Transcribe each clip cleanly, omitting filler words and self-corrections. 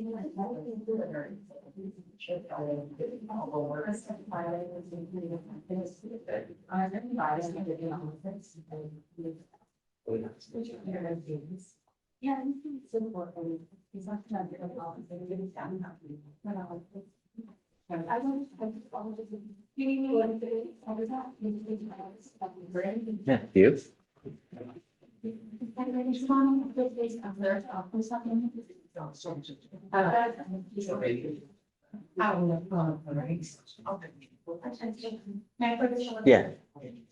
Yeah. Yeah, you? Yeah.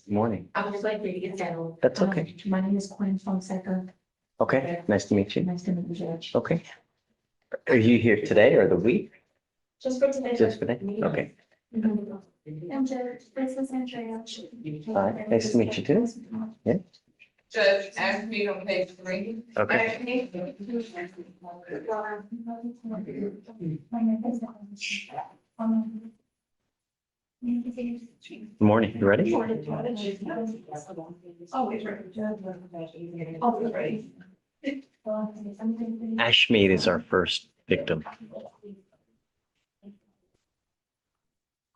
Morning. I would like to get settled. That's okay. My name is Quinn Fonseca. Okay, nice to meet you. Nice to meet you, Judge. Okay. Are you here today or the week? Just for today. Just for today? Okay. And Judge, this is Andrea. Hi, nice to meet you too. Yeah. Judge, ask me on page 3. Okay. Good morning. You ready? Oh, it's ready. Ashmead is our first victim.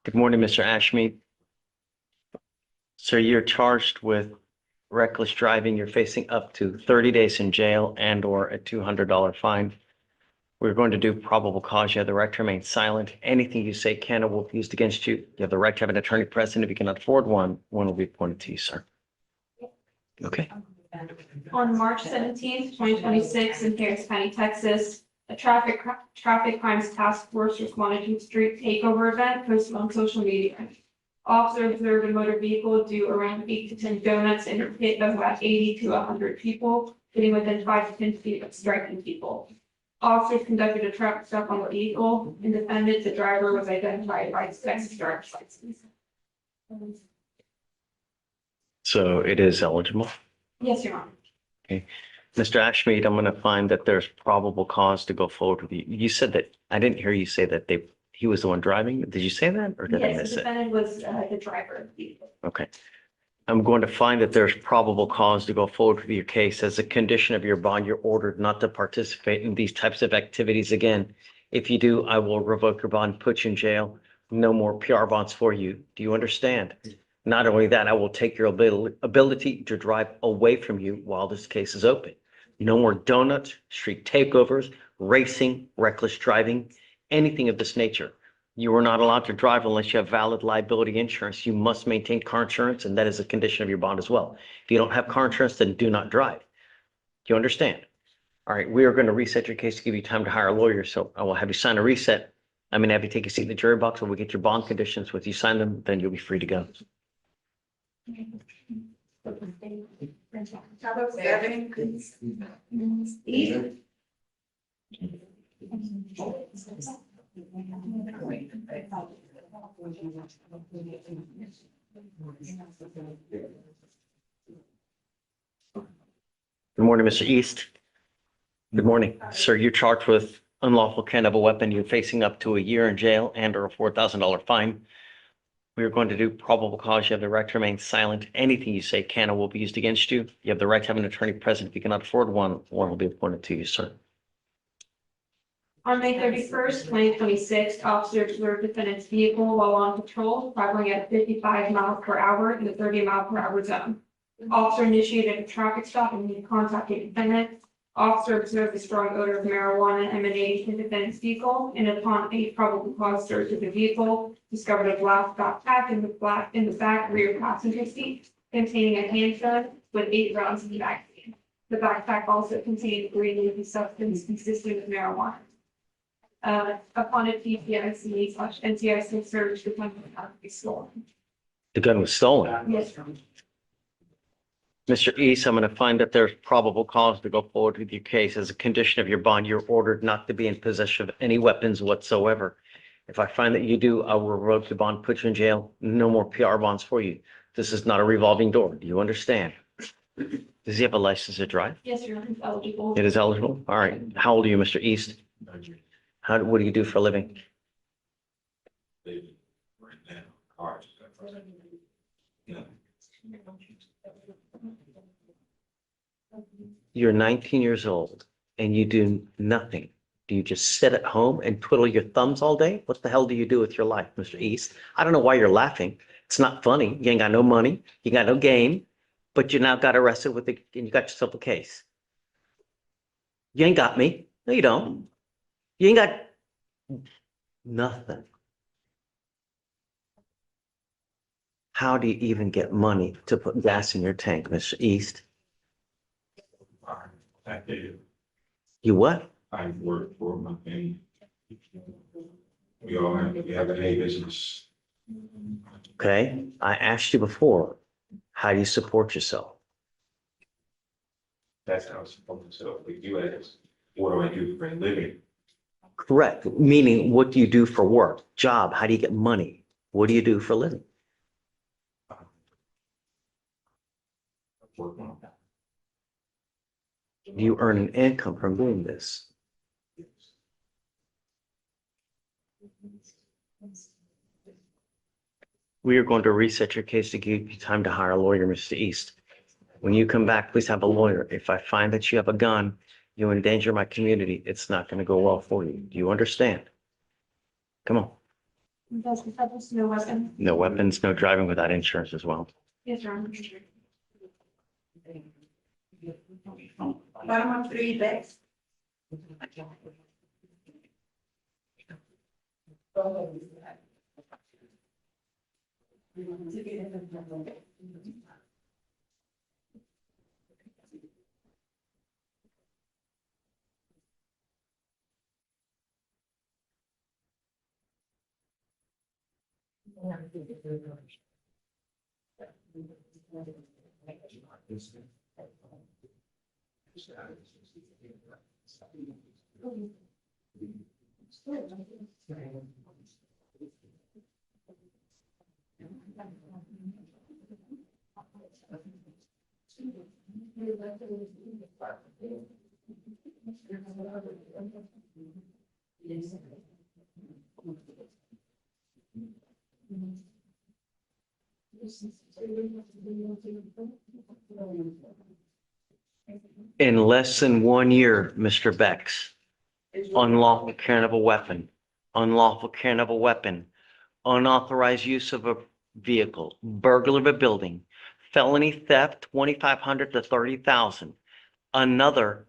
Good morning, Mr. Ashmead. Sir, you're charged with reckless driving. You're facing up to 30 days in jail and or a $200 fine. We're going to do probable cause. You have the right to remain silent. Anything you say can or will be used against you. You have the right to have an attorney present. If you cannot afford one will be appointed to you, sir. Okay. On March 17th, 2026, in Harris County, Texas, a traffic crimes task force responded to a street takeover event posted on social media. Officer observed a motor vehicle do around 8 to 10 donuts in a pit of about 80 to 100 people, getting within 5 to 10 feet of striking people. Officers conducted a traffic stop on the vehicle. Independent, the driver was identified by his Texas driver's license. So it is eligible. Yes, Your Honor. Mr. Ashmead, I'm going to find that there's probable cause to go forward with you. You said that, I didn't hear you say that he was the one driving. Did you say that or did I Yes, miss the it? defendant was the driver of the vehicle. Okay. I'm going to find that there's probable cause to go forward with your case. As a condition of your bond, you're ordered not to participate in these types of activities again. If you do, I will revoke your bond, put you in jail. No more PR bonds for you. Do you understand? Not only that, I will take your ability to drive away from you while this case is open. No more donuts, street takeovers, racing, reckless driving, anything of this nature. You are not allowed to drive unless you have valid liability insurance. You must maintain car insurance, and that is a condition of your bond as well. If you don't have car insurance, then do not drive. Do you understand? All right, we are going to reset your case to give you time to hire a lawyer. So I will have you sign a reset. I'm going to have you take a seat in the jury box, and we'll get your bond conditions. Once you sign them, then you'll be free to go. Good morning, Mr. East. Good morning. Sir, you're charged with unlawful carrying of a weapon. You're facing up to a year in jail and or a $4,000 fine. We are going to do probable cause. You have the right to remain silent. Anything you say can or will be used against you. You have the right to have an attorney present. If you cannot afford one will be appointed to you, sir. On May 31st, 2026, officers observed defendant's vehicle while on patrol, traveling at 55 miles per hour in the 30 mile per hour zone. Officer initiated a traffic stop and he contacted defendant. Officer observed a strong odor of marijuana emanating from defendant's vehicle, and upon a probable cause search of the vehicle, discovered a black backpack in the back rear passenger seat containing a handgun with 8 rounds in the magazine. The backpack also contained green leafy substance consistent with marijuana. Upon a PCIC/NCIC search, the gun was found to be stolen. The gun was stolen. Yes, Mr. East, I'm going to find that there's probable cause to go forward with your case. As a condition of your bond, you're ordered not to be in possession of any weapons whatsoever. If I find that you do, I will revoke the bond, put you in jail. No more PR bonds for you. This is not a revolving door. Do you understand? Does he have a license to drive? Yes, Your Honor, it's eligible. It is eligible? All right. How old are you, Mr. East? What do you do for a living? You're 19 years old and you do nothing Do you just sit at home and twiddle your thumbs all day? What the hell do you do with your life, Mr. East? I don't know why you're laughing. It's not funny. You ain't got no money. You got no game, but you now got arrested with it and you got yourself a case. You ain't got me. No, you don't. You ain't got nothing. How do you even get money to put gas in your tank, Mr. East? I did. You what? I work for my family. We have a hay business. Okay. I asked you before, how do you support yourself? That's how it's supposed to. So we do ask, what do I do for a living? Correct. Meaning, what do you do for work? Job? How do you get money? What do you do for a living? Work on that. Do you earn an income from doing this? We are going to reset your case to give you time to hire a lawyer, Mr. East. When you come back, please have a lawyer. If I find that you have a gun, you endanger my community, it's not going to go well for you. Do you understand? Come on. Does the federal no weapon? No weapons, no driving without insurance as well. Yes, Your Honor. Bottom of 3 bags. In less than 1 year, Mr. Bex, unlawful carrying of a weapon, unlawful carrying of a weapon, unauthorized use of a vehicle, burglary of a building, felony theft, 2,500 to 30,000, another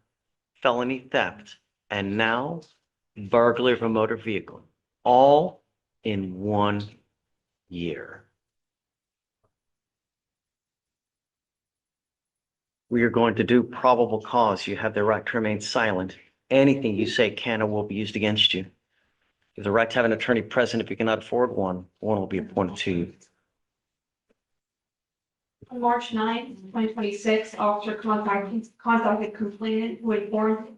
felony theft, and now burglary of a motor vehicle, all in 1 year. We are going to do probable cause. You have the right to remain silent. Anything you say can or will be used against you. You have the right to have an attorney present. If you cannot afford one, one will be appointed to you. On March 9th, 2026, officer contacted complainant who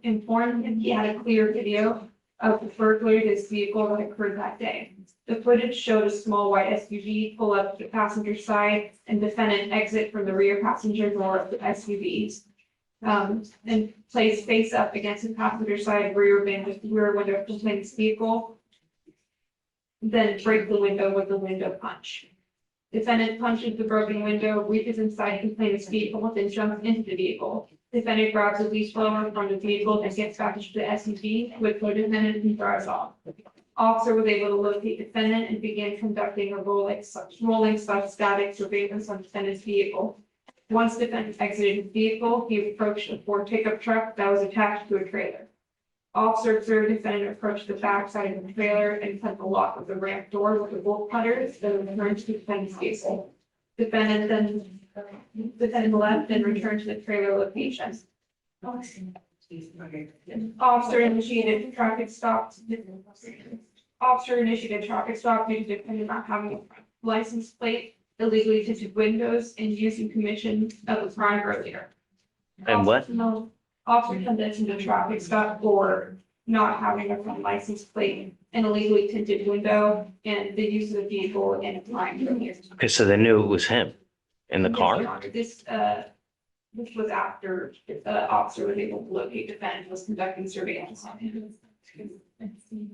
informed him he had a clear video of the burglary of his vehicle that occurred that day. The footage showed a small white SUV pull up to the passenger side and defendant exit from the rear passenger door of the SUV. And place face up against the passenger side rear window of complainant's vehicle. Then break the window with the window punch. Defendant punches the broken window, reaches inside complainant's vehicle, then jumps into the vehicle. Defendant grabs a leaf blower from the vehicle and gets back into the SUV with co-defendant and drives off. Officer was able to locate defendant and began conducting a rolling static surveillance on defendant's vehicle. Once defendant exited his vehicle, he approached a Ford pickup truck that was attached to a trailer. Officer observed defendant approach the back side of the trailer and cut the lock of the ramp door with the bolt cutters, then returned to defendant's vehicle. Defendant left and returned to the trailer location. Officer initiated traffic stop. Officer initiated traffic stop due to defendant not having a license plate, illegally tinted windows, and using commission of the crime earlier. And what? Officer conducted a traffic stop for not having a front license plate, an illegally tinted window, and the use of the vehicle and a crime earlier. Okay, so they knew it was him in the car? This was after the officer was able to locate defendant, was conducting surveillance on him.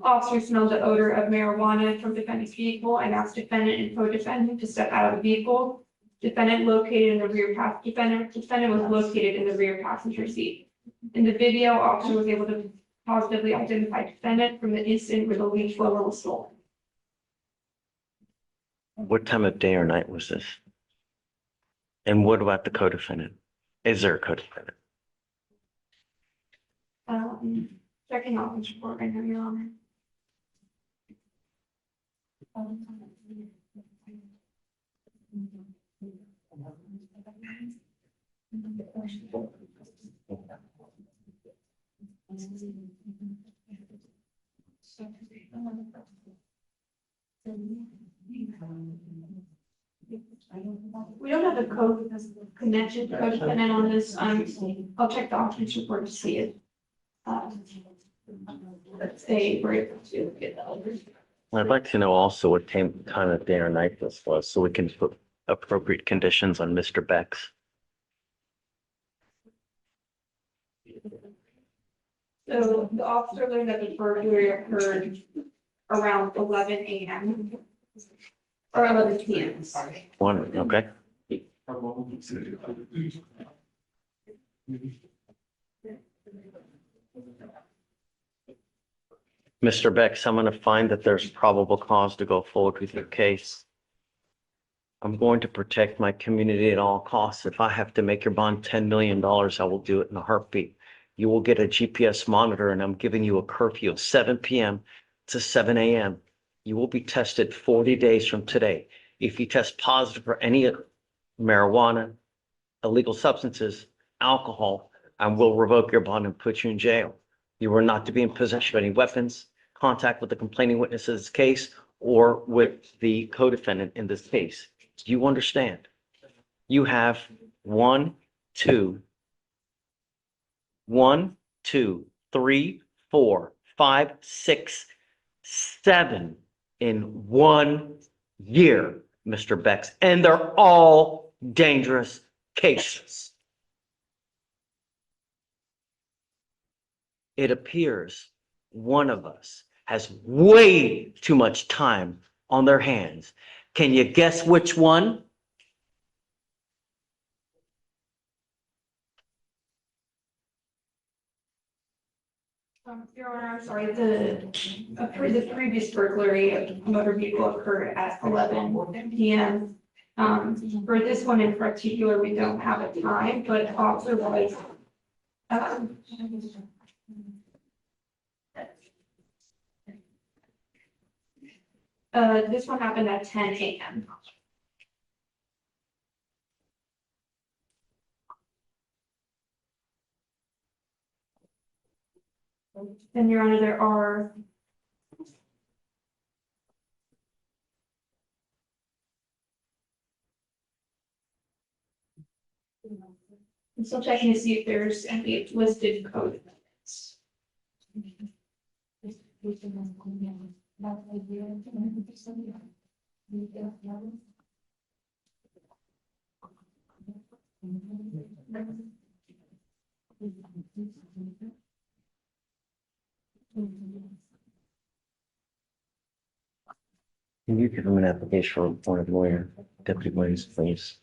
Officer smelled the odor of marijuana from defendant's vehicle and asked defendant and co-defendant to step out of the vehicle. Defendant was located in the rear passenger seat. In the video, officer was able to positively identified defendant from the incident where the leaf blower was stolen. What time of day or night was this? And what about the co-defendant? Is there a co-defendant? Checking office report right now, Your Honor. We don't have a code connection co-defendant on this. I'll check the office report to see it. Let's say we're able to get that. I'd like to know also what time of day or night this was, so we can put appropriate conditions on Mr. Beck's. So the officer learned that the burglary occurred around 11 a.m. or 11 p.m. Sorry. One, okay? Mr. Beck, I'm going to find that there's probable cause to go forward with your case. I'm going to protect my community at all costs. If I have to make your bond $10 million, I will do it in a heartbeat. You will get a GPS monitor, and I'm giving you a curfew of 7 p.m. to 7 a.m. You will be tested 40 days from today. If you test positive for any marijuana, illegal substances, alcohol, I will revoke your bond and put you in jail. You are not to be in possession of any weapons, contact with the complaining witness in this case, or with the co-defendant in this case. Do you understand? You have 1, 2, 3, 4, 5, 6, 7 in 1 year, Mr. Bex, and they're all dangerous cases. It appears one of us has way too much time on their hands. Can you guess which one? Your Honor, I'm sorry, the previous burglary of a motor vehicle occurred at 11 p.m. For this one in particular, we don't have a time, but officer was this one happened at 10 a.m. And Your Honor, there are I'm still checking to see if there's any listed code. Can you give him an application for appointed lawyer, Deputy Williams, please?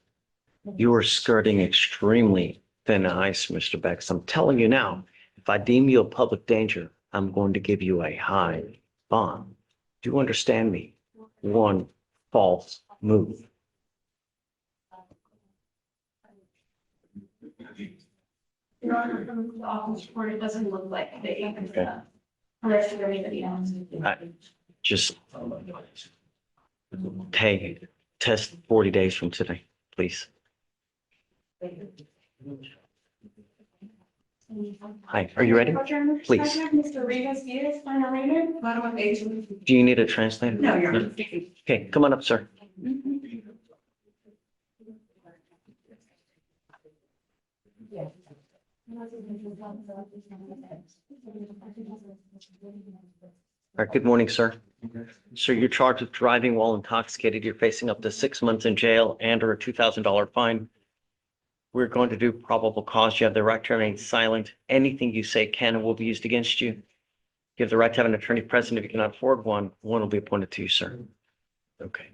You are skirting extremely thin ice, Mr. Bex. I'm telling you now, if I deem you a public danger, I'm going to give you a high bond. Do you understand me? One false move. Your Honor, from the office report, it doesn't look like they arrested anybody else. Just take test 40 days from today, please. Hi, are you ready? Please. Mr. Rivas, yes, final reader. Bottom of page. Do you need a translator? No, Your Honor. Okay, come on up, sir. All right, good morning, sir. Sir, you're charged with driving while intoxicated. You're facing up to 6 months in jail and or a $2,000 fine. We're going to do probable cause. You have the right to remain silent. Anything you say can and will be used against you. You have the right to have an attorney present. If you cannot afford one, one will be appointed to you, sir. Okay.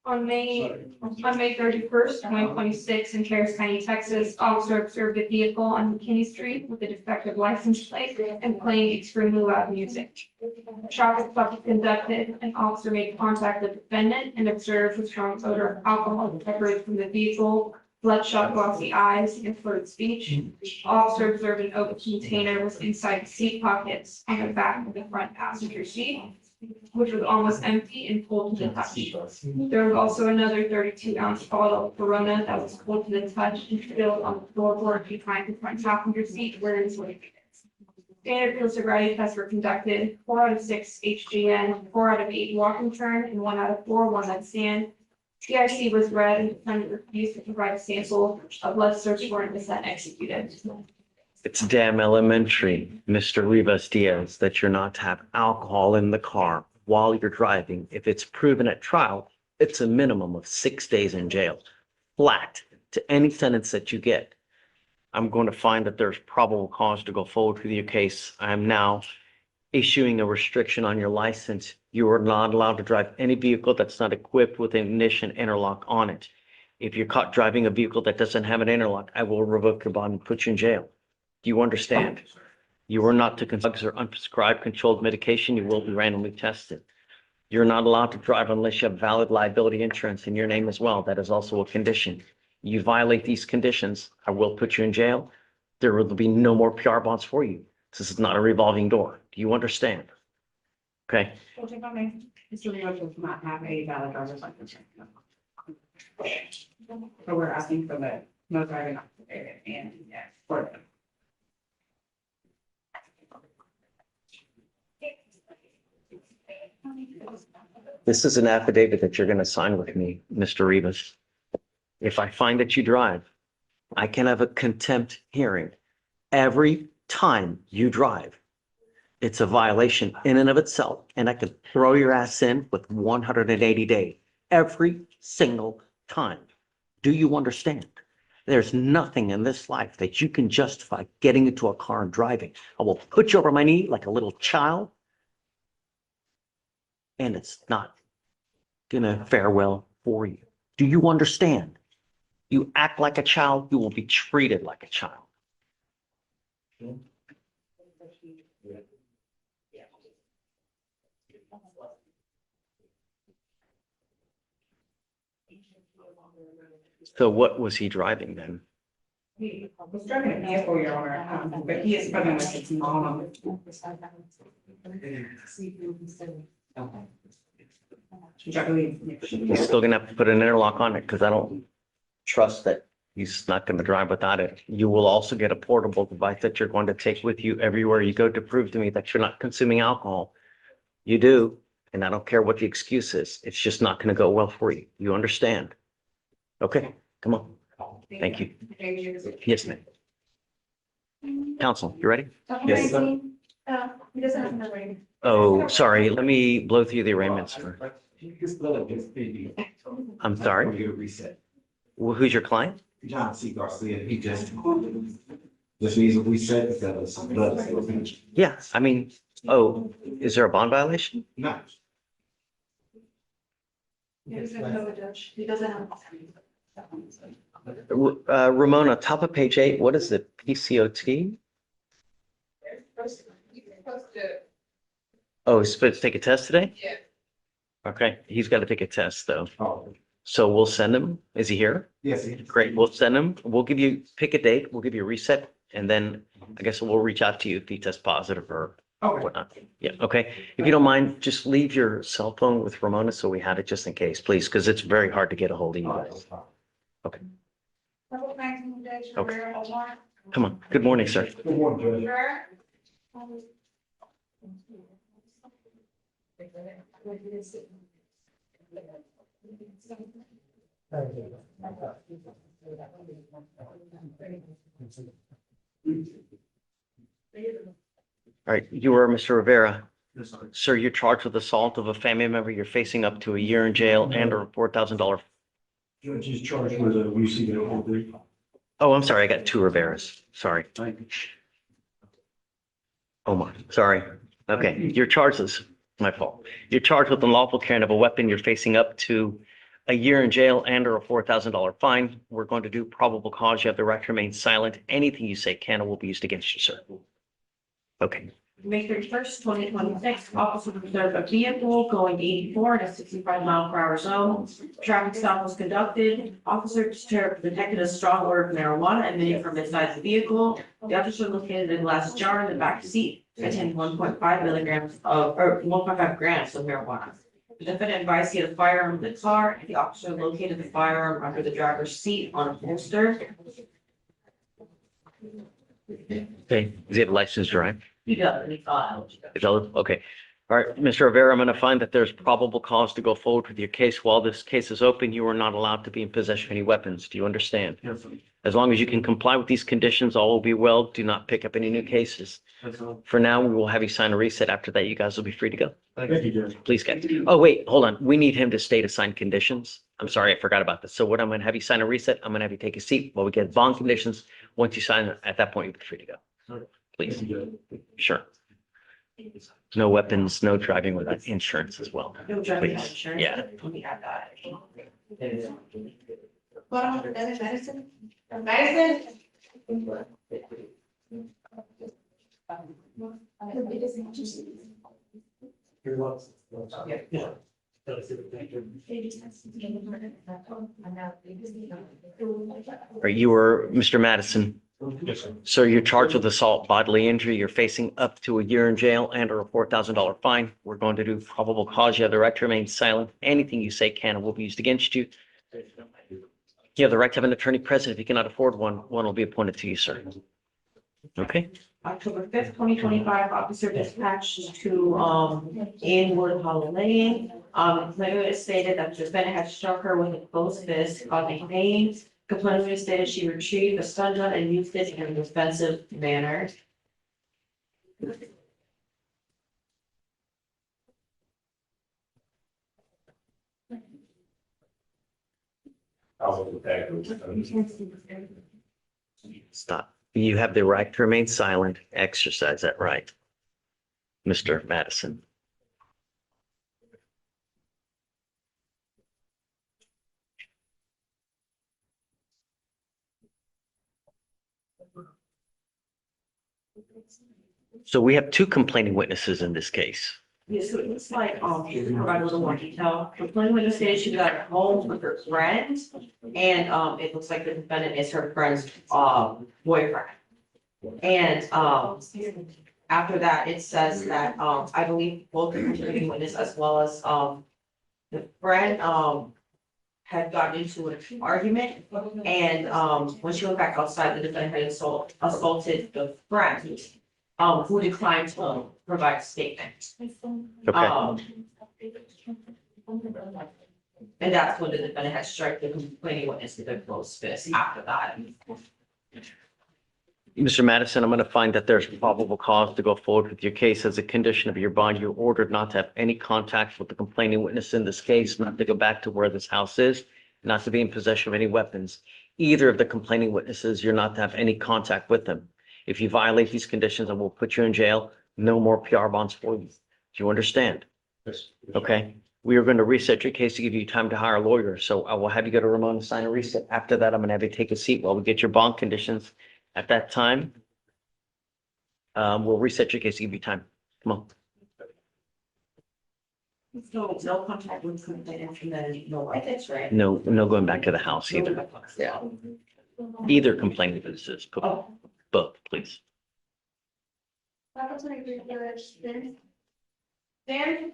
On May 31st, 2026, in Harris County, Texas, officer observed a vehicle on McKinney Street with a defective license plate and playing extremely loud music. A traffic stop was conducted, an officer made contact with the defendant and observed a strong odor of alcohol separated from the vehicle, bloodshot glossy eyes, and slurred speech. Officer observed an open container was inside the seat pockets on the back of the front passenger seat, which was almost empty and full to the touch. There was also another 32-ounce bottle of Corona that was full to the touch and filled on the floorboard behind the front passenger seat where it is located. Standard field sobriety tests were conducted, 4 out of 6 HGN, 4 out of 8 walk and turn, and 1 out of 4 one-night stand. TIC was read and the defendant refused to provide a sample of blood search warrant was then executed. It's damn elementary, Mr. Rivas Diaz, that you're not to have alcohol in the car while you're driving. If it's proven at trial, it's a minimum of 6 days in jail, flat to any sentence that you get. I'm going to find that there's probable cause to go forward with your case. I am now issuing a restriction on your license. You are not allowed to drive any vehicle that's not equipped with an ignition interlock on it. If you're caught driving a vehicle that doesn't have an interlock, I will revoke your bond and put you in jail. Do you understand? You are not to consume drugs or unprescribed controlled medication. You will be randomly tested. You're not allowed to drive unless you have valid liability insurance in your name as well. That is also a condition. You violate these conditions, I will put you in jail. There will be no more PR bonds for you. This is not a revolving door. Do you understand? Okay. Mr. Leo does not have a valid driver's license. So we're asking for the no driving affidavit and yes, for them. This is an affidavit that you're going to sign with me, Mr. Rivas. If I find that you drive, I can have a contempt hearing every time you drive. It's a violation in and of itself, and I could throw your ass in with 180 days every single time. Do you understand? There's nothing in this life that you can justify getting into a car and driving. I will put you over my knee like a little child, and it's not gonna fare well for you. Do you understand? You act like a child, you will be treated like a child. So what was he driving then? He was driving a vehicle, Your Honor, but he is present with his mom. Which I believe. He's still gonna have to put an interlock on it because I don't trust that he's not gonna drive without it. You will also get a portable device that you're going to take with you everywhere you go to prove to me that you're not consuming alcohol. You do, and I don't care what the excuse is. It's just not gonna go well for you. You understand? Okay, come on. Thank you. Yes, ma'am. Counsel, you ready? Yes. He doesn't have another rating. Oh, sorry. Let me blow through the arraignments. I'm sorry. Reset. Who's your client? John C. Garcia, he just needs a reset because of some blood. Yeah, I mean, oh, is there a bond violation? No. He doesn't have a judge. He doesn't have. Ramona, top of page 8, what is the PCOT? You're supposed to, Oh, he's supposed to take a test today? yeah, Okay, he's got to take a test though. Oh, So we'll send him. Is he here? yes. Great, we'll send him. We'll give you, pick a date, we'll give you a reset, and then I guess we'll reach out to you if he tests positive or Okay. whatnot. Yeah, okay. If you don't mind, just leave your cell phone with Ramona so we have it just in case, please, because it's very hard to get a hold of you guys. Okay, come on. Good morning, sir. Good morning, Judge. All right, you are Mr. Rivera. Sir, you're charged with assault of a family member. You're facing up to a year in jail and a $4,000. Judge is charged with a receiving a degree. Oh, I'm sorry. I got 2 Riveras. Sorry. Oh my, sorry. Okay, you're charged with, my fault. You're charged with unlawful carrying of a weapon. You're facing up to a year in jail and or a $4,000 fine. We're going to do probable cause. You have the right to remain silent. Anything you say can or will be used against you, sir. Okay. May 31st, 2026, officer observed a vehicle going 84 in a 65-mile-per-hour zone. Traffic stop was conducted. Officer detected a strong odor of marijuana emanating from inside the vehicle. The officer located a glass jar in the back seat containing 1.5 milligrams of, or 1.5 grams of marijuana. The defendant advised he had a firearm in the car, and the officer located the firearm under the driver's seat on a holster. Okay. Does he have a license to drive? He does, and he filed. Is that- Okay. All right, Mr. Rivera, I'm going to find that there's probable cause to go forward with your case. While this case is open, you are not allowed to be in possession of any weapons. Do you understand? Yes, sir. As long as you can comply with these conditions, all will be well. Do not pick up any new cases. Yes, sir. For now, we will have you sign a reset. After that, you guys will be free to go. Thank you, Judge. Please get. Oh, wait, hold on. We need him to state assigned conditions. I'm sorry, I forgot about this. So what I'm going to have you sign a reset. I'm going to have you take a seat while we get bond conditions. Once you sign it, at that point, you'll be free to go. Okay. Please. Thank you, Judge. Sure. No weapons, no driving without insurance as well. No driving Please. insurance. Yeah. Let me add that. What on medicine? Medicine? Yeah. All right, you were Mr. Madison. Yes, sir. So you're charged with assault, bodily injury. You're facing up to a year in jail and or a $4,000 fine. We're going to do probable cause. You have the right to remain silent. Anything you say can and will be used against you. You have the right to have an attorney present. If you cannot afford one, one will be appointed to you, sir. Okay? October 5th, 2025, officer dispatched to, Inwood Hollow Lane. Complainant stated that the defendant had struck her with a closed fist, causing pain. Complainant stated she retrieved a stun gun and used it in an offensive manner. I'll look back. Stop. You have the right to remain silent. Exercise that right. Mr. Madison. So we have two complaining witnesses in this case. Yeah, so it looks like, to provide a little more detail, complainant stated she was at home with her friend. And, it looks like the defendant is her friend's, boyfriend. And, after that, it says that, I believe both the complaining witness as well as, the friend, had gotten into an argument. And, when she went back outside, the defendant had assaulted the friend, who declined to provide a statement. Okay. And that's when the defendant had struck the complaining witness with a closed fist after that. Mr. Madison, I'm going to find that there's probable cause to go forward with your case. As a condition of your bond, you're ordered not to have any contact with the complaining witness in this case, not to go back to where this house is, not to be in possession of any weapons. Either of the complaining witnesses, you're not to have any contact with them. If you violate these conditions, I will put you in jail. No more PR bonds for you. Do you understand? Yes. Okay. We are going to reset your case to give you time to hire a lawyer. So I will have you go to Ramon and sign a reset. After that, I'm going to have you take a seat while we get your bond conditions. At that time, we'll reset your case to give you time. Come on. So no contact with complainant and then no rights, right? No going back to the house either. Yeah. Either complaining witnesses, Oh. both, please. Dan?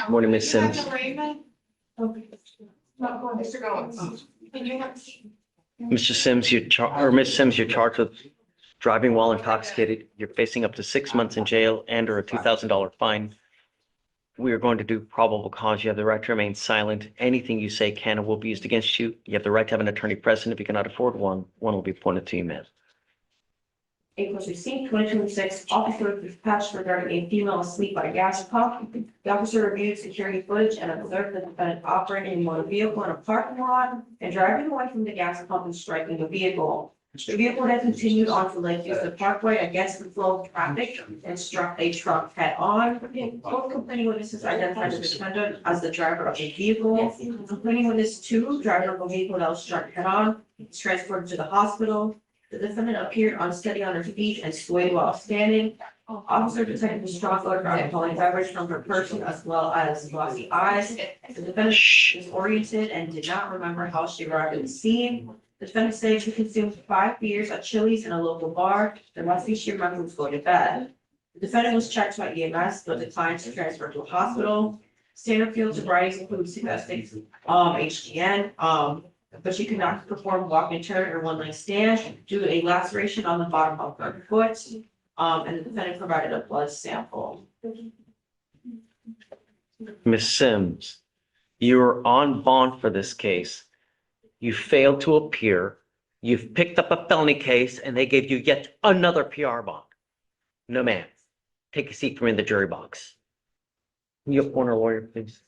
Morning, Ms. Sims. Mr. Goins. Can you have? Mr. Sims, Ms. Sims, you're charged with driving while intoxicated. You're facing up to 6 months in jail and or a $2,000 fine. We are going to do probable cause. You have the right to remain silent. Anything you say can and will be used against you. You have the right to have an attorney present. If you cannot afford one, one will be appointed to you, ma'am. April 16, 2026, officer was dispatched regarding a female asleep by a gas pump. The officer reviewed security footage and observed the defendant operating a motor vehicle in a parking lot and driving away from the gas pump and striking the vehicle. The vehicle then continued on to Lake Vista Parkway against the flow of traffic and struck a truck head on. Both complaining witnesses identified the defendant as the driver of the vehicle. Complaining witness 2, driver of the vehicle that was struck head on, was transported to the hospital. The defendant appeared unsteady on her feet and swayed while standing. Officer detected a strong odor of alcoholic beverage from her person as well as glossy eyes. The defendant was disoriented and did not remember how she arrived at the scene. The defendant stated she consumed 5 beers at Chili's in a local bar. The last thing she remembered was going to bed. The defendant was checked by EMS but declined to transfer to a hospital. Standard field sobriety includes suggesting HGN, but she could not perform walk and turn or one leg stand due to a laceration on the bottom of her foot. And the defendant provided a blood sample. Ms. Sims, you're on bond for this case. You failed to appear. You've picked up a felony case and they gave you yet another PR bond. No, ma'am. Take a seat for me in the jury box. Can you appoint a lawyer, please?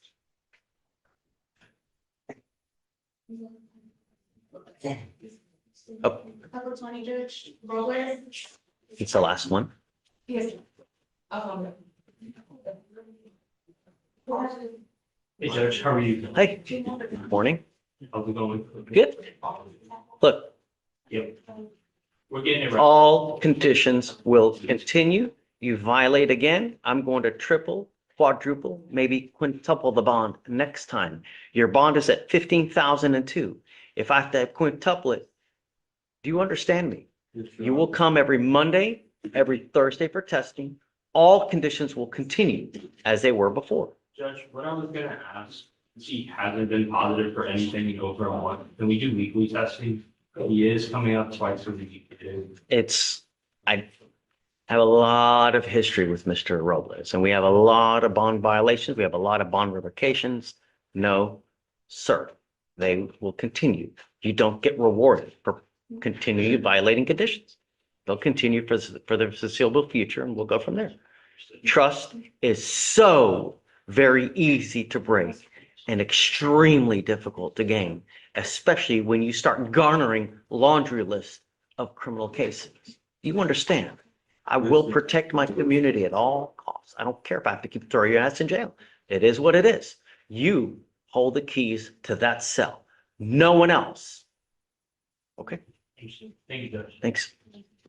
Oh, Number 20, Judge Roller. it's the last one. Yes. Hey, Judge, how are you? Hey, good morning. How's it going? Good. Look, Yep. We're getting it right. all conditions will continue. You violate again, I'm going to triple, quadruple, maybe quintuple the bond next time. Your bond is at 15,002. If I have to quintuple it, do you understand me? You will come every Monday, every Thursday for testing. All conditions will continue as they were before. Judge, what I was gonna ask, he hasn't been positive for anything in over a month. Can we do weekly testing? He is coming up twice a week. I have a lot of history with Mr. Robles, and we have a lot of bond violations. We have a lot of bond revocations. No, sir, they will continue. You don't get rewarded for continuing violating conditions. They'll continue for the foreseeable future, and we'll go from there. Trust is so very easy to break and extremely difficult to gain, especially when you start garnering laundry lists of criminal cases. You understand? I will protect my community at all costs. I don't care if I have to keep throwing your ass in jail. It is what it is. You hold the keys to that cell. No one else. Okay, Thank you, Judge. thanks.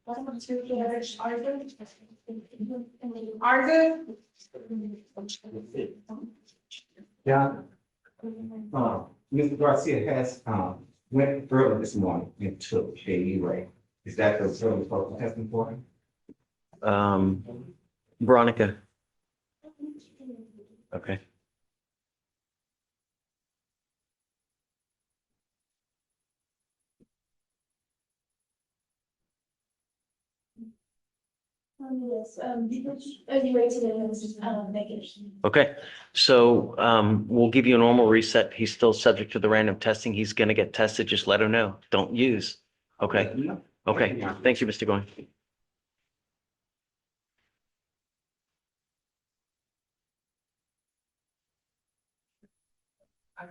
Number 2, Judge Arthur. Yeah. Mr. Garcia has, went early this morning and took a rate. Is that the early folks testing for him? Veronica. Okay. Yes, as you rated it, it was negative. Okay, so we'll give you a normal reset. He's still subject to the random testing. He's gonna get tested. Just let him know. Don't use. Okay, okay. Thank you, Mr. Goin. All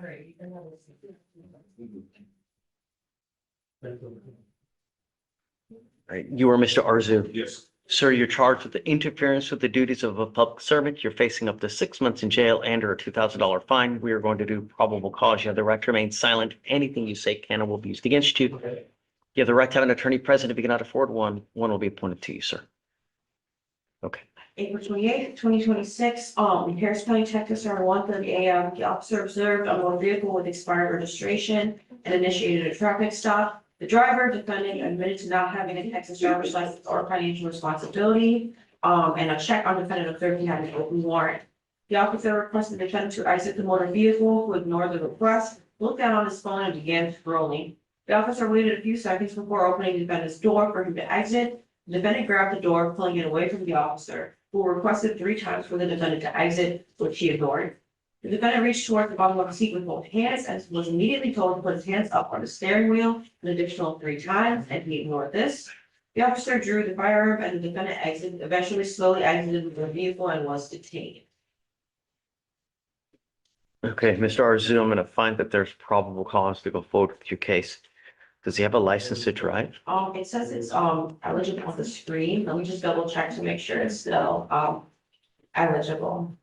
right, you are Mr. Arzu. Yes. Sir, you're charged with the interference with the duties of a public servant. You're facing up to 6 months in jail and or a $2,000 fine. We are going to do probable cause. You have the right to remain silent. Anything you say can and will be used against you. Okay. You have the right to have an attorney present. If you cannot afford one, one will be appointed to you, sir. Okay. April 28th, 2026, in Harris County, Texas, around 1:30 a.m., the officer observed a motor vehicle with expired registration and initiated a traffic stop. The driver, defendant, admitted to not having a Texas driver's license or financial responsibility, and a check on defendant observed he had an open warrant. The officer requested the defendant to exit the motor vehicle, who ignored the request, looked down on his phone, and began scrolling. The officer waited a few seconds before opening the defendant's door for him to exit. The defendant grabbed the door, pulling it away from the officer, who requested 3 times for the defendant to exit, which he ignored. The defendant reached towards the bottom of the seat with both hands and was immediately told to put his hands up on the steering wheel an additional 3 times, and he ignored this. The officer drew the firearm and the defendant eventually slowly exited the vehicle and was detained. Okay, Mr. Arzu, I'm gonna find that there's probable cause to go forward with your case. Does he have a license to drive? It says it's, eligible on the screen. Let me just double check to make sure it's still, eligible.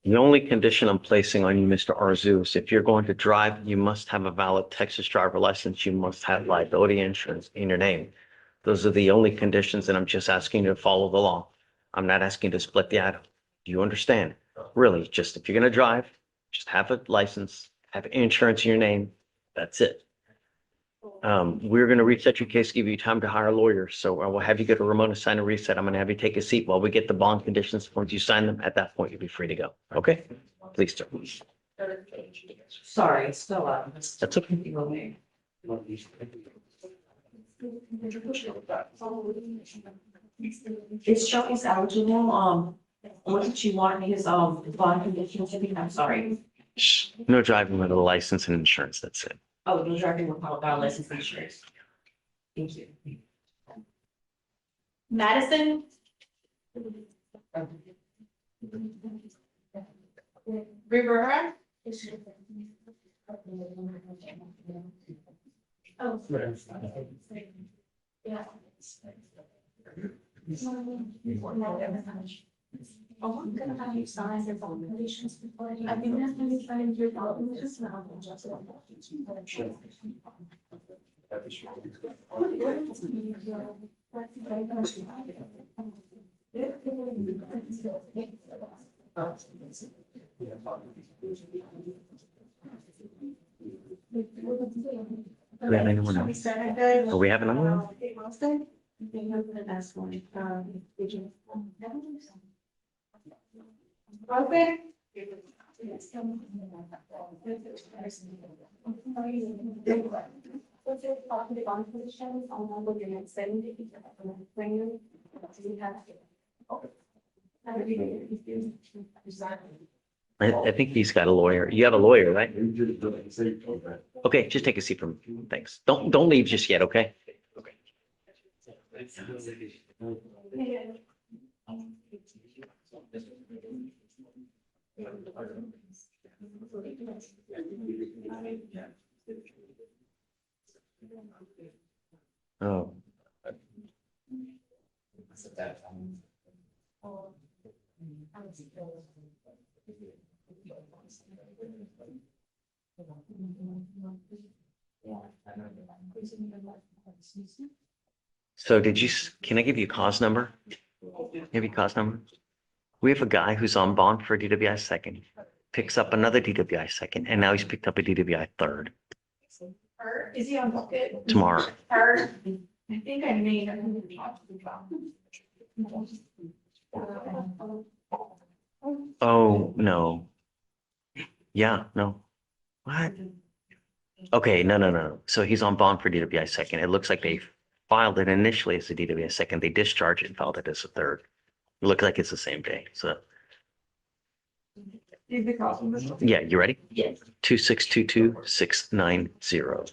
The only condition I'm placing on you, Mr. Arzu, is if you're going to drive, you must have a valid Texas driver license. You must have liability insurance in your name. Those are the only conditions, and I'm just asking you to follow the law. I'm not asking you to split the item. Do you understand? Really, just if you're gonna drive, just have a license, have insurance in your name. That's it. We're gonna reset your case, give you time to hire a lawyer. So I will have you go to Ramona, sign a reset. I'm gonna have you take a seat while we get the bond conditions. Once you sign them, at that point, you'll be free to go. Okay? Please, sir. Sorry, it's still up. That's okay. It's showing it's eligible, what did you want his, bond conditions to be? I'm sorry. No driving with a license and insurance. That's it. Oh, no driving without license and insurance. Thank you. Madison. Rivera. Oh. Yeah. Oh, I'm gonna have you sign your bond conditions before I think that's gonna be fine. Your bond conditions now. Do we have anyone else? Do we have another one? Okay. What's your thought on the bond conditions on what you're gonna send? When you have. I think he's got a lawyer. You have a lawyer, right? Okay, just take a seat from, thanks. Don't leave just yet, okay? Oh. So can I give you a cause number? Give you a cause number? We have a guy who's on bond for a DWI second, picks up another DWI second, and now he's picked up a DWI third Is he on Docket? tomorrow. Or I think I made. Oh, no. Yeah, no. What? Okay, no. So he's on bond for DWI second. It looks like they filed it initially as a DWI second. They discharged it and filed it as a third. It looks like it's the same day. So, yeah, you ready? Yes. 2622690.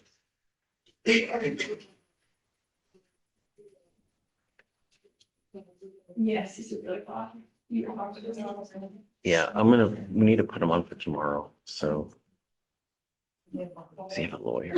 Yes, this is really fun. Yeah, we need to put him on for tomorrow. So, does he have a lawyer?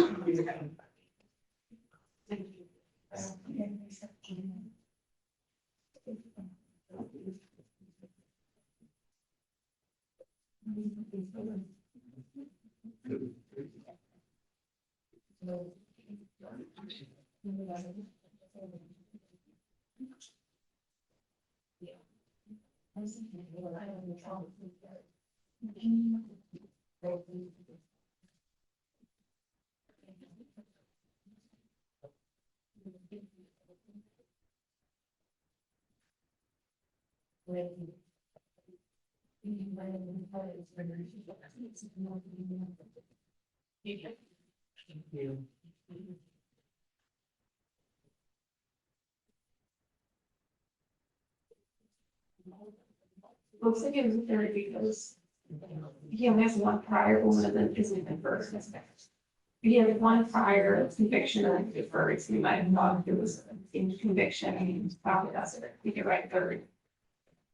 Looks like it was very because He only has one prior, one of them isn't the first. He has one prior conviction and deferred, so you might have thought it was in conviction, and probably does it, you can write third.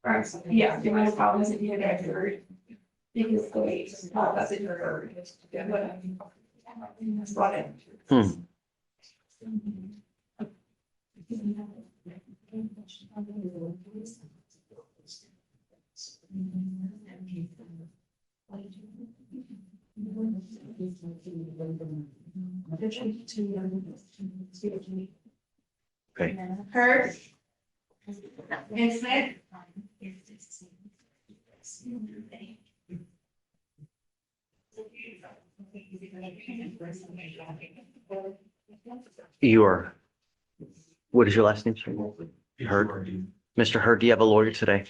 Right, yeah, the only problem is if you had third, because the weight, that's it, third. That's what it. Hmm. Okay. Hurt. And Smith. You are, what is your last name, sir? Hurd. Mr. Hurd, do you have a lawyer today?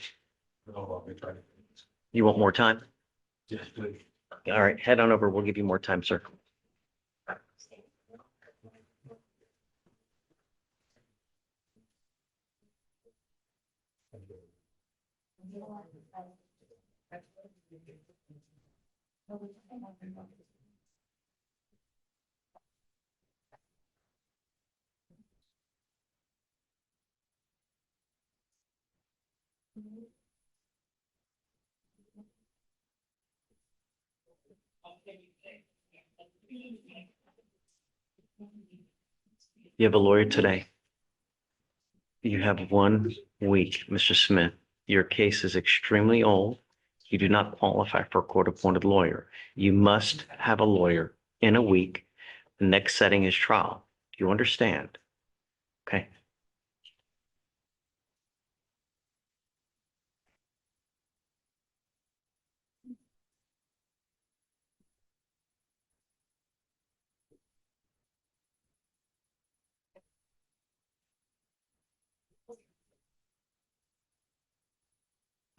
You want more time? Yes, please. All right, head on over. We'll give you more time, sir. You have a lawyer today. You have 1 week, Mr. Smith. Your case is extremely old. You do not qualify for a court-appointed lawyer. You must have a lawyer in a week. The next setting is trial. Do you understand? Okay.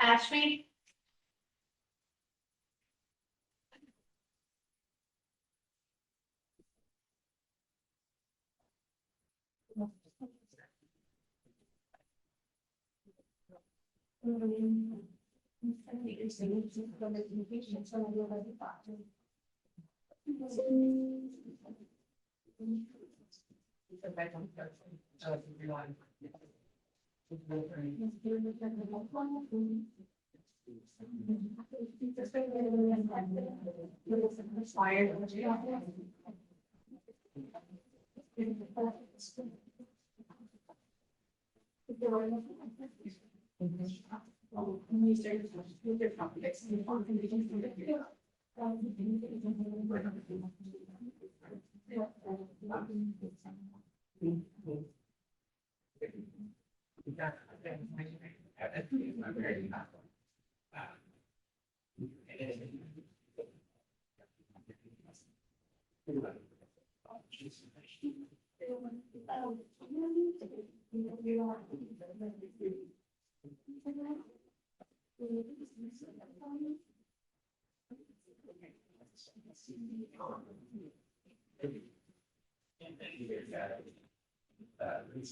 Ashby.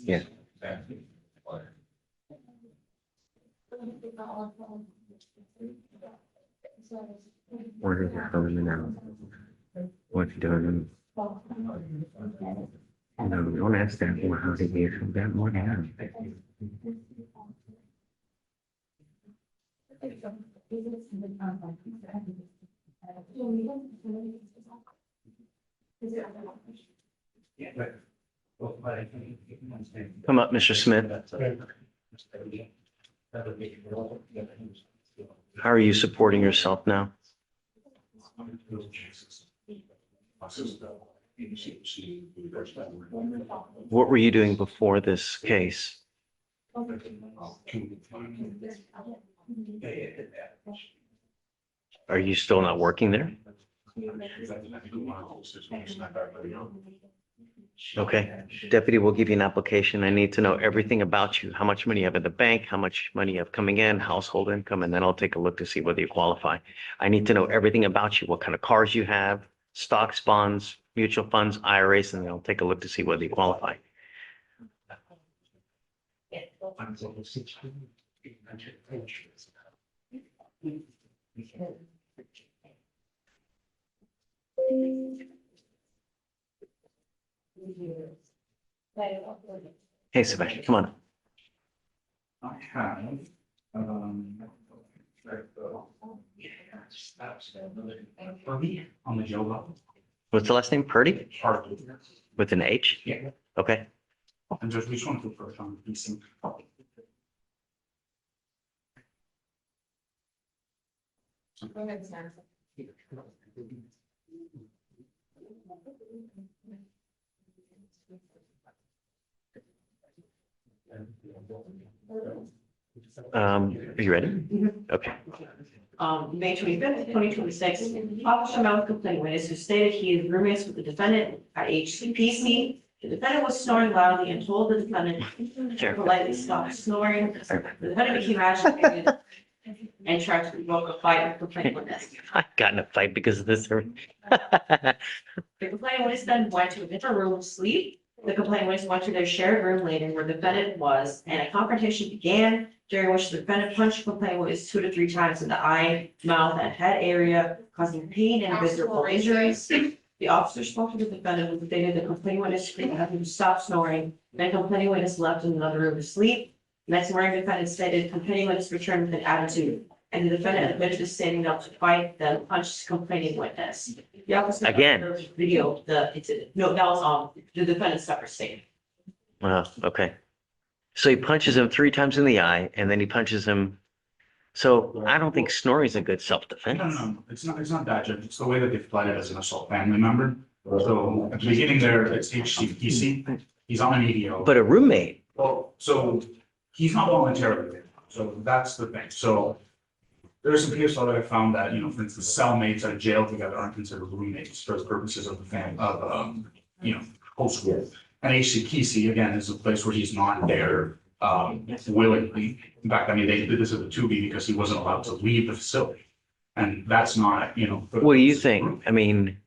Yeah. Where is it coming now? What you doing? No, don't ask that. Well, how did you get that more than Come up, Mr. Smith. How are you supporting yourself now? What were you doing before this case? Are you still not working there? Okay, deputy will give you an application. I need to know everything about you. How much money you have in the bank, how much money you have coming in, household income, and then I'll take a look to see whether you qualify. I need to know everything about you, what kind of cars you have, stocks, bonds, mutual funds, IRAs, and then I'll take a look to see whether you qualify. Hey, Sebastian, come on. I have, on the Joe level. What's the last name? Purdy? With an H? Yeah. Okay. And just which one to first on PC? Go ahead, Sam. Are you ready? Okay. May 25th, 2026, Officer met with complaint witness who stated he is roommates with the defendant at HCPC. The defendant was snoring loudly and told the defendant to politely stop snoring. The defendant became agitated and tried to provoke a fight with the complaint witness. I got in a fight because of this. The complaint witness then went to a different room to sleep. The complaint witness went to their shared room later where the defendant was, and a confrontation began, during which the defendant punched the complaint witness 2 to 3 times in the eye, mouth, and head area, causing pain and visible injuries. The officer spoke to the defendant, who stated the complaint witness screamed at him to stop snoring. Then complaining witness left in another room to sleep. Next morning, the defendant stated complaining witness returned with an attitude, and the defendant admitted to standing up to fight, then punched complaining witness. The officer Again. video the incident. No, that was the defendant's separate statement. Wow, okay. So he punches him 3 times in the eye and then he punches him. So I don't think snoring is a good self-defense. No, it's not that, Judge. It's the way that they've played it as an assault family member. So at the beginning there, it's HCPC. He's on an EDO. But a roommate, Well, so he's not voluntarily there. So that's the thing. So there's some case law that I found that, you know, for instance, cellmates at a jail together aren't considered roommates for the purposes of the whole school. And HCPC, again, is a place where he's not there, willingly. In fact, I mean, they did this as a 2B because he wasn't allowed to leave the facility. And that's not, you know. what do you think? I mean,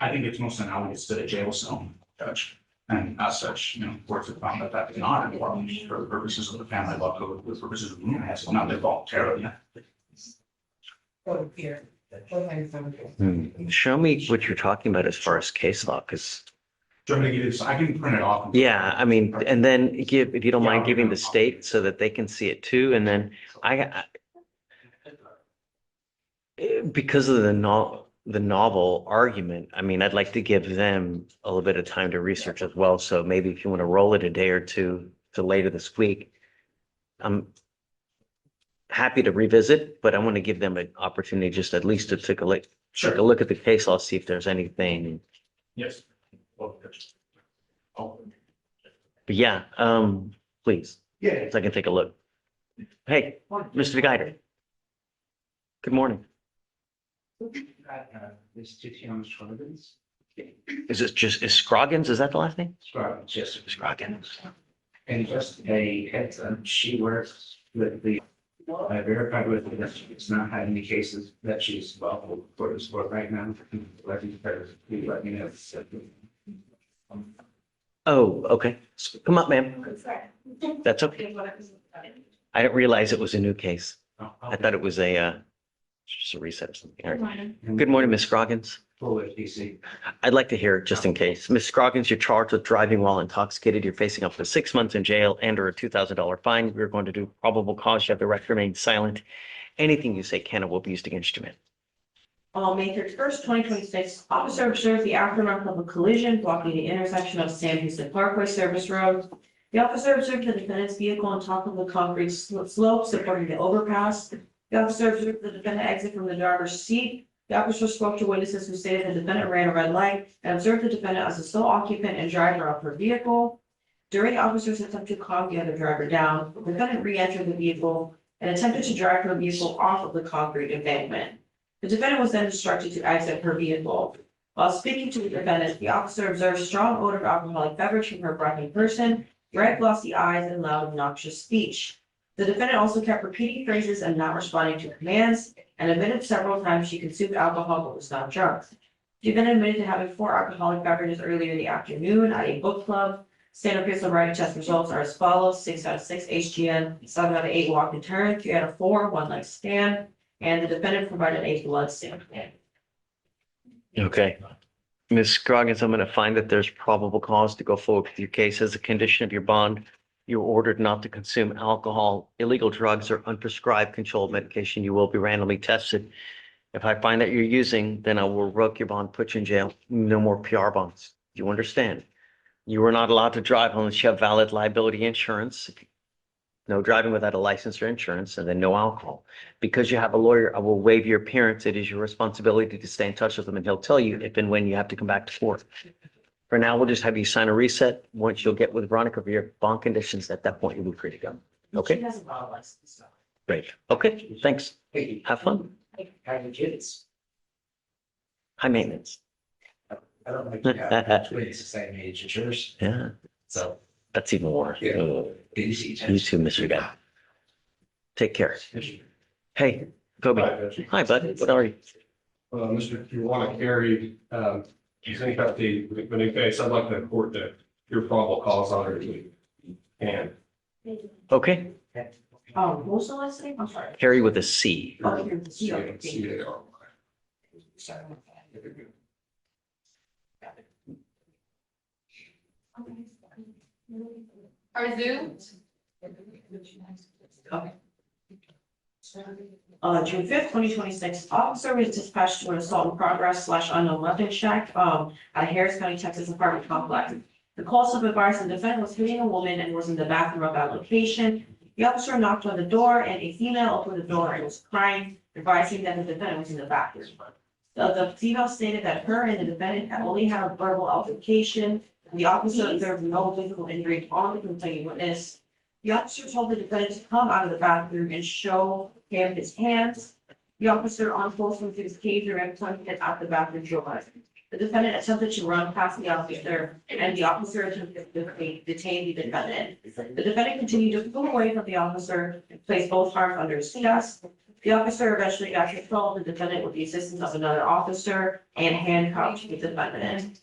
I think it's most analogous to the jail cell, Judge. And as such, you know, courts have found that that is not a problem for the purposes of the family law code, for the purposes of roommates, not their voluntarily. Go here. Go ahead, Sam. show me what you're talking about as far as case law, because, Do you want me to give you this? I can print it off. yeah, I mean, and then give, if you don't mind giving the state so that they can see it too, and then because of the novel argument, I mean, I'd like to give them a little bit of time to research as well. So maybe if you want to roll it a day or two to later this week, I'm happy to revisit, but I want to give them an opportunity just at least to take a look at the case law, see if there's anything. Yes. Oh. But yeah, please, Yeah. so I can take a look. Hey, Mr. Guider. Good morning. This two young Scroggins. Is Scroggins, is that the last name? Scroggins, yes. Scroggins. And just a heads up, she works with the, I verified with her that she's not had any cases that she's well for this work right now. Let me know. Oh, okay. Come up, ma'am. That's okay. I didn't realize it was a new case. I thought it was just a reset or something. All right. Good morning, Ms. Scroggins. Full DC. I'd like to hear it just in case. Ms. Scroggins, you're charged with driving while intoxicated. You're facing up to 6 months in jail and or a $2,000 fine. We're going to do probable cause. You have the right to remain silent. Anything you say can or will be used against you, man. On May 31st, 2026, officer observed the aftermath of a collision blocking the intersection of Sam Houston Parkway Service Road. The officer observed the defendant's vehicle on top of the concrete slope supporting the overpass. The officer observed the defendant exit from the driver's seat. The officer spoke to witnesses who stated the defendant ran a red light and observed the defendant as the sole occupant and driver of her vehicle. During the officer's attempt to calm the other driver down, the defendant re-entered the vehicle and attempted to drive her vehicle off of the concrete embankment. The defendant was then instructed to exit her vehicle. While speaking to the defendant, the officer observed strong odor of alcoholic beverage from her breath and person, red glossy eyes, and loud obnoxious speech. The defendant also kept repeating phrases and not responding to commands, and admitted several times she consumed alcohol but was not drunk. She then admitted to having 4 alcoholic beverages earlier in the afternoon at a book club. Standard pistol writing test results are as follows: 6 out of 6 HGN, 7 out of 8 walk and turn, 3 out of 4 one leg stand. and the defendant provided a blood sample. Okay. Ms. Scroggins, I'm going to find that there's probable cause to go forward with your case as a condition of your bond. You're ordered not to consume alcohol, illegal drugs, or unprescribed controlled medication. You will be randomly tested. If I find that you're using, then I will revoke your bond, put you in jail. No more PR bonds. You understand? You are not allowed to drive unless you have valid liability insurance. No driving without a license or insurance, and then no alcohol. Because you have a lawyer, I will waive your appearance. It is your responsibility to stay in touch with him, and he'll tell you if and when you have to come back to court. For now, we'll just have you sign a reset. Once you'll get with Veronica for your bond conditions, at that point, you'll be free to go. She Okay, has a lot of license, so. great. Okay, thanks. Have fun. How are your kids? High maintenance. I don't like to have twins the same age as yours, Yeah, so. that's even more. Yeah. Oh, You see each other. you too, Mr. Guy. Take care. Hey, Kobe. Hi, bud. What are you? Mr. If you want to carry, you think that when in case, I'd like the court to hear probable cause on it. And Okay, What was the last name? I'm sorry. Harry with a C. Oh, here's the CO. CAR. Are Zoom? Okay. June 5th, 2026, officer was dispatched to an assault in progress / unknown weapon check, at Harris County, Texas apartment complex. The call supervisor, the defendant was hitting a woman and was in the bathroom of that location. The officer knocked on the door and a female opened the door and was crying, advising that the defendant was in the bathroom. The female stated that her and the defendant had only had a verbal altercation. The officer observed no physical injury on the complaining witness. The officer told the defendant to come out of the bathroom and show him his hands. The officer on close to his taser and pointed out the bathroom door. The defendant attempted to run past the officer and the officer attempted to detain the defendant. The defendant continued to pull away from the officer and placed both arms under his chest. The officer eventually got control of the defendant with the assistance of another officer and handcuffed the defendant.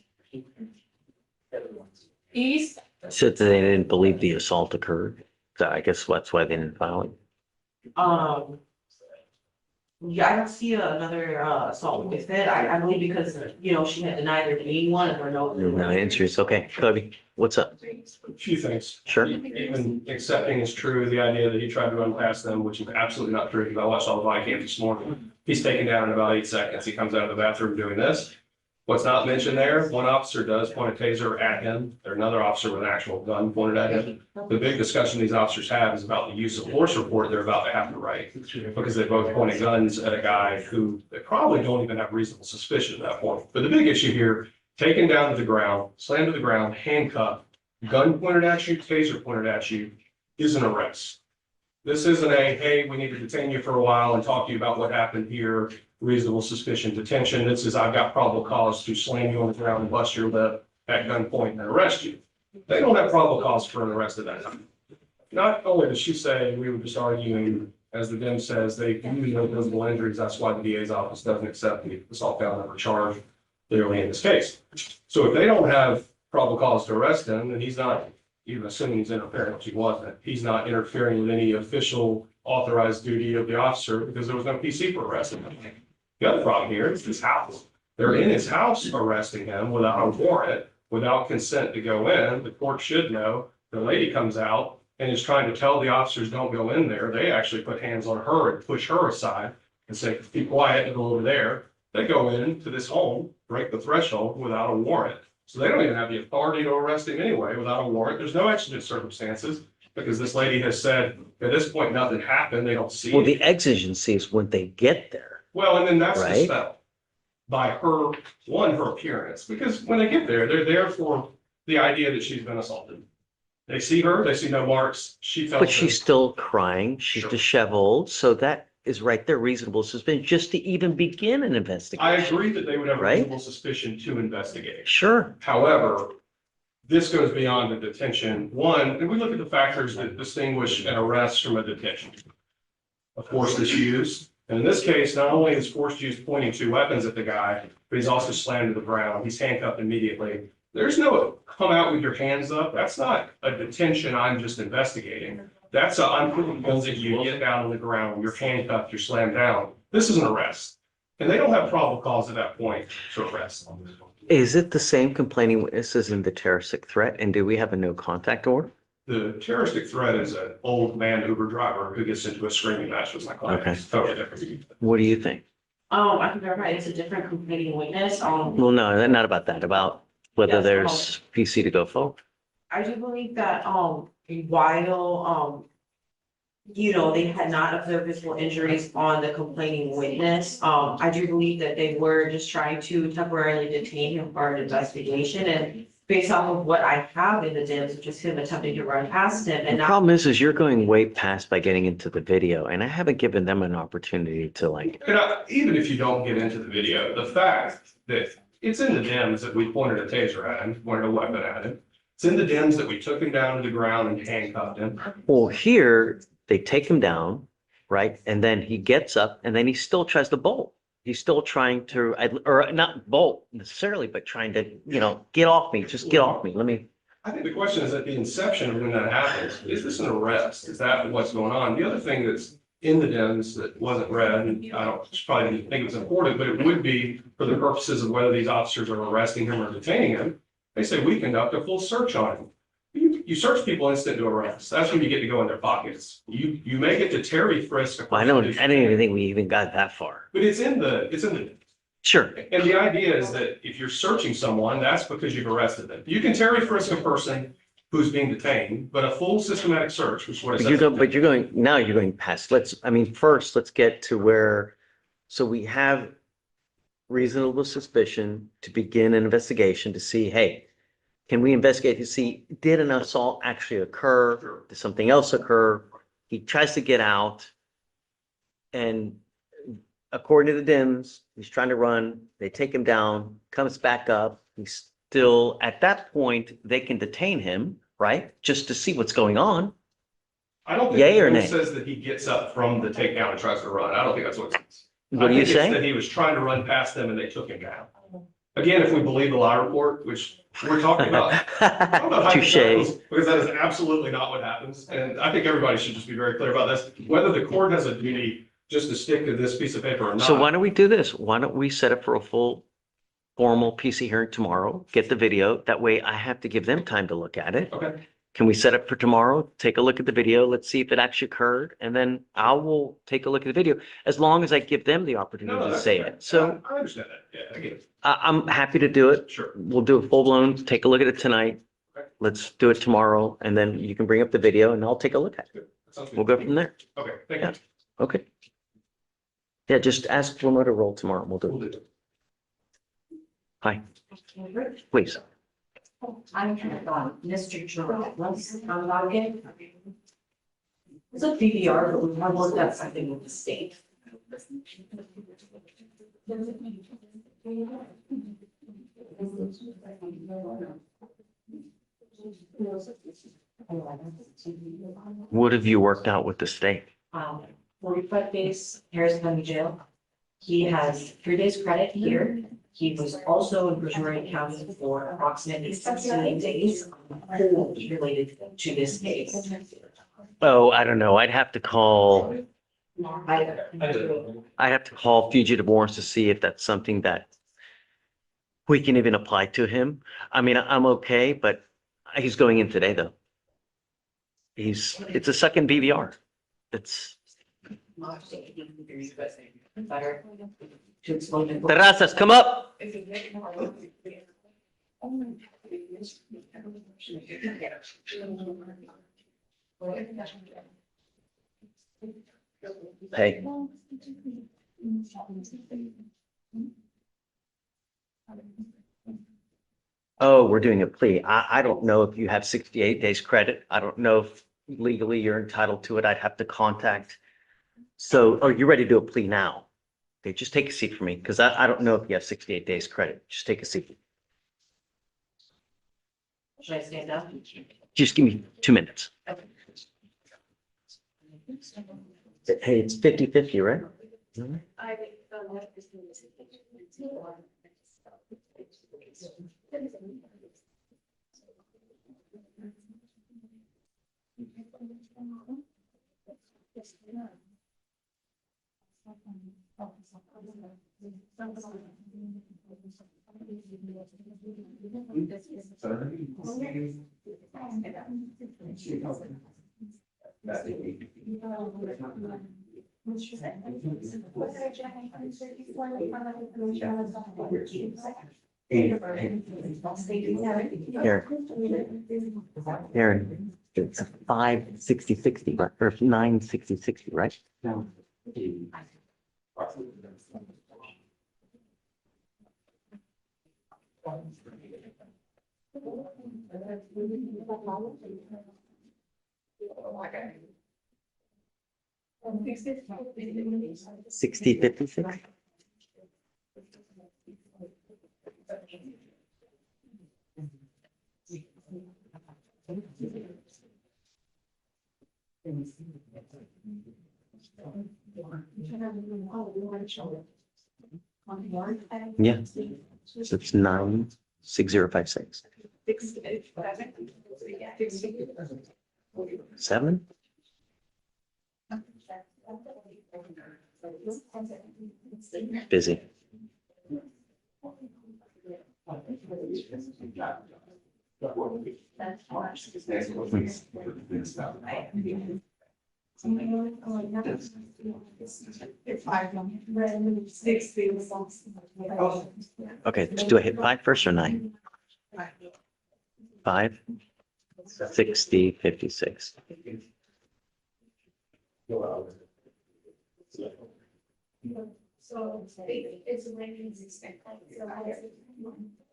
East? Said that they didn't believe the assault occurred. So I guess that's why they didn't file it. Yeah, I don't see another assault with it. I believe because, she had denied there being one and there no. No answers. Okay, Kobe, what's up? A few things. Sure. Even accepting is true, the idea that he tried to run past them, which is absolutely not true, because I watched all the body cams this morning. He's taken down in about 8 seconds. He comes out of the bathroom doing this. What's not mentioned there, one officer does point a taser at him. There's another officer with an actual gun pointed at him. The big discussion these officers have is about the use of force report they're about to have to write. Because they both pointed guns at a guy who they probably don't even have reasonable suspicion at that point. But the big issue here, taken down to the ground, slammed to the ground, handcuffed, gun pointed at you, taser pointed at you, is an arrest. This isn't a, hey, we need to detain you for a while and talk to you about what happened here, reasonable suspicion detention. This is, I've got probable cause to slam you on the ground and bust your lip at gunpoint and arrest you. They don't have probable cause for an arrest at that time. Not only does she say, we were just arguing, as the DEM says, they do no visible injuries. That's why the DA's office doesn't accept the assault found number charge clearly in this case. So if they don't have probable cause to arrest him, then he's not, even assuming he's interfering, which he wasn't, he's not interfering with any official authorized duty of the officer because there was no PC for arresting him. The other problem here is his house. They're in his house arresting him without a warrant, without consent to go in. The court should know. The lady comes out and is trying to tell the officers don't go in there. They actually put hands on her and push her aside and say, be quiet and go over there. They go into this home, break the threshold without a warrant. So they don't even have the authority to arrest him anyway without a warrant. There's no exigent circumstances because this lady has said at this point, nothing happened. They don't see Well, it. the exigency is when they get there. Well, and then that's Right. dispelled by her, her appearance, because when they get there, they're there for the idea that she's been assaulted. They see her, they see no marks, she felt. But she's still crying. She's Sure. disheveled. So that is right there, reasonable suspicion, just to even begin an investigation. I agree that they would have Right? reasonable suspicion to investigate. Sure. However, this goes beyond the detention. One, if we look at the factors that distinguish an arrest from a detention. Of course, it's used. And in this case, not only is force used pointing two weapons at the guy, but he's also slammed to the ground. He's handcuffed There's no come out with your hands up. That's not a detention. I'm just investigating. That's a, I'm putting guns at you, get down on the ground, you're handcuffed, you're slammed down. This is an arrest. And they don't have probable cause at that point to arrest. Is it the same complaining witnesses in the terroristic threat? And do we have a no contact order? The terroristic threat is an old man Uber driver who gets into a screaming match with my client. Okay. It's totally different. What do you think? I can verify it's a different complaining witness, Well, no, not about that, about whether Yes, there's PC to go forward. I do believe that, while, you know, they had not observed visible injuries on the complaining witness. I do believe that they were just trying to temporarily detain him for an investigation, and based off of what I have in the DIMS, which is him attempting to run past him The and not. problem is you're going way past by getting into the video, and I haven't given them an opportunity to like, And even if you don't get into the video, the fact that it's in the DIMS that we pointed a taser at him, pointed a weapon at him. It's in the DIMS that we took him down to the ground and handcuffed him. well, here they take him down, right? And then he gets up and then he still tries to bolt. He's still trying to, or not bolt necessarily, but trying to, you know, get off me, just get off me. Let me, I think the question is at the inception of when that happens, is this an arrest? Is that what's going on? The other thing that's in the DIMS that wasn't read, and I don't probably didn't think it was important, but it would be for the purposes of whether these officers are arresting him or detaining him. They say we conduct a full search on him. You search people instant to arrest. That's when you get to go in their pockets. You may get to Terry frisk. I didn't even think we even got that far. But it's in the. Sure. And the idea is that if you're searching someone, that's because you've arrested them. You can Terry frisk a person who's being detained, but a full systematic search, which is what it says. But you're going past, first, let's get to where, so we have reasonable suspicion to begin an investigation to see, hey, can we investigate to see, did an assault actually occur? Did something else occur? He tries to get out. And according to the DIMS, he's trying to run. They take him down, comes back up. He's still, at that point, they can detain him, right? Just to see what's going on. I don't think Yay or it nay? says that he gets up from the takedown and tries to run. I don't think that's what it says. What do you I think it's say? that he was trying to run past them and they took him down. Again, if we believe the lie report, which we're talking about, I don't know Touche. hypotheticals, because that is absolutely not what happens. And I think everybody should just be very clear about this, whether the court has a duty just to stick to this piece of paper or not. So why don't we do this? Why don't we set up for a full formal PC hearing tomorrow? Get the video. That way I have to give them time to look at it. Okay, Can we set up for tomorrow? Take a look at the video. Let's see if it actually occurred. And then I will take a look at the video as long as I give them the no, opportunity no, to that's say fair. it. So I understand that. Yeah, I get it. I'm happy to do it. Sure. We'll do a full blown, take a look at it tonight. Okay. Let's do it tomorrow and then you can bring up the video and I'll take a look at it. Good. That sounds good. We'll go from there. Okay, thank you. Okay. Yeah, just ask for motor roll tomorrow. We'll do We'll it. do it. Hi, please. I'm Mr. Jones, I'm logging. It's a PBR, but we have looked at something with the state. What have you worked out with the state? 45 days Harris County Jail. He has 3 days credit here. He was also in Brazoria County for approximately 68 days related to this case. Oh, I don't know. I'd have to call fugitive warrants to see if that's something that we can even apply to him. I mean, I'm okay, but he's going in today though. It's a second BVR. It's, Better to explain it. Terrazas, come up. Hey. Oh, we're doing a plea. I don't know if you have 68 days credit. I don't know if legally you're entitled to it. I'd have to contact. So, are you ready to do a plea now? Okay, just take a seat for me because I don't know if you have 68 days credit. Just take a seat. Should I stand up? Just give me 2 minutes. Okay. Hey, it's 50-50, right? Mhm. Aaron, it's a 560/60, right? Or 960/60, right? No. Sixty, 56? Yeah. So it's 96056. 7? Busy. Okay, do I hit 5 first or 9? 5, 60, 56. So it's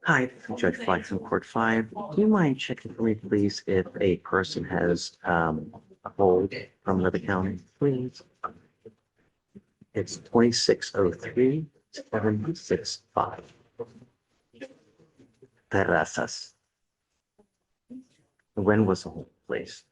Hi, Judge Fleischer, Court 5. Do you mind checking for me, please, if a person has a hold from another county, please? It's 2603-765. Terrazas. When was the hold placed?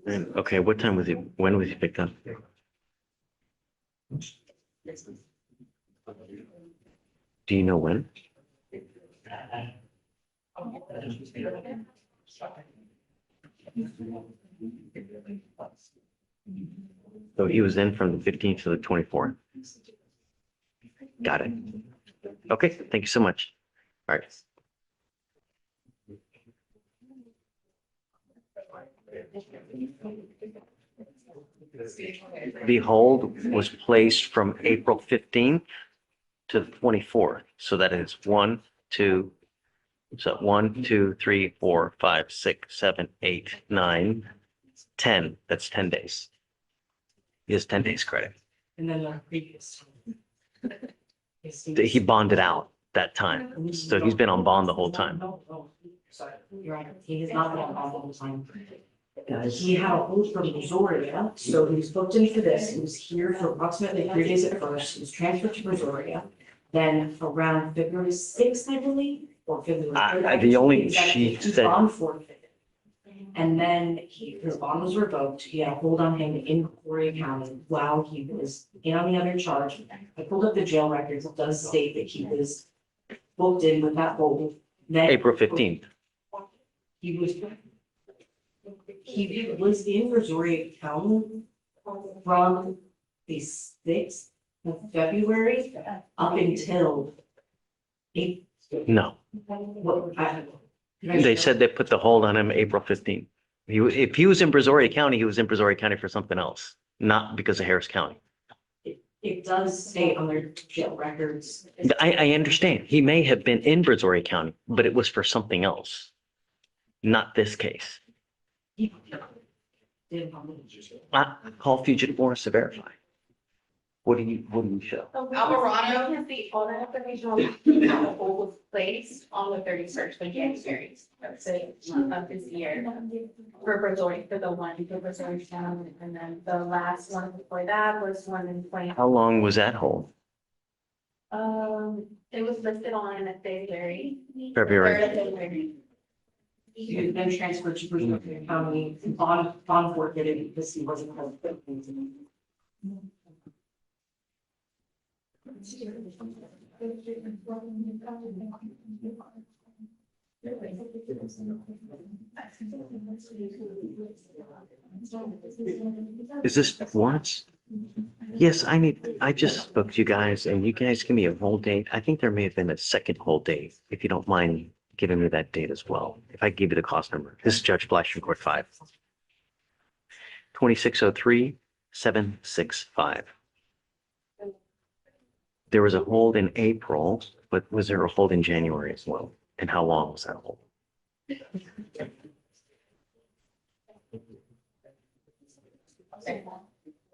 And, okay, what time was he, when was he picked up? Do you know when? So he was in from the 15th to the 24th. Got it. Okay, thank you so much. All right. The hold was placed from April 15th to the 24th. So that is 1, 2, so 1, 2, 3, 4, 5, 6, 7, 8, 9, 10. That's 10 days. He has 10 days credit. And then the previous. He bonded out that time. So he's been on bond the whole time. Sorry, you're right. He has not been on bond the whole time. He had a hold from Brazoria, so he was booked in for this. He was here for approximately 3 days at first. He was transferred to Brazoria. Then around February 6th, I believe, or February 3rd. The only his she said, bond forfeited. And then his bond was revoked. He had a hold on him in Gloria County while he was in on the other charge. I pulled up the jail records. It does state that he was booked in with that hold. Then April 15th. he was in Brazoria County from the 6th of February up until No, they said they put the hold on him April 15th. If he was in Brazoria County, he was in Brazoria County for something else, not because of Harris County. It does state on their jail records. I understand. He may have been in Brazoria County, but it was for something else, not this case. Call fugitive warrants to verify. What do you show? Alvarado has the owner of the regional, the hold was placed on the 31st of January of this year. For Brazoria, for the one for Brazoria Town, and then the last one before that was one in 20. How long was that hold? It was listed on February. February. 3rd of February. He then transferred to Bridgewater County, bond work did it because he wasn't. Is this warrants? Yes, I just spoke to you guys and you guys give me a hold date. I think there may have been a second hold date, if you don't mind giving me that date as well. If I give you the cost number, this is Judge Fleischer, Court 5. 2603-765. There was a hold in April, but was there a hold in January as well? And how long was that hold?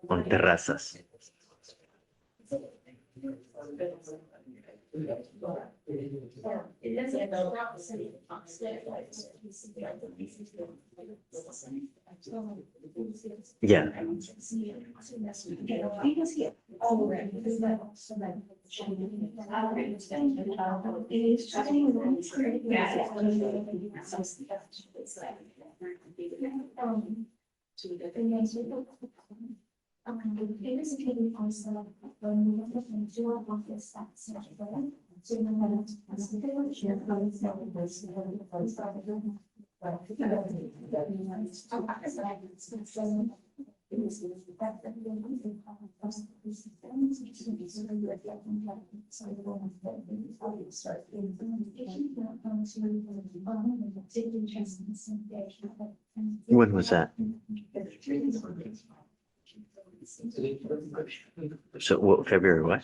On terrazas. Yeah. When was that? So what, February what?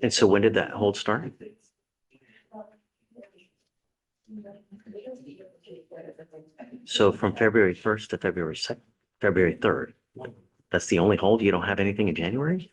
And so when did that hold start? So from February 1st to February 2nd, February 3rd. That's the only hold? You don't have anything in January?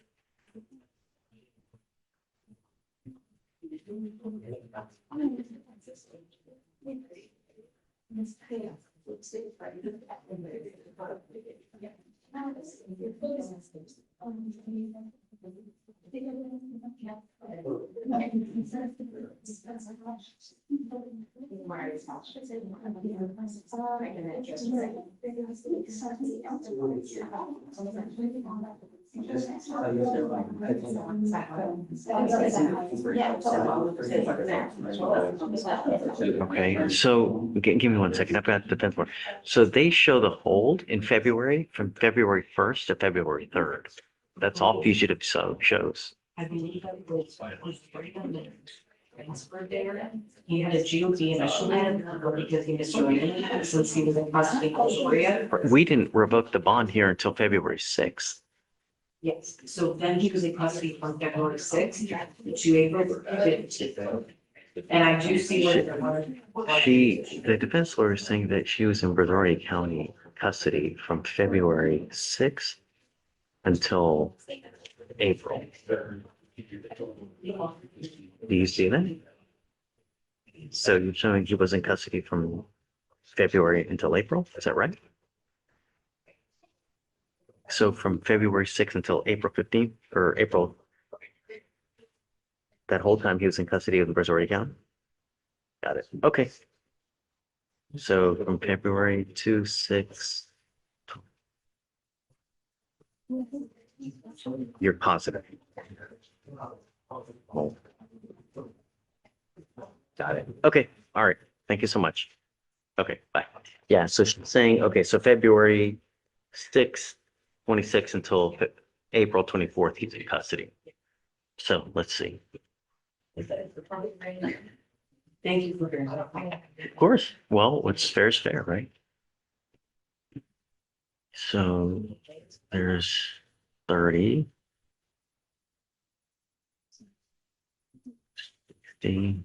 Okay, so give me 1 second. I've got the 10th one. So they show the hold in February from February 1st to February 3rd. That's all fugitive shows. I believe that was transferred there. He had a GOP initially because he destroyed it since he was in custody of Gloria. We didn't revoke the bond here until February 6th. Yes, so then he was in custody from February 6th to April 15th. And I do see what. The defense lawyer is saying that she was in Brazoria County custody from February 6th until April. Do you see that? So you're showing he was in custody from February until April, is that right? So from February 6th until April 15th or April, that whole time he was in custody of the Brazoria County? Got it. Okay. So from February to 6, you're positive. Oh. Got it. Okay. All right. Thank you so much. Okay. Bye. Yeah. So she's saying, okay, so February 6th, 26th until April 24th, he's in custody. So let's see. Thank you for your help. Of course. Well, what's fair is fair, right? So there's 30. 15.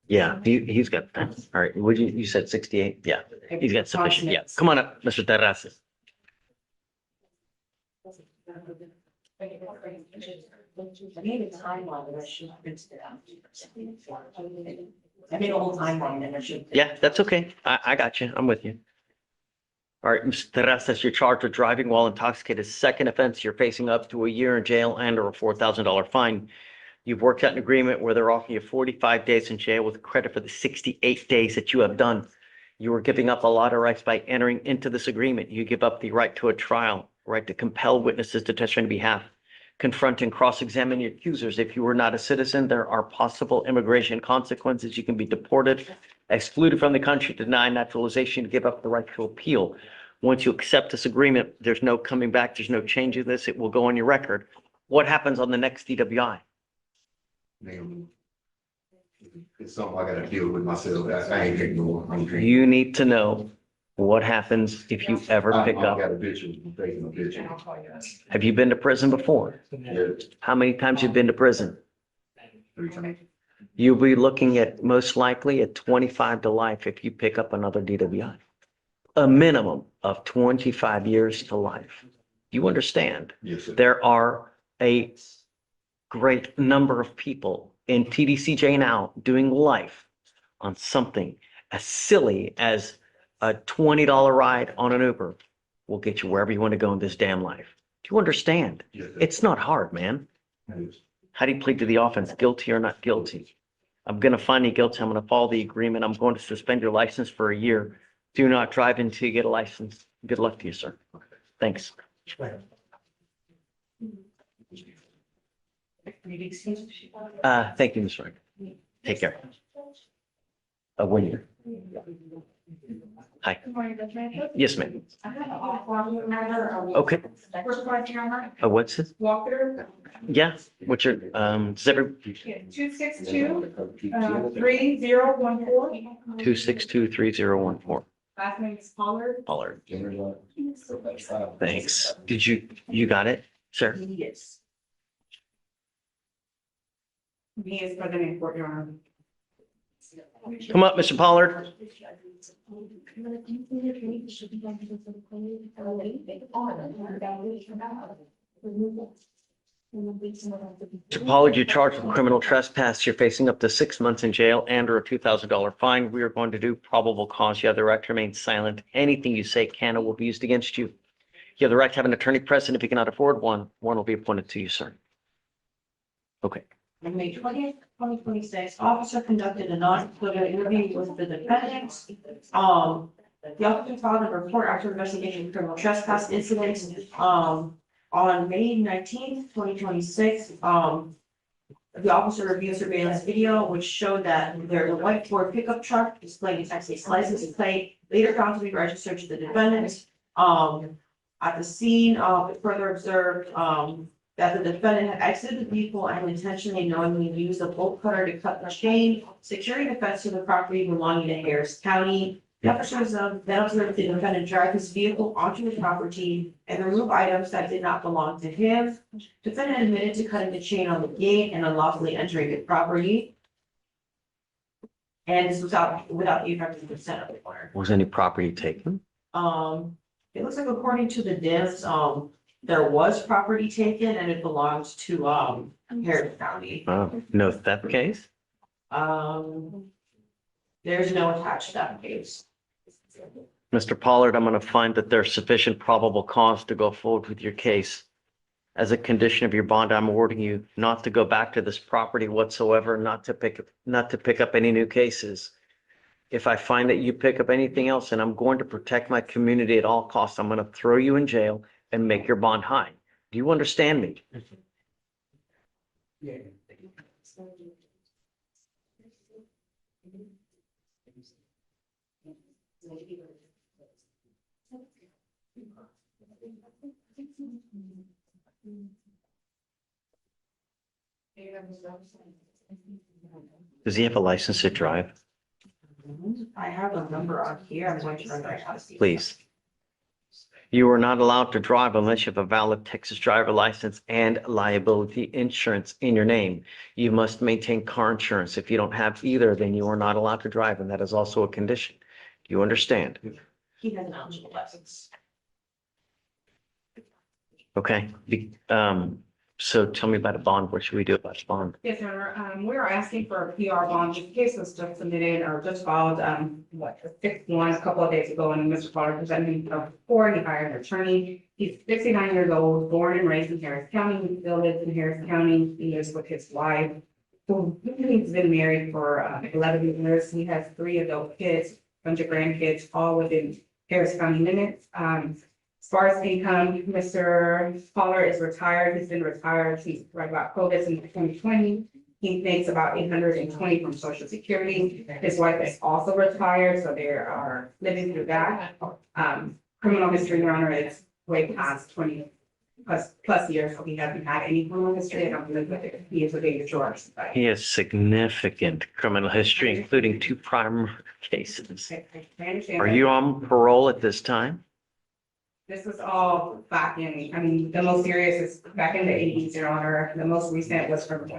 Yeah, he's got that. All right. Would you said 68? Yeah, he's got sufficient. Yeah. Come on up, Mr. Terrazas. I made a timeline and I should have printed it out. I made a whole timeline and I should. Yeah, that's okay. I got you. I'm with you. All right, Mr. Terrazas, you're charged with driving while intoxicated. Second offense, you're facing up to a year in jail and or a $4,000 fine. You've worked out an agreement where they're offering you 45 days in jail with credit for the 68 days that you have done. You are giving up a lot of rights by entering into this agreement. You give up the right to a trial, right to compel witnesses to testify on behalf, confront and cross-examine your accusers. If you are not a citizen, there are possible immigration consequences. You can be deported, excluded from the country, denied naturalization, give up the right to appeal. Once you accept this agreement, there's no coming back. There's no changing this. It will go on your record. What happens on the next DWI? It's something I gotta deal with myself. I ain't taking no more. I'm drinking. You need to know what happens if you ever pick I got up. a bitch, I'm taking a bitch. Have you been to prison before? Yeah, How many times you've been to prison? 3 times. You'll be looking at most likely at 25 to life if you pick up another DWI. A minimum of 25 years to life. You understand? Yes, sir. There are a great number of people in TDCJ now doing life on something as silly as a $20 ride on an Uber will get you wherever you want to go in this damn life. Do you understand? Yes, sir. It's not hard, man. Yes. How do you plead to the offense? Guilty or not guilty? I'm going to find you guilty. I'm going to follow the agreement. I'm going to suspend your license for a year. Do not drive until you get a license. Good luck to you, sir. Thanks. Thank you, Ms. Wright. Take care. When Hi. Good morning, Judge Mathis. Yes, ma'am. I have an off-walker matter. Okay. First question, Your Honor. What's it? Walker, Yeah. What's your, does every, 262-3014. 2623014? Last name is Pollard. Pollard. Thanks. Did you got it, sir? Yes. He is present in court, Your Honor. Come up, Mr. Pollard. Mr. Pollard, you're charged with criminal trespass. You're facing up to 6 months in jail and or a $2,000 fine. We are going to do probable cause. You have the right to remain silent. Anything you say can or will be used against you. You have the right to have an attorney present. If you cannot afford one, one will be appointed to you, sir. Okay. On May 20th, 2026, officer conducted a non-exclusive interview with the defendant. The officer filed a report after investigating criminal trespass incidents. On May 19th, 2026, the officer reviewed surveillance video, which showed that there's a white Ford pickup truck displaying a Texas license plate, later found to be registered to the defendant. At the scene, it further observed, that the defendant had exited the vehicle and intentionally knowingly used a bolt cutter to cut the chain, securing the fence to the property belonging to Harris County. The officers then observed the defendant drive his vehicle onto the property and remove items that did not belong to him. Defendant admitted to cutting the chain on the gate and unlawfully entering the property. And this was without the effective consent of the owner. Was any property taken? It looks like according to the DIMS, there was property taken and it belongs to, Harris County. No theft case? There's no attached theft case. Mr. Pollard, I'm going to find that there's sufficient probable cause to go forward with your case. As a condition of your bond, I'm awarding you not to go back to this property whatsoever, not to pick up any new cases. If I find that you pick up anything else, and I'm going to protect my community at all costs, I'm going to throw you in jail and make your bond high. Do you understand me? Does he have a license to drive? I have a number on here. I'm going to run my house. Please. You are not allowed to drive unless you have a valid Texas driver license and liability insurance in your name. You must maintain car insurance. If you don't have either, then you are not allowed to drive, and that is also a condition. Do you understand? He has an eligible license. Okay, so tell me about a bond. What should we do about a bond? Yes, Your Honor. We are asking for a PR bond. This case was just submitted or just filed, the 6th one, a couple of days ago, and Mr. Pollard presented himself before he hired an attorney. He's 69 years old, born and raised in Harris County. He still lives in Harris County. He lives with his wife, who he's been married for 11 years. He has 3 adult kids, bunch of grandkids, all within Harris County limits. As far as income, Mr. Pollard is retired. He's been retired. He's right about COVID in 2020. He makes about 820 from Social Security. His wife is also retired, so they are living through that. Criminal history, Your Honor, is way past 20 plus years, so he hasn't had any criminal history. I don't believe that he is a big George. He has significant criminal history, including 2 prior cases. I understand Are that. you on parole at this time? This was all back in, I mean, the most serious is back in the 80s, Your Honor. The most recent was from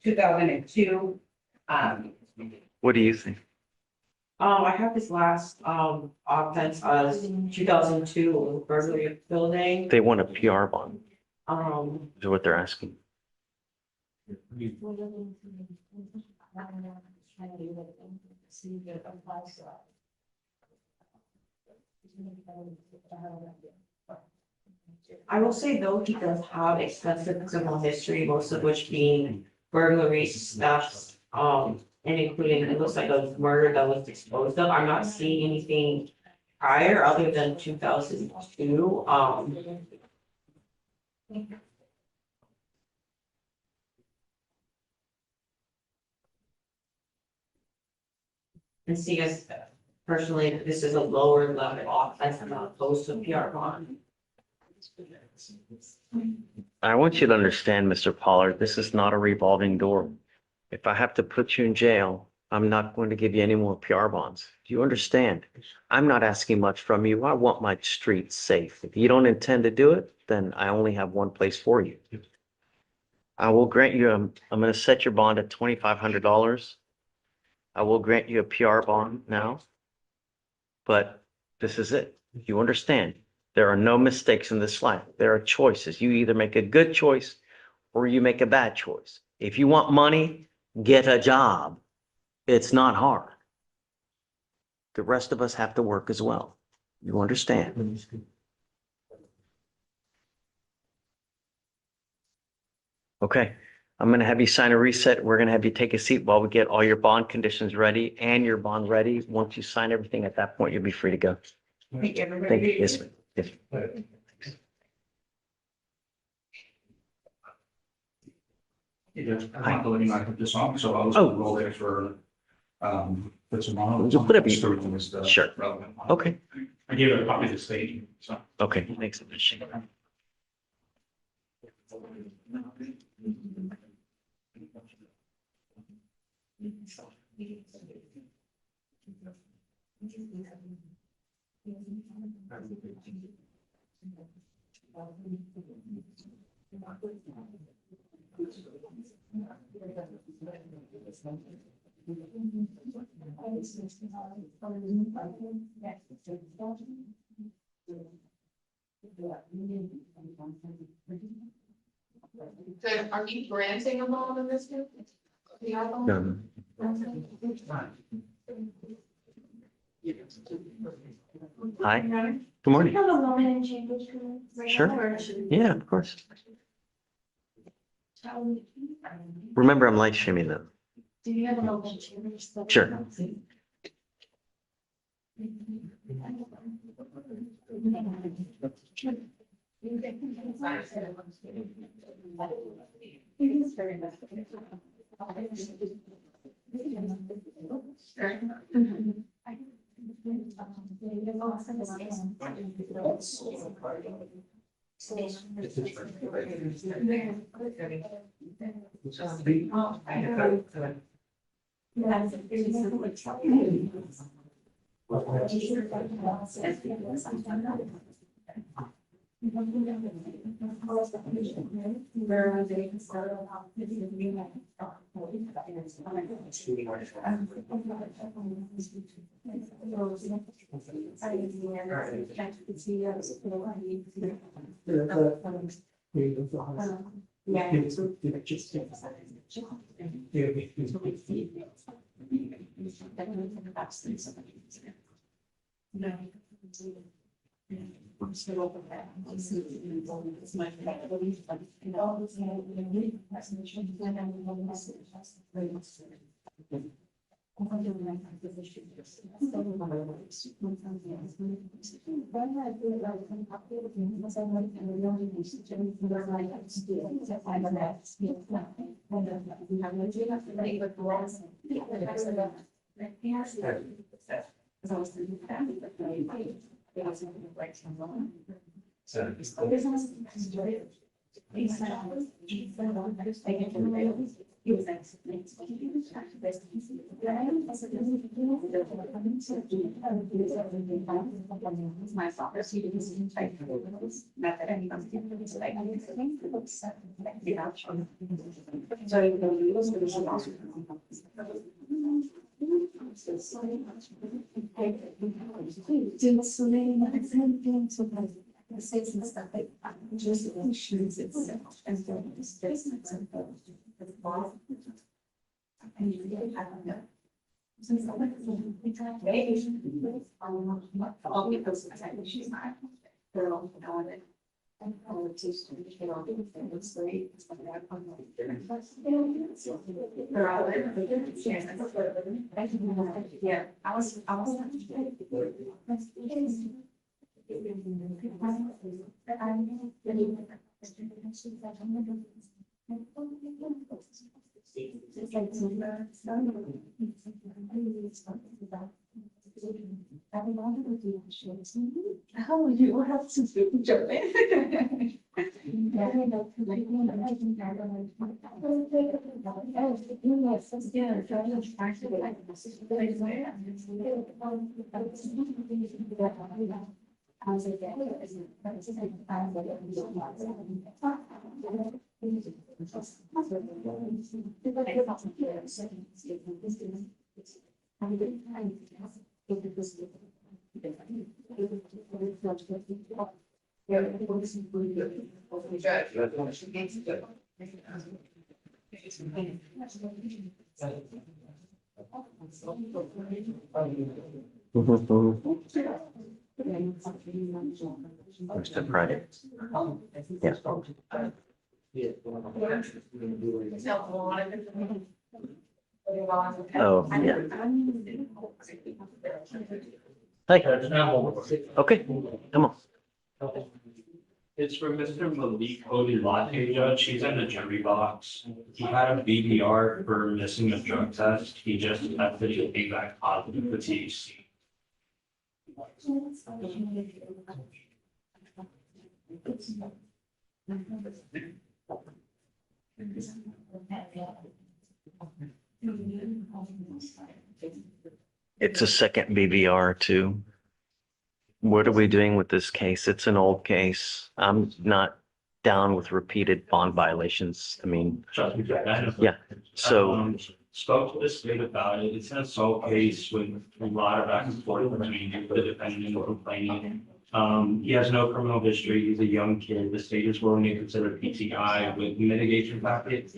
2002. What do you think? I have this last, offense as 2002 burglary of building. They want a PR bond, is what they're asking. I will say though, he does have extensive criminal history, most of which being burglaries, thefts, and including, it looks like a murder that was disposed of. I'm not seeing anything prior other than 2002. And see, as personally, this is a lower level offense, I'm not opposed to a PR bond. I want you to understand, Mr. Pollard, this is not a revolving door. If I have to put you in jail, I'm not going to give you any more PR bonds. Do you understand? I'm not asking much from you. I want my streets safe. If you don't intend to do it, then I only have one place for you. I will grant you, I'm going to set your bond at $2,500. I will grant you a PR bond now. But this is it. You understand? There are no mistakes in this life. There are choices. You either make a good choice or you make a bad choice. If you want money, get a job. It's not hard. The rest of us have to work as well. You understand? Okay, I'm going to have you sign a reset. We're going to have you take a seat while we get all your bond conditions ready and your bond ready. Once you sign everything at that point, you'll be free to go. Thank you, everybody. Thank you. Yes, ma'am. Yes. Yeah, I'm not letting you put this on, so I'll Oh. roll it for tomorrow. Just whatever you- Just everything is the Sure. relevant one. Okay, I gave it a copy of the state, so. okay, thanks. So are you granting a loan in this case? Hi, good morning. have a woman in chambers. Sure. Yeah, of course. Remember, I'm live streaming them. Do you have a woman in chambers? Sure. Mr. Friday. Yeah. Oh, yeah. Hey, okay, come on. It's for Mr. Malik Odilate, Judge. He's in the jury box. He had a BBR for missing a drug test. He just tested it, came back positive for THC. It's a second BVR too. What are we doing with this case? It's an old case. I'm not down with repeated bond violations. I mean, Trust me, Jack, I know. yeah, so Spoke to the state about it. It's an assault case with a lot of back and forth between the defendant and the complainant. He has no criminal history. He's a young kid. The state is willing to consider PTI with mitigation package.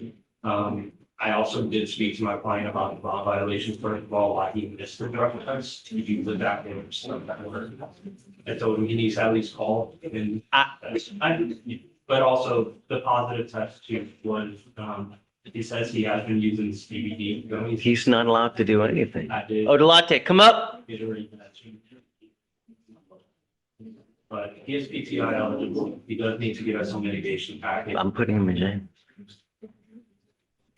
I also did speak to my client about the bond violations, first of all, why he missed the drug test. He used the back end of stuff that were. I told him he needs to at least call and but also the positive test too was, he says he has been using CBD gummies. he's not allowed to do anything. I did. Odilate, come up. Iterate that too. But he is PTI eligible. He does need to give us some mitigation package. I'm putting him in jail.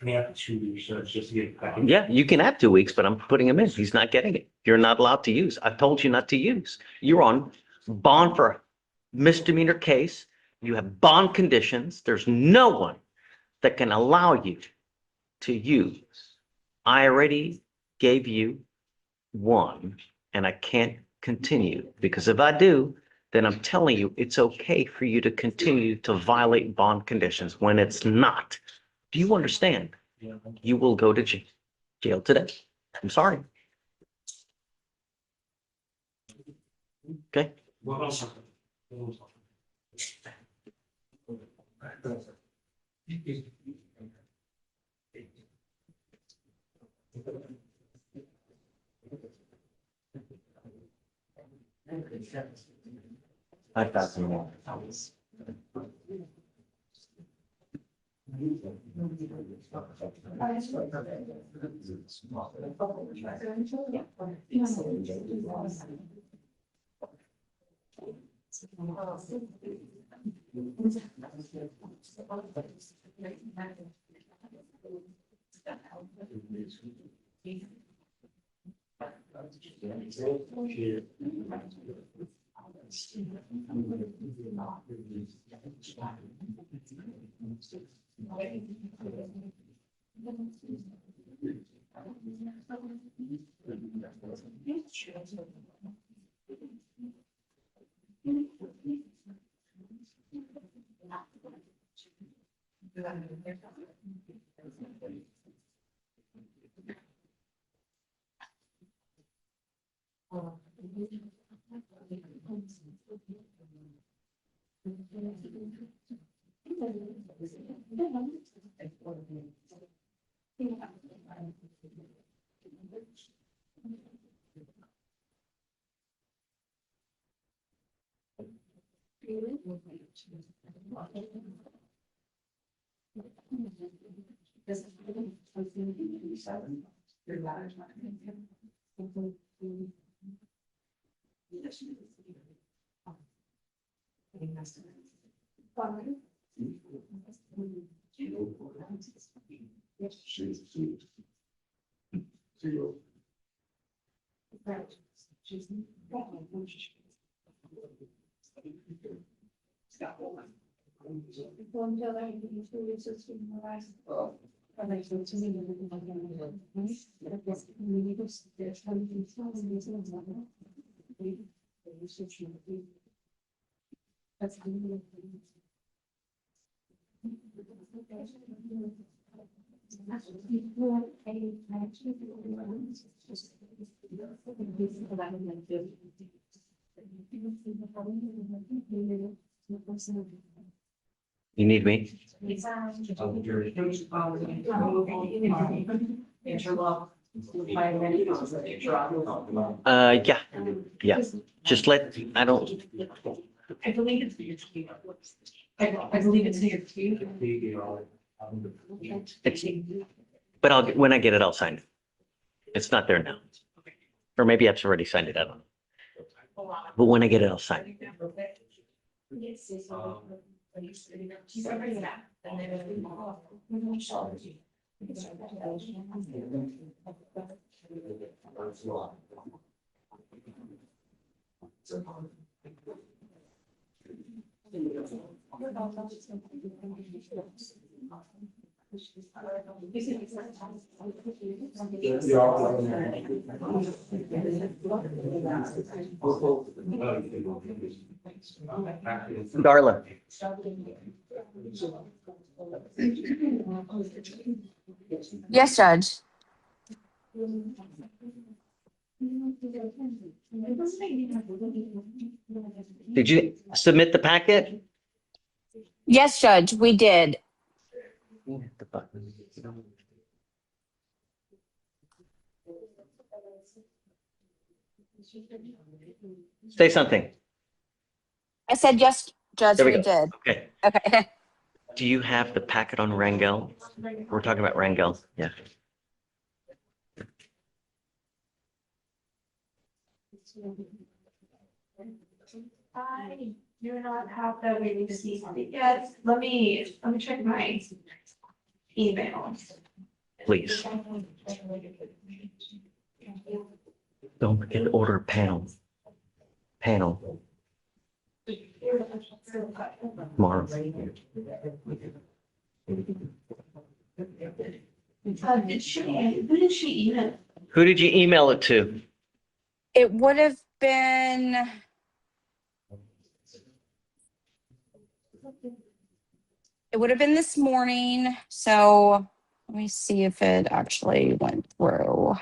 We have 2 research just to get it back. Yeah, you can have 2 weeks, but I'm putting him in. He's not getting it. You're not allowed to use. I told you not to use. You're on bond for a misdemeanor case. You have bond conditions. There's no one that can allow you to use. I already gave you 1 and I can't continue because if I do, then I'm telling you, it's okay for you to continue to violate bond conditions when it's not. Do you understand? You will go to jail today. I'm sorry. Okay. I've got some more. You need me? Yeah, yeah. Just let, I don't, I believe it's near you. I believe it's near you. it's, but I'll, when I get it, I'll sign it. It's not there now. Or maybe I've already signed it, I don't know. But when I get it, I'll sign it. Darla, Yes, Judge. did you submit the packet? Yes, Judge, we did. The button. Say something. I said, yes, Judge, There we we go. did. Okay. Okay. Do you have the packet on Rangel? We're talking about Rangel, yeah. I do not have the release yet. Let me check my emails. Please. Don't forget to order a panel. Panel tomorrow. Who did she email? Who did you email it to? It would have been. It would have been this morning. So let me see if it actually went through.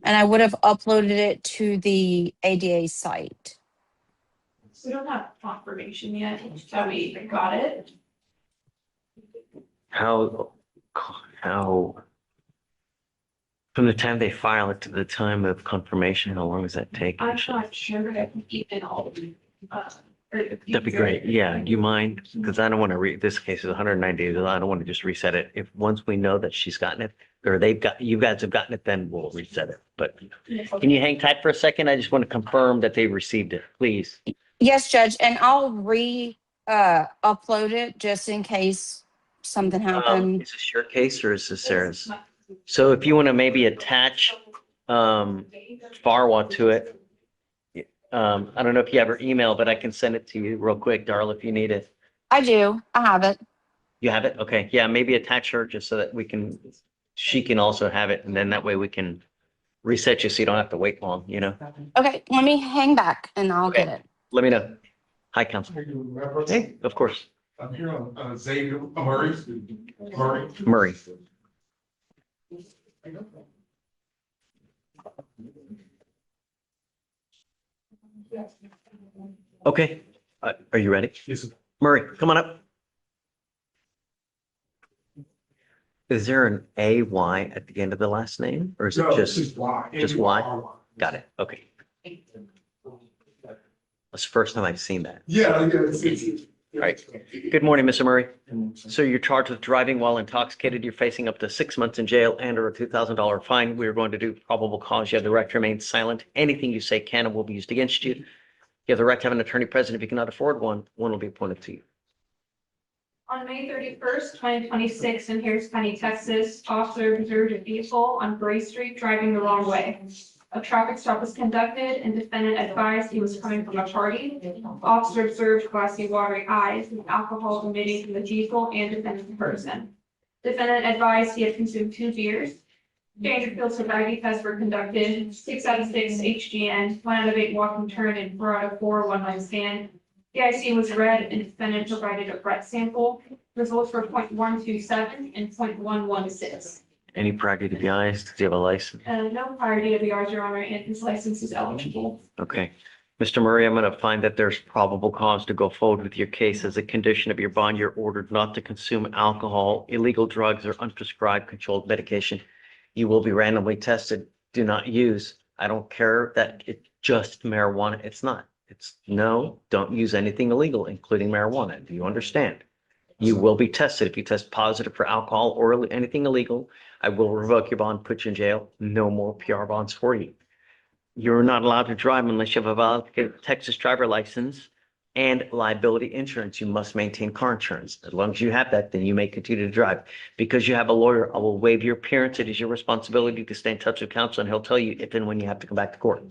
And I would have uploaded it to the ADA site. We don't have confirmation yet that we got it. How, from the time they file it to the time of confirmation, how long does that take? I'm not sure if even all. That'd be great. Yeah, do you mind? Because I don't want to read, this case is 190 days. I don't want to just reset it. If, once we know that she's gotten it, or they've got, you guys have gotten it, then we'll reset it. But can you hang tight for a second? I just want to confirm that they received it, please. Yes, Judge, and I'll upload it just in case something happened. Is this your case or is this Sarah's? So if you want to maybe attach, Farwa to it. I don't know if you have her email, but I can send it to you real quick, Darla, if you need it. I do. I have it. You have it? Okay. Yeah, maybe attach her just so that we can, she can also have it. And then that way we can reset you so you don't have to wait long, you know? Okay, let me hang back and I'll get it. Let me know. Hi, Council. Hey, of course. I'm here on Xavier Murray. Murray. Okay. Are you ready? Yes. Murray, come on up. Is there an AY at the end of the last name or is it just Y. just Y? Got it. Okay. That's the first time I've seen that. Yeah. Right. Good morning, Mr. Murray. So you're charged with driving while intoxicated. You're facing up to 6 months in jail and or a $2,000 fine. We are going to do probable cause. You have the right to remain silent. Anything you say can and will be used against you. You have the right to have an attorney present. If you cannot afford one, one will be appointed to you. On May 31st, 2026, in Harris County, Texas, officer observed a vehicle on Gray Street driving the wrong way. A traffic stop was conducted and defendant advised he was coming from a party. Officer observed glassy, watery eyes with alcohol emitting from the vehicle and defendant's person. Defendant advised he had consumed 2 beers. Dangerfield sobriety tests were conducted, 6 out of 6 HGN, 1 out of 8 walking turn, and 4 out of 4 one-line stand. The IC was read and defendant provided a breath sample. Results were 0.127 and 0.116. Any prior DWIs? Does he have a license? No prior DWIs, Your Honor, and his license is eligible. Okay. Mr. Murray, I'm going to find that there's probable cause to go forward with your case. As a condition of your bond, you're ordered not to consume alcohol, illegal drugs, or unprescribed controlled medication. You will be randomly tested. Do not use. I don't care that it's just marijuana. It's not. It's no, don't use anything illegal, including marijuana. Do you understand? You will be tested. If you test positive for alcohol or anything illegal, I will revoke your bond, put you in jail. No more PR bonds for you. You're not allowed to drive unless you have a valid Texas driver license and liability insurance. You must maintain car insurance. As long as you have that, then you may continue to drive. Because you have a lawyer, I will waive your appearance. It is your responsibility to stay in touch with counsel, and he'll tell you if and when you have to come back to court.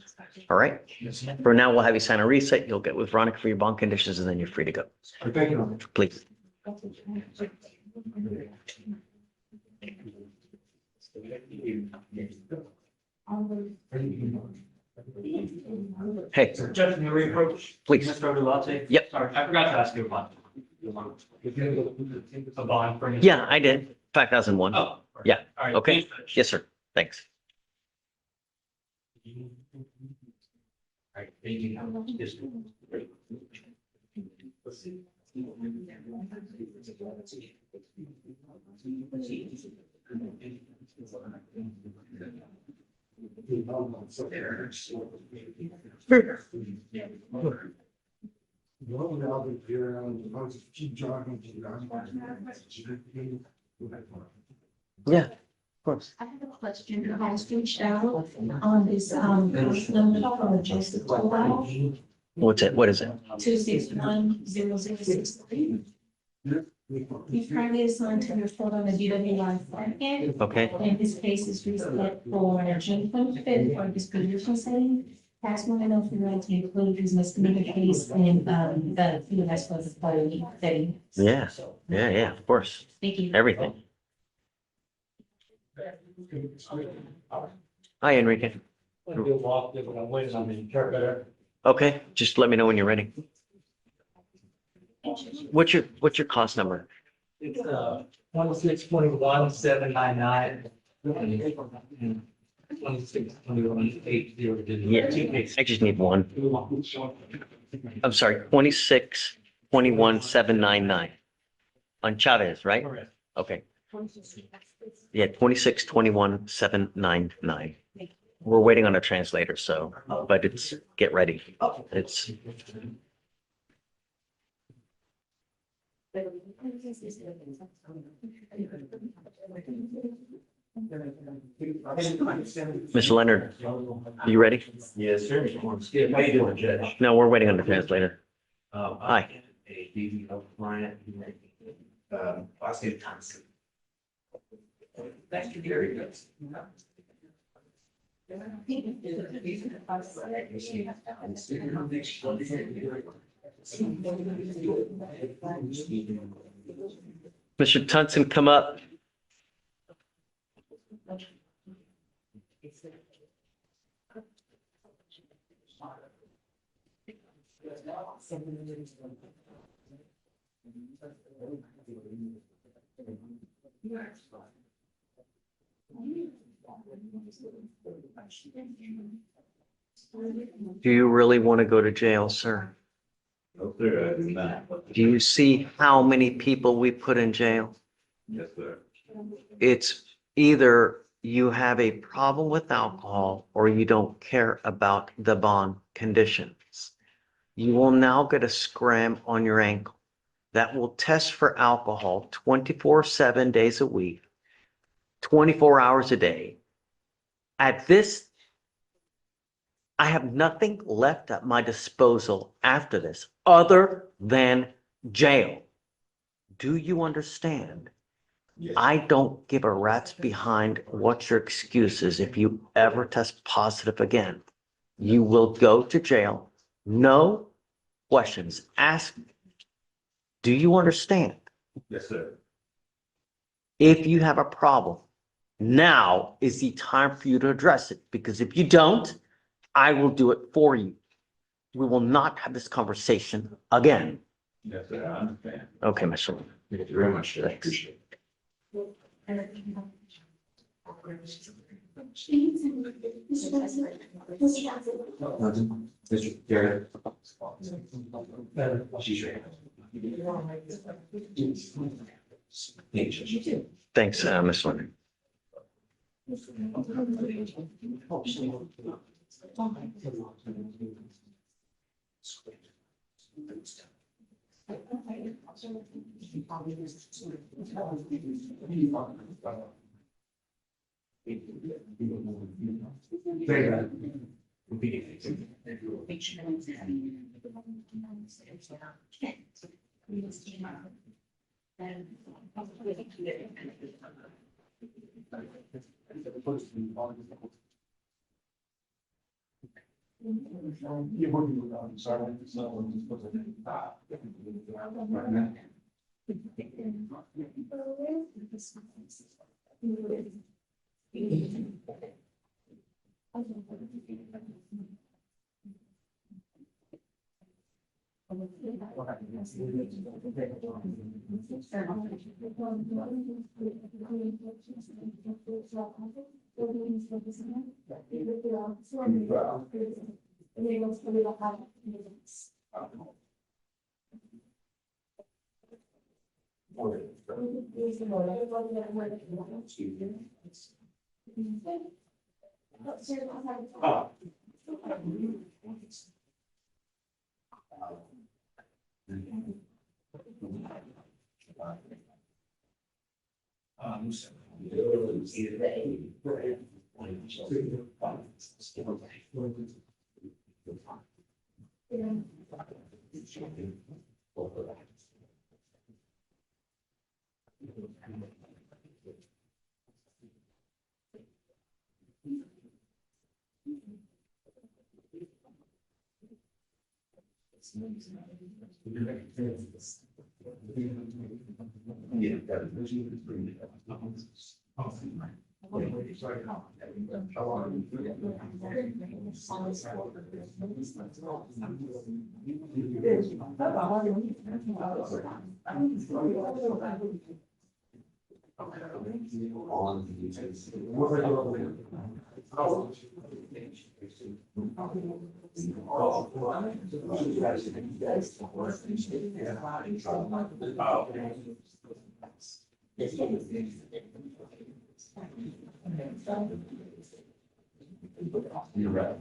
All right? For now, we'll have you sign a reset. You'll get with Veronica for your bond conditions, and then you're free to go. Thank you. Please. Hey, Judge, may we approach? please. Mr. Odelate? Yep. Sorry, I forgot to ask you about. A bond for. Yeah, I did. 5,001. Oh. Yeah, All right. okay. Thanks, Judge. Yes, sir. Thanks. All right, thank you. Yes. Yeah, of course. I have a question. I was reached out on this, number from Joseph Tolau, What's it? What is it? 2610063. He's currently assigned to report on the DWI file. Okay. And this case is reset for June 25th for disposition setting. Ask one of you like to include his misdemeanor case and, the U.S. was the setting. Yeah, yeah, of course. Thank you. Everything. Hi, Enrique. Okay, just let me know when you're ready. What's your cost number? It's 1621-799. 2621-80. Yeah, I just need one. I'm sorry, 26-21-799 on Chavez, right? Correct. Okay. Yeah, 26-21-799. We're waiting on a translator, so, but it's, get ready. It's, Mr. Leonard, are you ready? Yes, sir. How you doing, Judge? No, we're waiting on the translator. Hi. A DVO client. Last name Thompson. Thank you very much. Mr. Tunson, come up. Do you really want to go to jail, sir? No, sir, I do not. Do you see how many people we put in jail? Yes, sir. It's either you have a problem with alcohol or you don't care about the bond conditions. You will now get a scram on your ankle that will test for alcohol 24/7 days a week, 24 hours a day. At this, I have nothing left at my disposal after this other than jail. Do you understand? Yes. I don't give a rat's behind what your excuse is. If you ever test positive again, you will go to jail. No questions asked. Do you understand? Yes, sir. If you have a problem, now is the time for you to address it, because if you don't, I will do it for you. We will not have this conversation again. Yes, sir, I understand. Okay, Mr. Lee. Thank you very much, sir. Thanks. Appreciate it. Mr. Garrett. She's right. Thank you. Thanks, Ms. Leonard. You're right.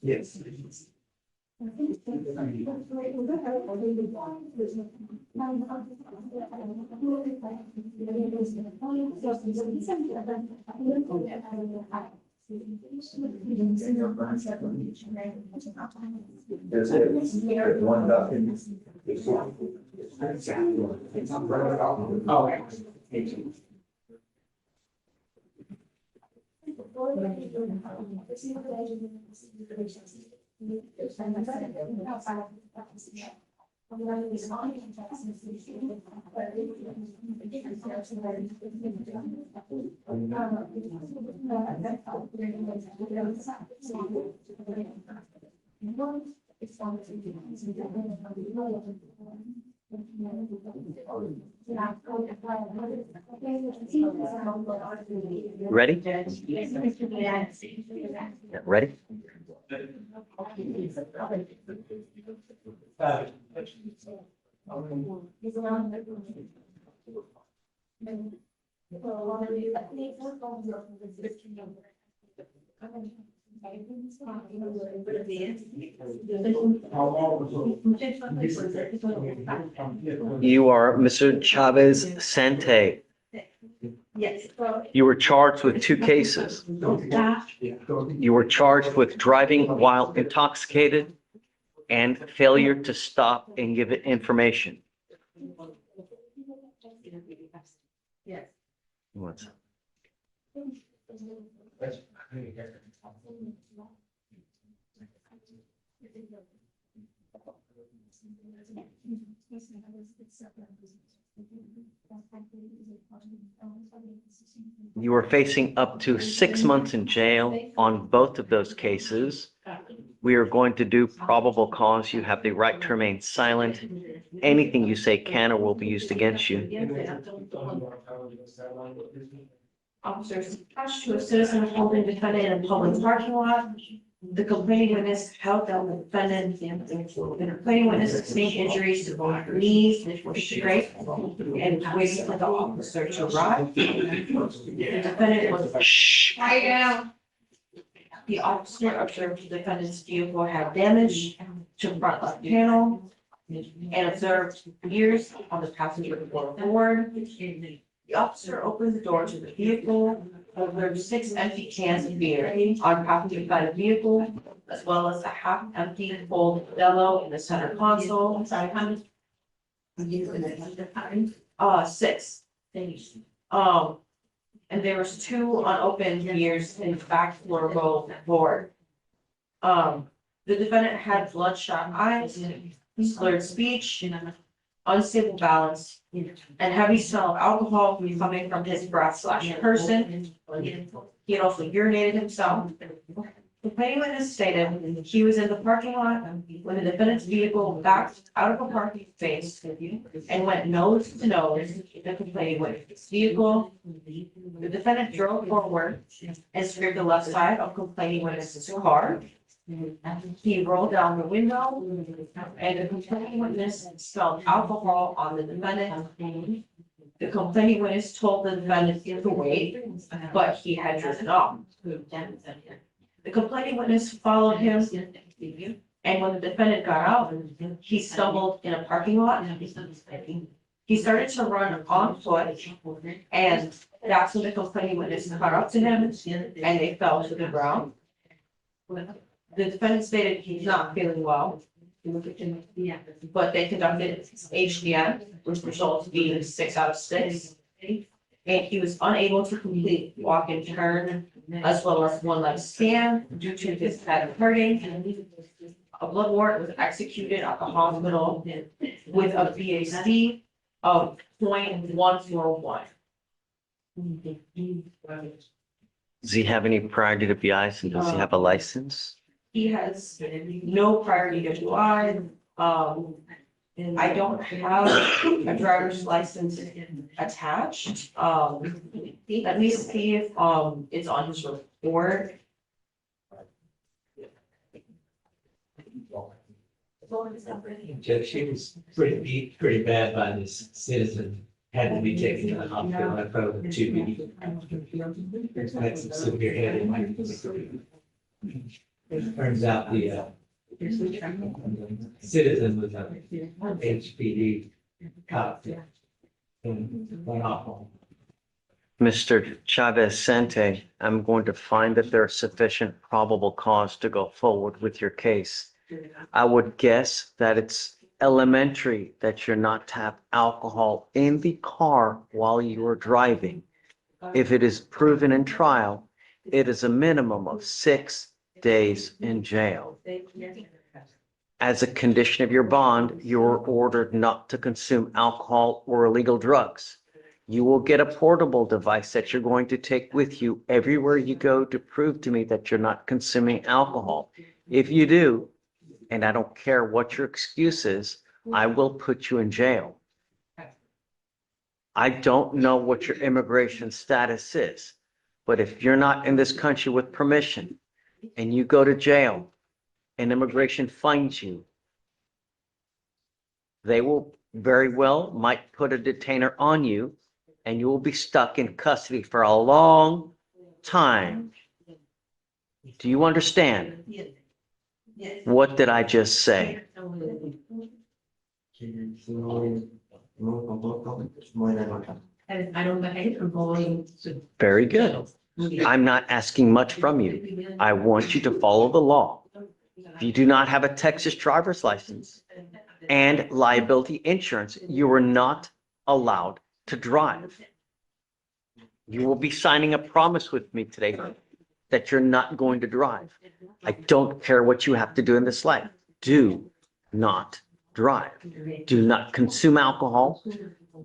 Yes. There's one document. Ready? Ready? You are Mr. Chavez Sante. Yes. You were charged with 2 cases. You were charged with driving while intoxicated and failure to stop and give information. Yes. What's- You were facing up to 6 months in jail on both of those cases. We are going to do probable cause. You have the right to remain silent. Anything you say can or will be used against you. Officers attached to a citizen holding defendant in a public parking lot. The complaining witness held down the defendant. The complaining witness sustained injuries to both knees, which were straight, and waiting for the officer to arrive. The defendant was. Shh. Lie down. The officer observed the defendant's vehicle had damage to front left panel and observed ears on the passenger board. The officer opened the door to the vehicle, observed 6 empty cans of beer on passenger side of vehicle, as well as a half-empty full Modelo in the center console. Sorry, how many? 6. And there was 2 unopened beers in the back floorboard board. The defendant had bloodshot eyes, slurred speech, unstable balance, and heavy smell of alcohol coming from his breath/person. He had also urinated himself. The complaining witness stated he was in the parking lot when the defendant's vehicle backed out of a parking space and went nose to nose with the complaining witness' vehicle. The defendant drove forward and scraped the left side of complaining witness's car. He rolled down the window and the complaining witness smelled alcohol on the defendant. The complaining witness told the defendant to wait, but he had driven off. The complaining witness followed him, and when the defendant got out, he stumbled in a parking lot. He started to run on foot, and that's when the complaining witness caught up to him, and they fell to the ground. The defendant stated he's not feeling well, but they conducted HDM, which resulted being 6 out of 6. And he was unable to complete walk and turn, as well as 1 leg scan due to his head hurting. A blood warrant was executed at the hospital with a BAC of 0.141. Does he have any prior DWIs and does he have a license? He has no prior DWI. I don't have a driver's license attached. Let me see if, it's on his report. She was pretty beat, pretty bad by this citizen, had to be taken to the hospital, I thought it 2 weeks. Had some severe head injuries. Turns out the citizen was a HPD cop. And went off on. Mr. Chavez Sante, I'm going to find that there is sufficient probable cause to go forward with your case. I would guess that it's elementary that you're not to have alcohol in the car while you are driving. If it is proven in trial, it is a minimum of 6 days in jail. As a condition of your bond, you're ordered not to consume alcohol or illegal drugs. You will get a portable device that you're going to take with you everywhere you go to prove to me that you're not consuming alcohol. If you do, and I don't care what your excuse is, I will put you in jail. I don't know what your immigration status is, but if you're not in this country with permission and you go to jail and immigration finds you, they will very well might put a detainer on you and you will be stuck in custody for a long time. Do you understand? What did I just say? And I don't behave for going to. Very good. I'm not asking much from you. I want you to follow the law. If you do not have a Texas driver's license and liability insurance, you are not allowed to drive. You will be signing a promise with me today that you're not going to drive. I don't care what you have to do in this life. Do not drive. Do not consume alcohol.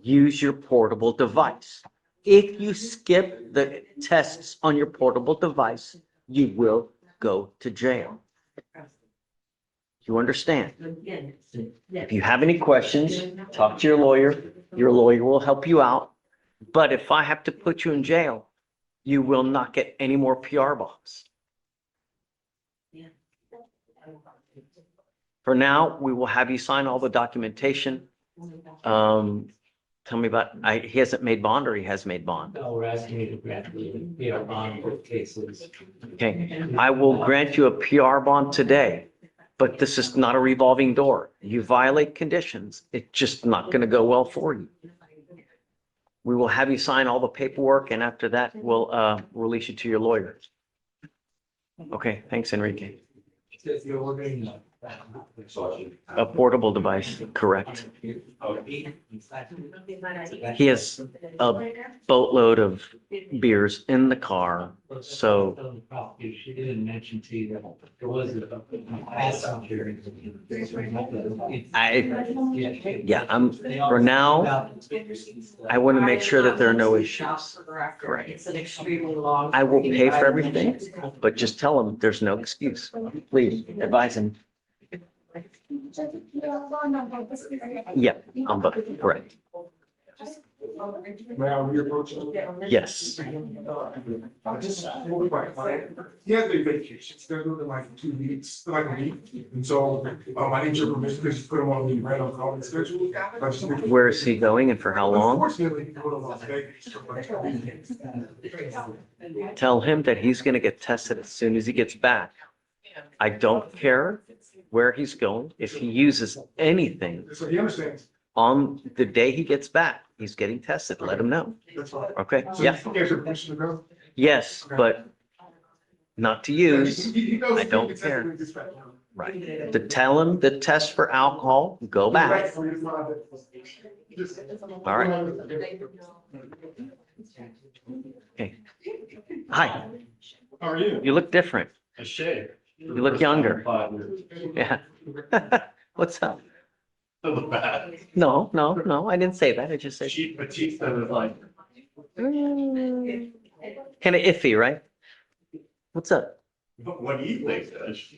Use your portable device. If you skip the tests on your portable device, you will go to jail. You understand? If you have any questions, talk to your lawyer. Your lawyer will help you out. But if I have to put you in jail, you will not get any more PR bonds. For now, we will have you sign all the documentation. Tell me about, he hasn't made bond or he has made bond? No, we're asking you to grant the PR bond for cases. Okay, I will grant you a PR bond today, but this is not a revolving door. You violate conditions, it's just not going to go well for you. We will have you sign all the paperwork and after that, we'll release you to your lawyer. Okay, thanks, Enrique. Says you're ordering A portable device, correct. He has a boatload of beers in the car, so She didn't mention to you that there was a passenger. for now, I want to make sure that there are no issues. Correct. It's an extremely long. I will pay for everything, but just tell him there's no excuse. Please advise him. Yeah, I'm both, correct. May I reapproach? Yes. I just told my client, he has a vacation scheduled in like 2 weeks, like a week. And so, I need your permission to just put him on the random calling schedule. I just need- Where is he going and for how long? Unfortunately, he go to Las Vegas for like 2 weeks. Tell him that he's going to get tested as soon as he gets back. I don't care where he's going. If he uses anything So he understands. on the day he gets back, he's getting tested. Let him know. That's fine. Okay? So Yeah. he has your permission to go? Yes, but not to use. He knows I don't he gets care. tested when he gets back. Right. To tell him the test for alcohol, go back. All right. Okay. Hi, How are you? you look different. A shade. You look younger. Yeah. What's up? Doesn't bad. No, I didn't say that. I just said Cheap Batista is like, kind of iffy, right? What's up? what do you think? Does?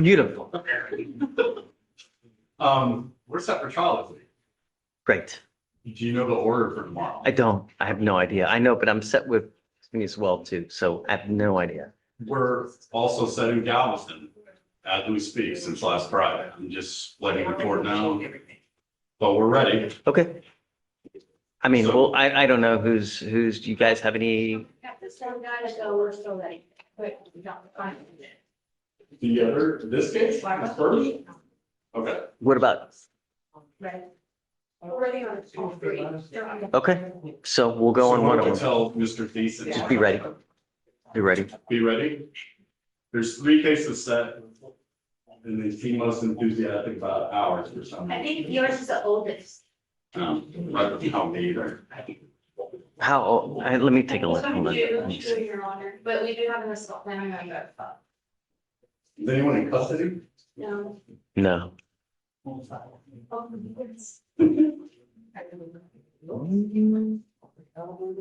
Beautiful. We're set for trial this week. Great. Do you know the order for tomorrow? I don't. I have no idea. I know, but I'm set with me as well too. So I have no idea. We're also set in Galveston as we speak since last Friday. I'm just letting the court know. But we're ready. Okay. I mean, well, I don't know who's, do you guys have any? Got the same guy, so we're still ready. But we don't find it. The other, this case, is first? Okay. What about? Right. We're ready on all three. Okay, so we'll go on So one what of do I them. tell Mr. Thiessen? Just be ready. Be ready. Be ready. There's 3 cases set. And they seem most enthusiastic about ours or something. I think yours is the oldest. Right, how me either. How, let me take a look. Hold on. Let me see. Your Honor, but we do have an assault plan on that. Is anyone in custody? No. No.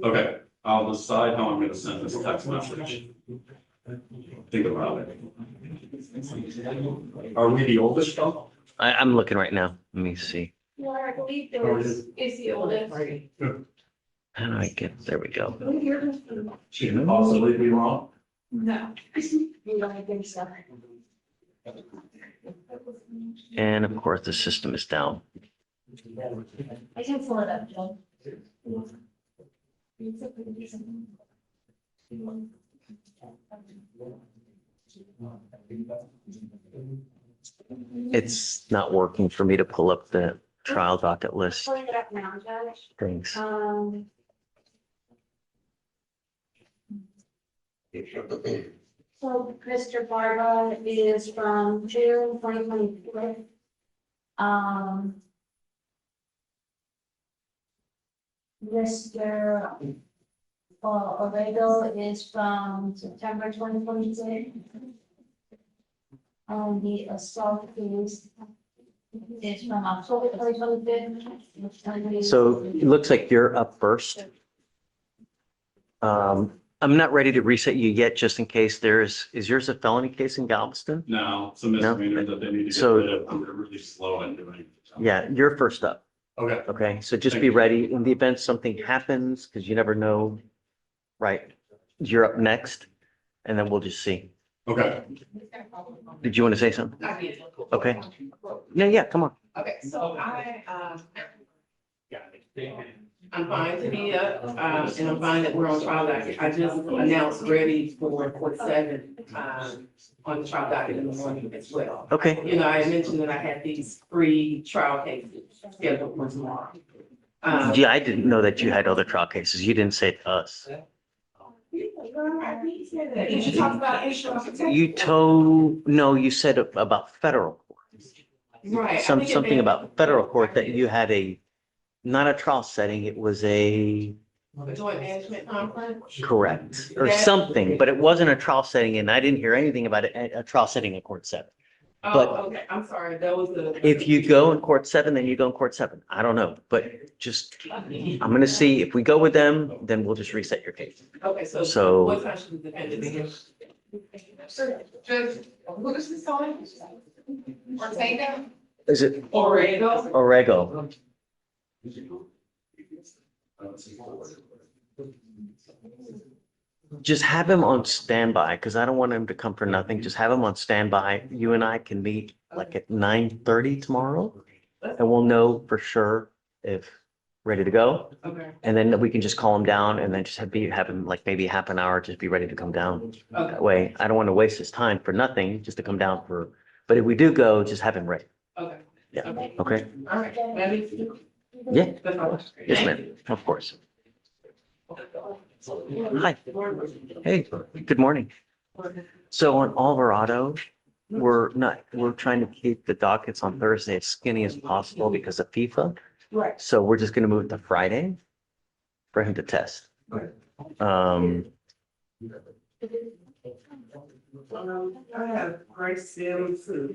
Okay, I'll decide how I'm gonna send this text message. Think about it. Are we the oldest though? I'm looking right now. Let me see. Well, I believe yours is the oldest. How do I get, there we go. She could possibly be wrong. No. You don't think so? And of course, the system is down. I can pull it up, Joe. It's not working for me to pull up the trial docket list. Pulling it up now, Judge. Thanks. So Mr. Barba is from June 2024. Mr. Orego is from September 2022. The assault case is from October 2025. So it looks like you're up first. I'm not ready to reset you yet, just in case is yours a felony case in Galveston? No, it's a misdemeanor that they need to get So- rid of. They're really slow in doing. Yeah, you're first up. Okay, Okay, so just be ready in the event something happens, because you never know. Right, you're up next, and then we'll just see. okay. Did you want to say something? Okay. Yeah, come on. Okay, so I'm fine to be up, and I'm fine that we're on trial docket. I just announced ready for court 7, on the trial docket in the morning as well. Okay, You know, I mentioned that I had these 3 trial cases scheduled for tomorrow. yeah, I didn't know that you had other trial cases. You didn't say it to us. You should talk about insurance. No, you said about federal court. Right. I think it Something may- about federal court that you had not a trial setting, it was A joint management conference. correct, or That- something, but it wasn't a trial setting, and I didn't hear anything about a trial setting in court 7. But- Oh, okay, I'm sorry, that was the. If you go in court 7, then you go in court 7. I don't know, but just, I'm gonna see, if we go with them, then we'll just reset your case. Okay, So- so what time should the defendant be here? Just, what is this on? Ortega? Is it Orego? Orego? Just have him on standby, because I don't want him to come for nothing. Just have him on standby. You and I can meet like at 9:30 tomorrow, and we'll know for sure if ready to go. Okay, And then we can just call him down and then just have him like maybe half an hour, just be ready to come down. okay, That way, I don't want to waste his time for nothing, just to come down but if we do go, just have him ready. okay. Yeah. Okay. Okay? All right, ready? Yeah, That's all. yes, ma'am, of course. Hi. Hey, good morning. So on Alvarado, we're trying to keep the dockets on Thursday as skinny as possible because of FIFA. Right. So we're just gonna move it to Friday for him to test. I have Grace Sims to,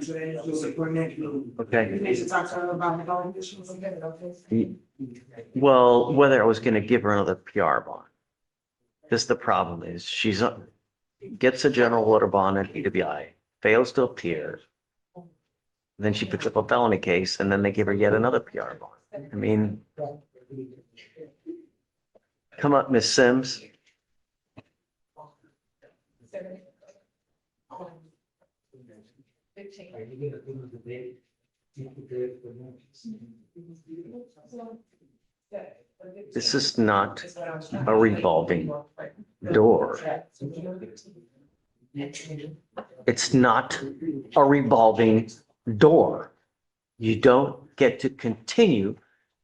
today, for next meeting. Okay. You should talk to her about the bond issues, okay? Well, whether I was gonna give her another PR bond. This, the problem is, gets a general order bond at EWI, fails to appear. Then she picks up a felony case and then they give her yet another PR bond. I mean, come up, Miss Sims. This is not a revolving door. It's not a revolving door. You don't get to continue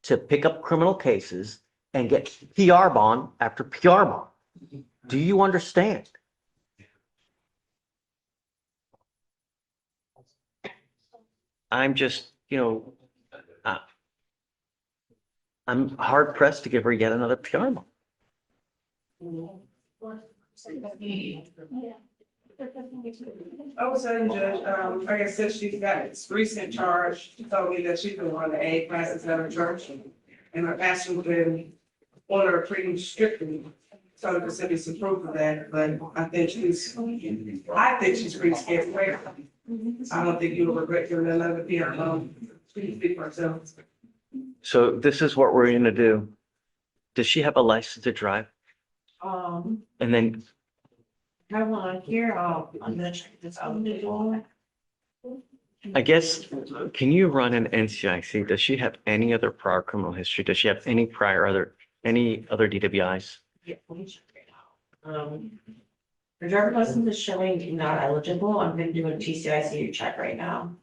to pick up criminal cases and get PR bond after PR bond. Do you understand? I'm just, I'm hard pressed to give her yet another PR bond. I was saying, Judge, like I said, she's got this recent charge. She told me that she's been on the A classes at her church. And her pastor been on her pretty strictly. So to send me some proof of that, but I think she's pretty scared away. I don't think you'll regret giving another PR loan. Please speak for herself. So this is what we're gonna do. Does she have a license to drive? And then, I have one on here, I'm gonna check this out. I guess, can you run an NCIC? Does she have any other prior criminal history? Does she have any any other DWIs? Yeah, let me check right now. Her driver's license is showing not eligible. I'm gonna do a TCIC check right now.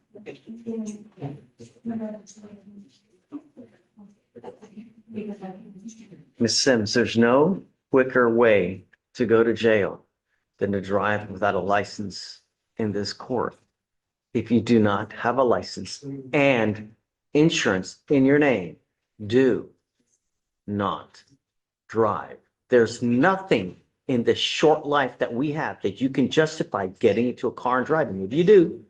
Ms. Sims, there's no quicker way to go to jail than to drive without a license in this court. If you do not have a license and insurance in your name, do not drive. There's nothing in this short life that we have that you can justify getting into a car and driving. If you do,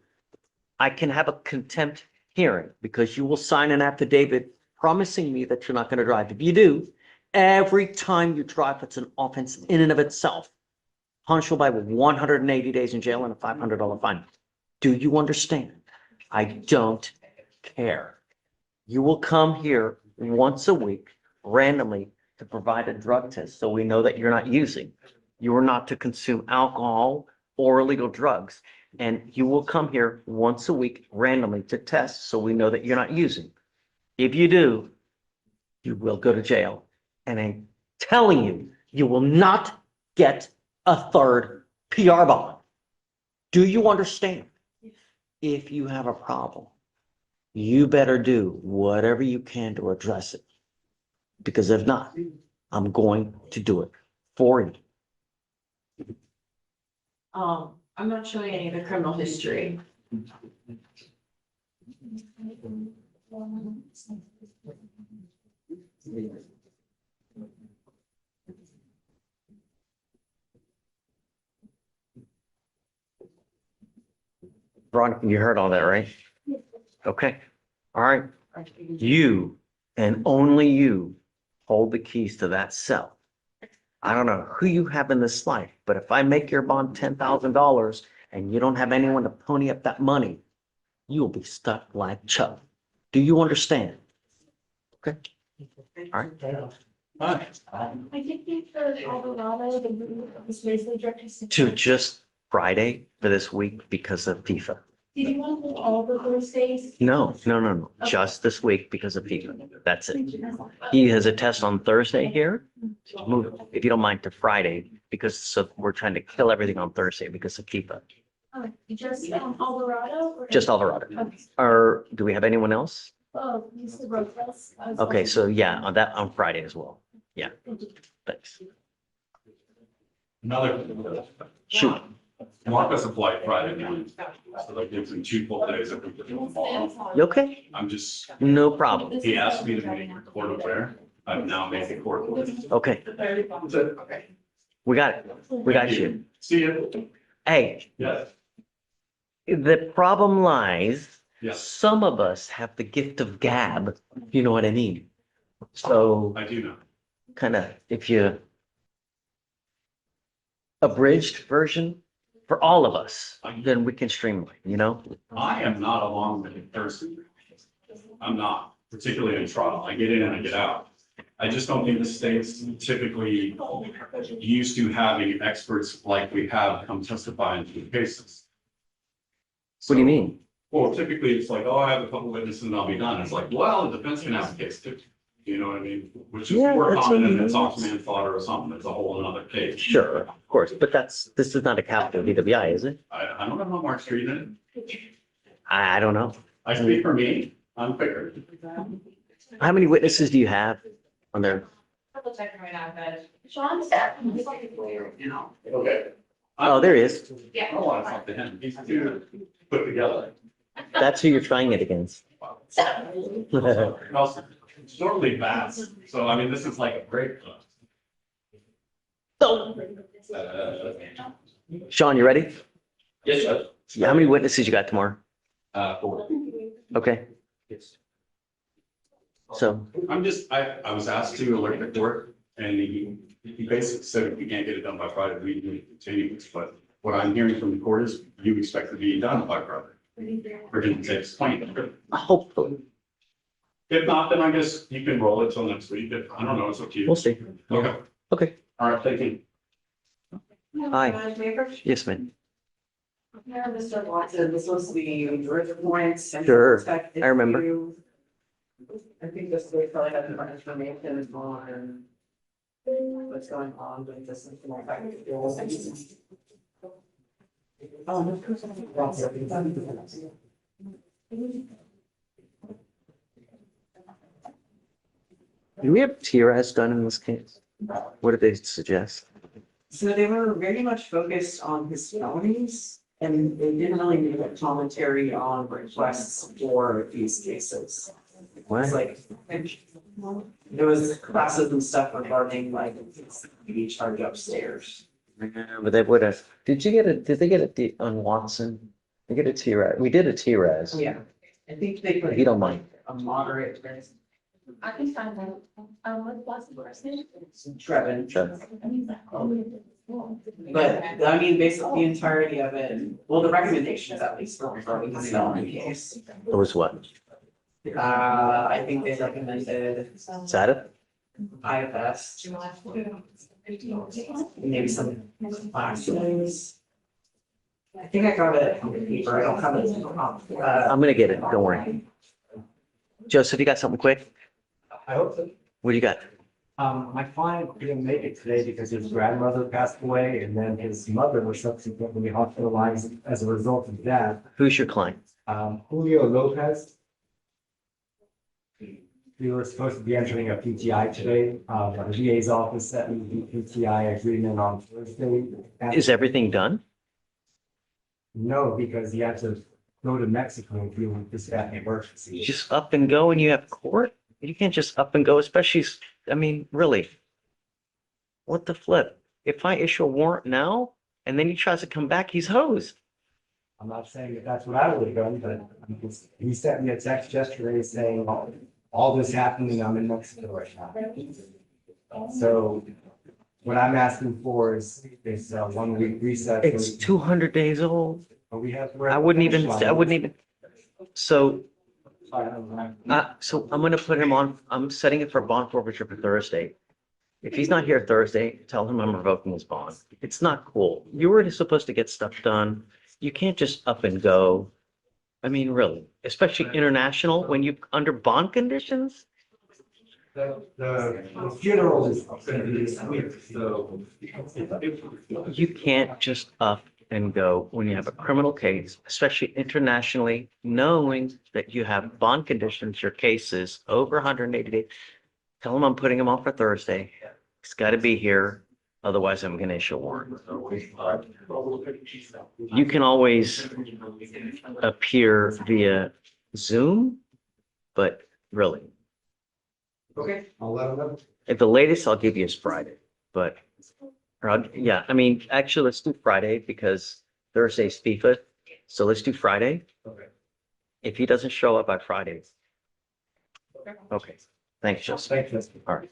I can have a contempt hearing because you will sign an affidavit promising me that you're not going to drive. If you do, every time you drive, it's an offense in and of itself, punishable by 180 days in jail and a $500 fine. Do you understand? I don't care. You will come here once a week randomly to provide a drug test so we know that you're not using. You are not to consume alcohol or illegal drugs. And you will come here once a week randomly to test so we know that you're not using. If you do, you will go to jail. And I'm telling you, you will not get a third PR bond. Do you understand? If you have a problem, you better do whatever you can to address it. Because if not, I'm going to do it for you. I'm not showing any of the criminal history. Veronica, you heard all that, right? Okay. All right. You and only you hold the keys to that cell. I don't know who you have in this life, but if I make your bond $10,000 and you don't have anyone to pony up that money, you'll be stuck like Chuck. Do you understand? Okay. All right. I think you for Alvarado, the basically directed To just Friday for this week because of FIFA. Did you want to do all the Thursdays? No. Just this week because of FIFA. That's it. He has a test on Thursday here. Move, if you don't mind, to Friday because we're trying to kill everything on Thursday because of FIFA. Just Alvarado? or- Just Alvarado. Okay. Or do we have anyone else? Oh, you said Rosales. Okay, so yeah, on Friday as well. Yeah, thanks. Another. Shoot. Mark us a flight Friday night. So that gives him 2 full days if we get him tomorrow. You okay? I'm just, No problem. he asked me to make court aware. I've now made the court aware. Okay, Okay. we got it. We got you. See you. Hey, Yes. the problem lies, Yes. some of us have the gift of gab, if you know what I mean. So I do know. kind of, if you abridged version for all of us, then we can streamline, you know? I am not a long-winded person. I'm not, particularly in trial. I get in and I get out. I just don't think the state's typically used to having experts like we have come testify in two cases. What do you mean? Well, typically it's like, oh, I have a couple witnesses and I'll be done. It's like, well, the defense can have a case too. You know what I mean? Which is Yeah, more that's common what than it it's is. off manslaughter or something. It's a whole another case. Sure, of course, but this is not a capital DWI, is it? I don't know how Mark Street in it. I don't know. I speak for me. I'm quicker. How many witnesses do you have on there? Double checking right now, but Sean's. You know. Okay. Oh, there he is. Yeah. I don't want to talk to him. He's too put together. That's who you're trying it against. Also, it's normally bats. So I mean, this is like a break. Sean, you ready? Yes, sir. Yeah, how many witnesses you got tomorrow? 4. Okay, Yes. so, I was asked to alert the court and he basically said if we can't get it done by Friday, we need to continue this. But what I'm hearing from the court is you expect to be done by Friday. We're going to take this point. hopefully, If not, then I guess you can roll it till next week. I don't know, it's up to you. we'll see. Okay, Okay, all right, thank you. hi. Yes, ma'am. Yeah, Mr. Watson, this was the Georgia points. Sure, I remember. I think this way probably has more information on what's going on with this. Oh, no, Do we have TRS done in this case? What did they suggest? So they were very much focused on his felonies and they didn't really make a commentary on requests for these cases. What? It's like, there was classes and stuff regarding like the charge upstairs. Yeah, but they would have, did they get on Watson? They get a TRS, we did a TRS. Yeah, I think they put If you don't mind. a moderate risk. I can find out, what's the first name? Trevin. Sure. But I mean, basically the entirety of it, well, the recommendations at least for regarding the felony case. It was what? I think they recommended Is that it? IFS. Maybe some classes. I think I got it on paper, I don't have it. I'm gonna get it, don't worry. Joseph, you got something quick? I hope so. What do you got? My client couldn't make it today because his grandmother passed away and then his mother was subsequently hospitalized as a result of that. Who's your client? Julio Lopez. We were supposed to be entering a PTI today, but the VA's office set me the PTI agreement on Thursday. Is everything done? No, because he had to go to Mexico and deal with this family emergency. Just up and go and you have court? You can't just up and go, especially, I mean, really. What the flip? If I issue a warrant now and then he tries to come back, he's hosed. I'm not saying that that's what I would have done, but he sent me a text yesterday saying all this happened and I'm in Mexico right now. So what I'm asking for is 1 week recess. It's 200 days old. But we have. I wouldn't even, so, so I'm gonna put him on, I'm setting it for bond forfeiture for Thursday. If he's not here Thursday, tell him I'm revoking his bond. It's not cool. You were supposed to get stuff done. You can't just up and go. I mean, really, especially international, when you, under bond conditions? The funeral is gonna be this week, so. You can't just up and go when you have a criminal case, especially internationally, knowing that you have bond conditions, your case is over 180 days. Tell him I'm putting him on for Thursday. He's got to be here. Otherwise, I'm going to issue a warrant. You can always appear via Zoom, but really, Okay, I'll let him know. at the latest, I'll give you is Friday, but, yeah, I mean, actually, let's do Friday because Thursday's FIFA. So let's do Friday. Okay. If he doesn't show up by Friday. Okay, thanks, Joseph. Thank you. All right.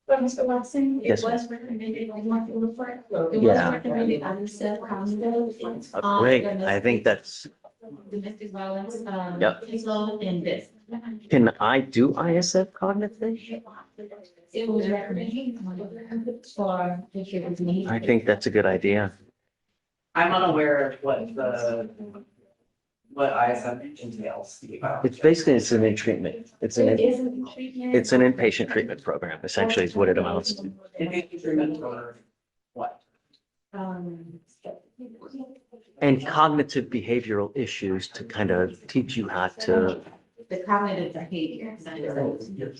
But Mr. Watson, it Yes, ma'am. was recommended, like, Mark Lefort, it was Yeah. recommended on the self-cognitive. Great. I think that's, Domestic violence, Yep. caseload and this. can I do ISF cognitive? It was recommended for if it was needed. I think that's a good idea. I'm unaware of what ISF entails. It's basically, it's an in-treatment. It isn't treatment. It's an inpatient treatment program, essentially is what it amounts to. Inpatient treatment for what? Um, And cognitive behavioral issues to kind of teach you how to, the cognitive behavior.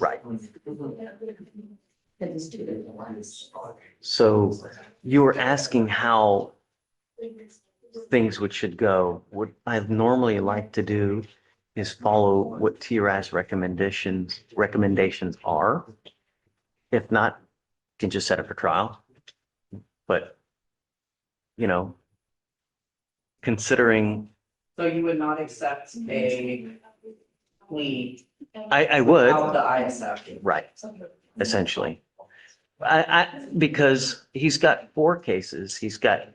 right. Because it's two different ones. So you were asking how things should go. What I normally like to do is follow what TRAS recommendations are. If not, you can just set up a trial. But, you know, considering, So you would not accept a plea I would, without the ISF? right, essentially. Because he's got 4 cases, he's got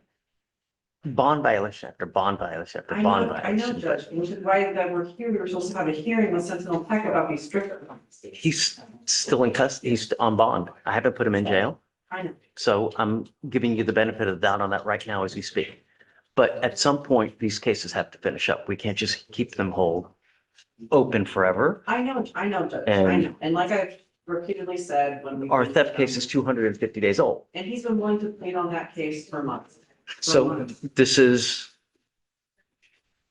bond violation after bond violation after bond I know, violation. Judge, which is why that we're here, we were supposed to have a hearing with Sentinel Tech about these stricter ones. He's still in custody, he's on bond. I haven't put him in jail. I know. So I'm giving you the benefit of the doubt on that right now as we speak. But at some point, these cases have to finish up. We can't just keep them open forever. I know, Judge, I know. And- And like I repeatedly said, when we. Our theft case is 250 days old. And he's been willing to plead on that case for months. So this is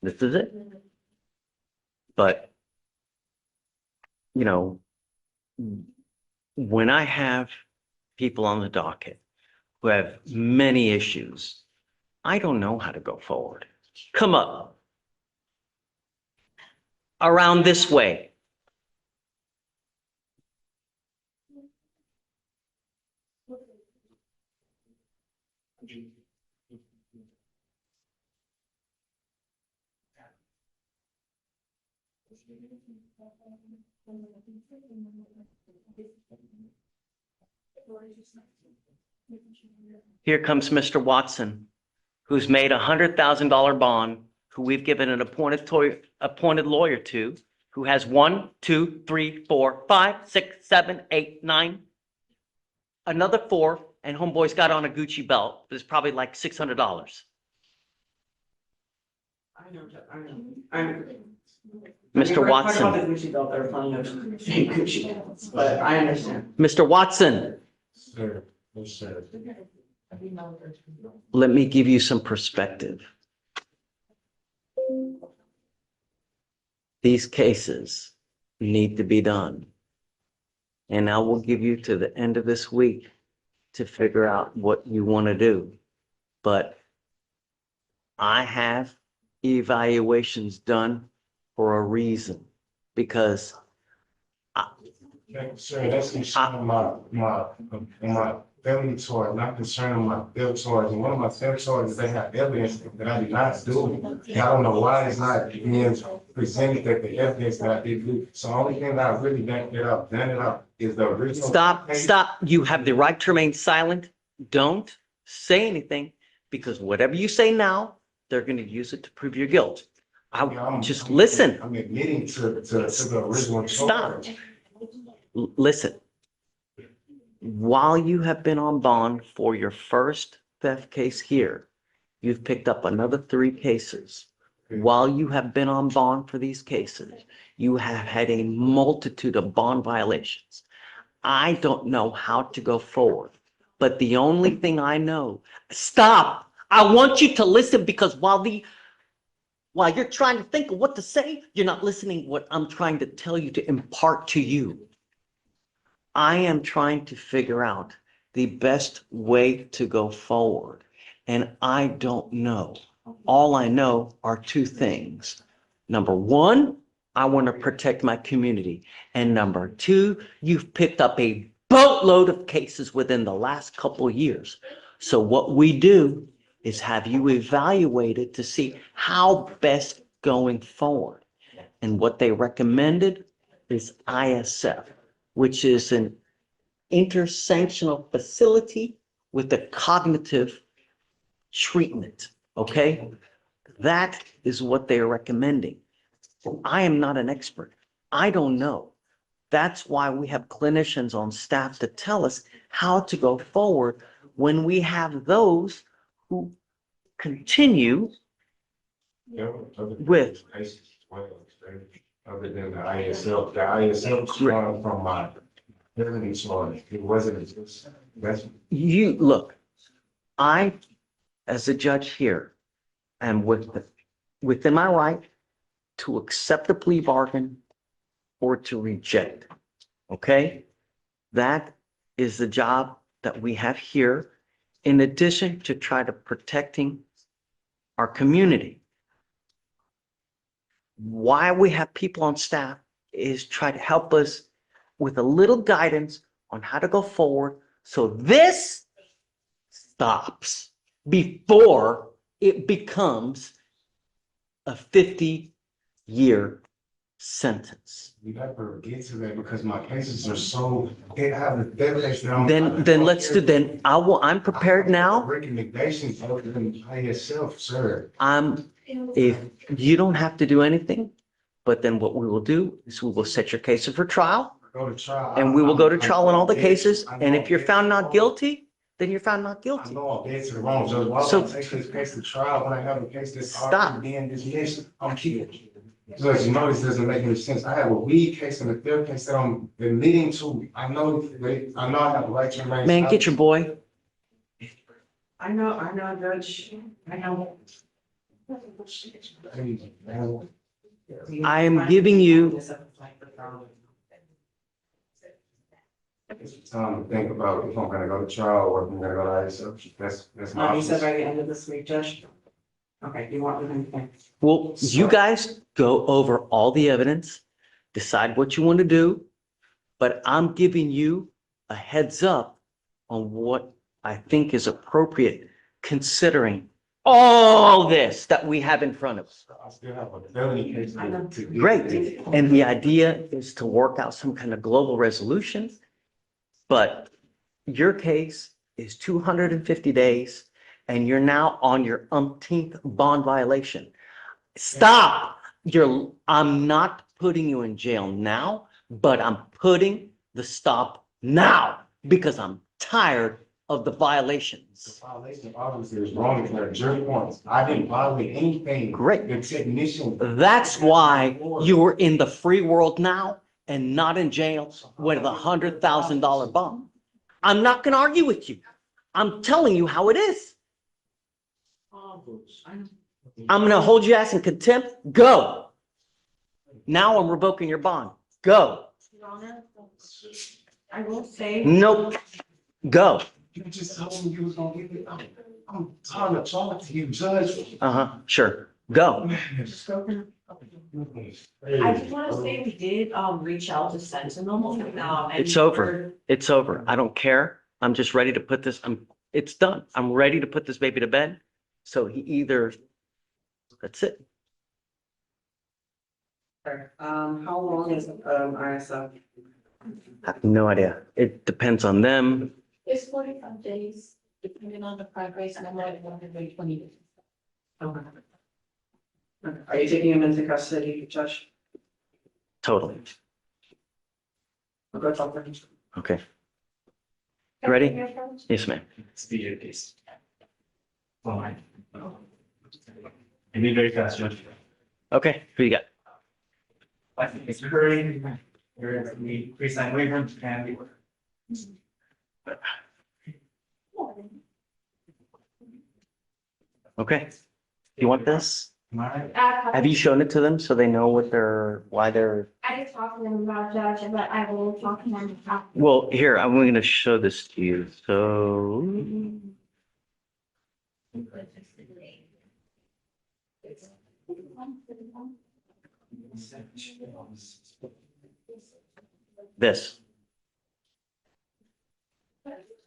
it. But, you know, when I have people on the docket who have many issues, I don't know how to go forward. Come up. Around this way. Here comes Mr. Watson, who's made $100,000 bond, who we've given an appointed lawyer to, who has 1, 2, 3, 4, 5, 6, 7, 8, 9, another 4, and homeboy's got on a Gucci belt. It's probably like $600. I know, Judge, I know. Mr. Watson. Talk about the Gucci belt, there are plenty of Gucci belts, but I understand. Mr. Watson, Sir, yes, sir. let me give you some perspective. These cases need to be done. And I will give you to the end of this week to figure out what you want to do. But I have evaluations done for a reason, because Sir, that's concerning my felony charge, not concerning my theft charge. And one of my theft charges, they have evidence that I did not do. And I don't know why it's not being presented that the evidence that I did do. So the only thing that I really done it up is the original. stop. You have the right to remain silent. Don't say anything, because whatever you say now, they're going to use it to prove your guilt. Just listen. I'm admitting to the original Stop. charge. Listen. While you have been on bond for your first theft case here, you've picked up another 3 cases. While you have been on bond for these cases, you have had a multitude of bond violations. I don't know how to go forward, but the only thing I know, stop. I want you to listen, because while you're trying to think of what to say, you're not listening what I'm trying to tell you, to impart to you. I am trying to figure out the best way to go forward. And I don't know. All I know are 2 things. Number 1, I want to protect my community. And number 2, you've picked up a boatload of cases within the last couple of years. So what we do is have you evaluated to see how best going forward. And what they recommended is ISF, which is an intersanctional facility with a cognitive treatment, okay? That is what they are recommending. I am not an expert. I don't know. That's why we have clinicians on staff to tell us how to go forward when we have those who continue with. Other than the ISL strong from my building story. It wasn't just, that's. You, look, I, as a judge here, am within my right to accept a plea bargain or to reject, okay? That is the job that we have here, in addition to try to protecting our community. Why we have people on staff is try to help us with a little guidance on how to go forward so this stops before it becomes a 50-year sentence. We never get to that because my cases are so, they have the definition. I'm prepared now. Recommendations other than by yourself, sir. If you don't have to do anything, but then what we will do is we will set your case for trial. Go to trial. And we will go to trial on all the cases. And if you're found not guilty, then you're found not I guilty. know I'm dead to the wrong, Judge. Why So- would I take this case to trial when I have a case that's Stop. already being dismissed? I'm kidding. Judge, you know this doesn't make any sense. I have a weed case and a third case that I'm admitting to. I know I have a right to remain. Man, get your boy. I know, Judge, I know. I am giving you, It's time to think about if I'm gonna go to trial or if I'm gonna go to ISO. That's my You said option. by the end of this week, Judge? Okay, you want me to? well, you guys go over all the evidence, decide what you want to do, but I'm giving you a heads up on what I think is appropriate considering all this that we have in front of us. I still have a felony case to. Great. And the idea is to work out some kind of global resolution. But your case is 250 days and you're now on your umpteenth bond violation. Stop. I'm not putting you in jail now, but I'm putting the stop now because I'm tired of the violations. The violation obviously is wrong if there are jury points. I didn't violate anything. Great. The technician. That's why you are in the free world now and not in jail with a $100,000 bond. I'm not going to argue with you. I'm telling you how it is. I'm going to hold your ass in contempt. Go. Now I'm revoking your bond. Go. Your Honor, I will say. Nope. Go. You just told me you was gonna give it. I'm trying to talk to you, Judge. Sure. Go. I just want to say we did reach out to Sentinel. And It's over. It's over. I don't care. I'm just ready to put this, it's done. I'm ready to put this baby to bed. So he either, that's it. How long is ISO? I have no idea. It depends on them. It's 45 days, depending on the progress, and I'm not 120 days. Okay. Are you taking him into custody, Judge? Totally. I'll go talk to him. Okay. You ready? Yes, ma'am. Speed your case. Fine. And be very fast, Judge. Okay, who you got? I think it's Curry. We pre-sign waiver and. Okay. You want this? Alright. Have you shown it to them so they know why they're, I did talk to them about Judge, but I will talk to them about. well, here, I'm going to show this to you. So. This.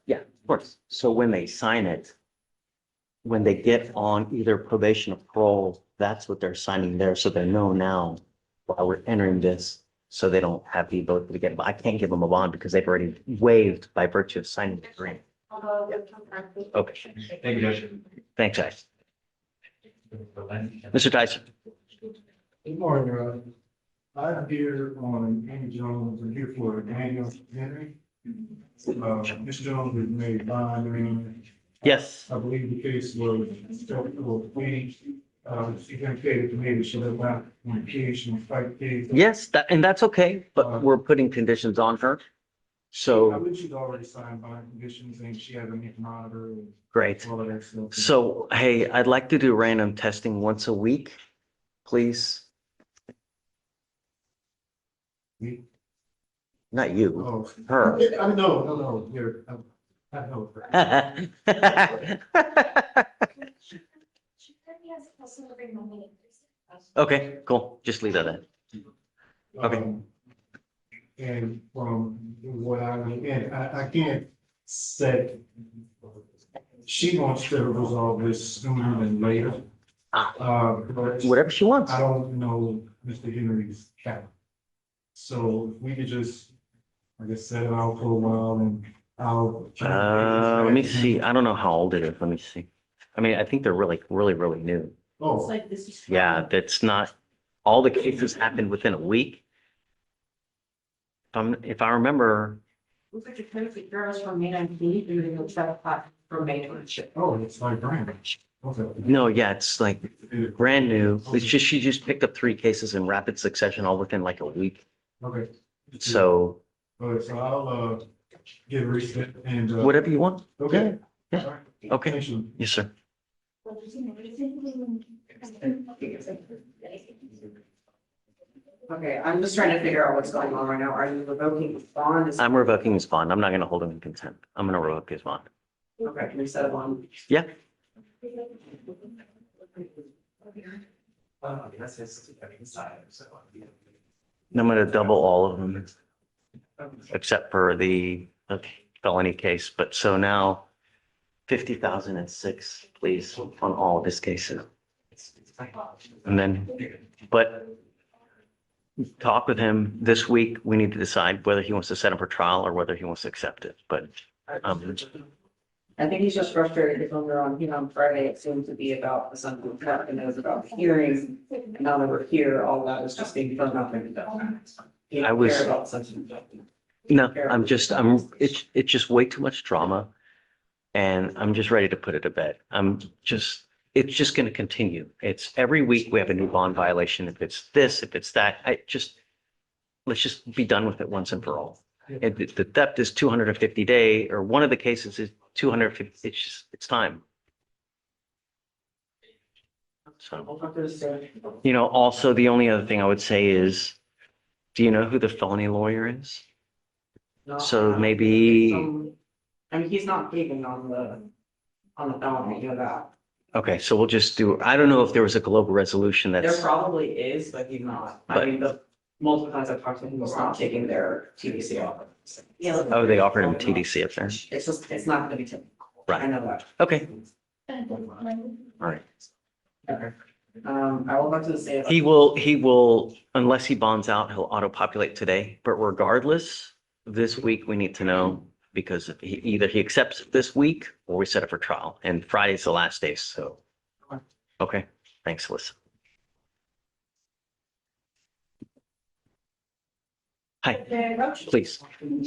Yeah, of course. So when they sign it, when they get on either probation or parole, that's what they're signing there. So they know now while we're entering this So they don't have the ability to get, I can't give them a bond because they've already waived by virtue of signing the agreement. Okay, Thank you, Judge. thanks, guys. Mr. Tyson. Good morning, I'm here on Amy Jones, I'm here for Daniel Henry. Mr. Jones was made bond, Yes. I believe the case was she indicated to me that she was not on case, she was fight case. Yes, and that's okay, but we're putting conditions on her. I So, believe she's already signed bond conditions and she has a need to monitor and great. all of that stuff. So, hey, I'd like to do random testing once a week, please. Me? Not you, Oh. her. No, here, I know. her. Okay, cool. Just leave that in. Okay. And from what I can't say, she wants to resolve this sooner than later. But Whatever she wants. I don't know Mr. Henry's cap. So if we could just, I guess, set it out for a while and I'll. Let me see. I don't know how old it is. Let me see. I mean, I think they're really new. It's Oh, like this is. Yeah, that's not, all the cases happened within a week. If I remember, Looks like your benefit girls from May 19th through the October from May 20th. oh, it's like brand. Okay. no, yeah, it's like brand new. It's just, she just picked up 3 cases in rapid succession, all within like a week. Okay. So All right, so I'll, get reset and, whatever you want. okay. Yeah. All right. Okay. Thank you. Yes, sir. Okay, I'm just trying to figure out what's going on right now. Are you revoking the bond? I'm revoking his bond. I'm not going to hold him in contempt. I'm going to revoke his bond. Okay, can we set a bond? Yeah. That's his side, so. I'm going to double all of them except for the felony case. But so now 50,006, please, on all of his cases. And then, but talk with him this week. We need to decide whether he wants to set him for trial or whether he wants to accept it. But I think he's just frustrated because when we were on, on Friday, it seemed to be about the Sunday Park and it was about the hearings. And now that we're here, all that is just being thrown out in the dust. You I don't was- care about something. no, it's just way too much drama. And I'm just ready to put it to bed. It's just going to continue. It's every week we have a new bond violation. If it's this, if it's that, let's just be done with it once and for all. And the theft is 250 day, or one of the cases is 250. It's time. So, We'll talk to the state. also the only other thing I would say is, do you know who the felony lawyer is? So maybe, I mean, he's not taking on the felony, that. okay, so we'll just do, I don't know if there was a global resolution There that's, probably is, but he's not. I But- mean, the multiple times I've talked to him, he's not taking their TBC off. Yeah. oh, they offered him TDC up there. It's just, it's not gonna be typical. I Right. know that. Okay, all right. Okay. I will talk to the state. He will, unless he bonds out, he'll auto-populate today. But regardless, this week we need to know because either he accepts it this week or we set it for trial. And Friday's the last day, so. Okay, thanks, Alyssa. Hi, please. I'm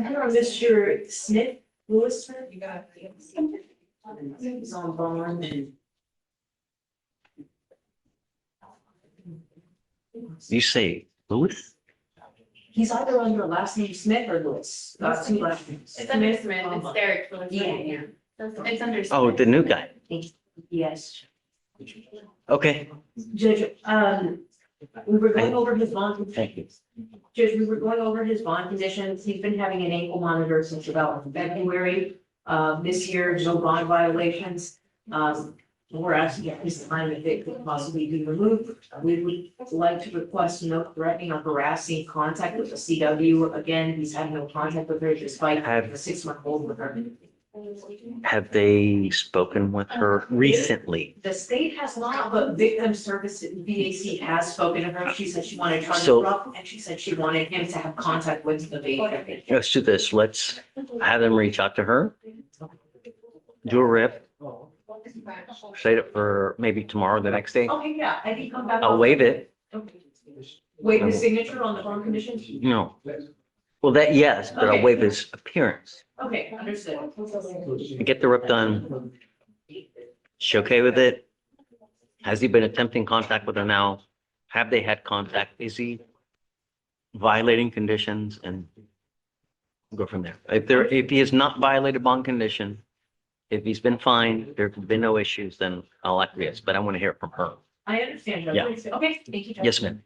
here on Mr. Smith, Lewis. You got. He's on bond and. You say Lewis? He's either on your last name Smith or Lewis. That's two last names. It's under Smith, it's Derek. Yeah. It's under. Oh, Smith. the new guy. Yes. Okay, Judge, we were going over his bond. thank you. Judge, we were going over his bond conditions. He's been having an ankle monitor since about February. This year, no bond violations. We're asking at this time if it could possibly be removed. We would like to request no threatening or harassing contact with the CW. Again, he's had no contact with her despite having a 6-month hold with her. Have they spoken with her recently? The state has not, but victim service, VAC has spoken to her. She said she wanted to So- interrupt, and she said she wanted him to have contact with the baby. Let's do this. Let's have them reach out to her. Do a rip, set it for maybe tomorrow, the next day. Okay, yeah, and he come back. I'll waive it. Waive his signature on the bond conditions? No. Well, that, yes, but I'll Okay. waive his appearance. Okay, understood. Get the rip done. She okay with it? Has he been attempting contact with her now? Have they had contact? Is he violating conditions? And go from there. If he has not violated bond condition, if he's been fined, there have been no issues, then I'll acquiesce, but I want to hear it from her. I understand. Judge. Yeah. Okay, thank you. Judge. Yes, ma'am.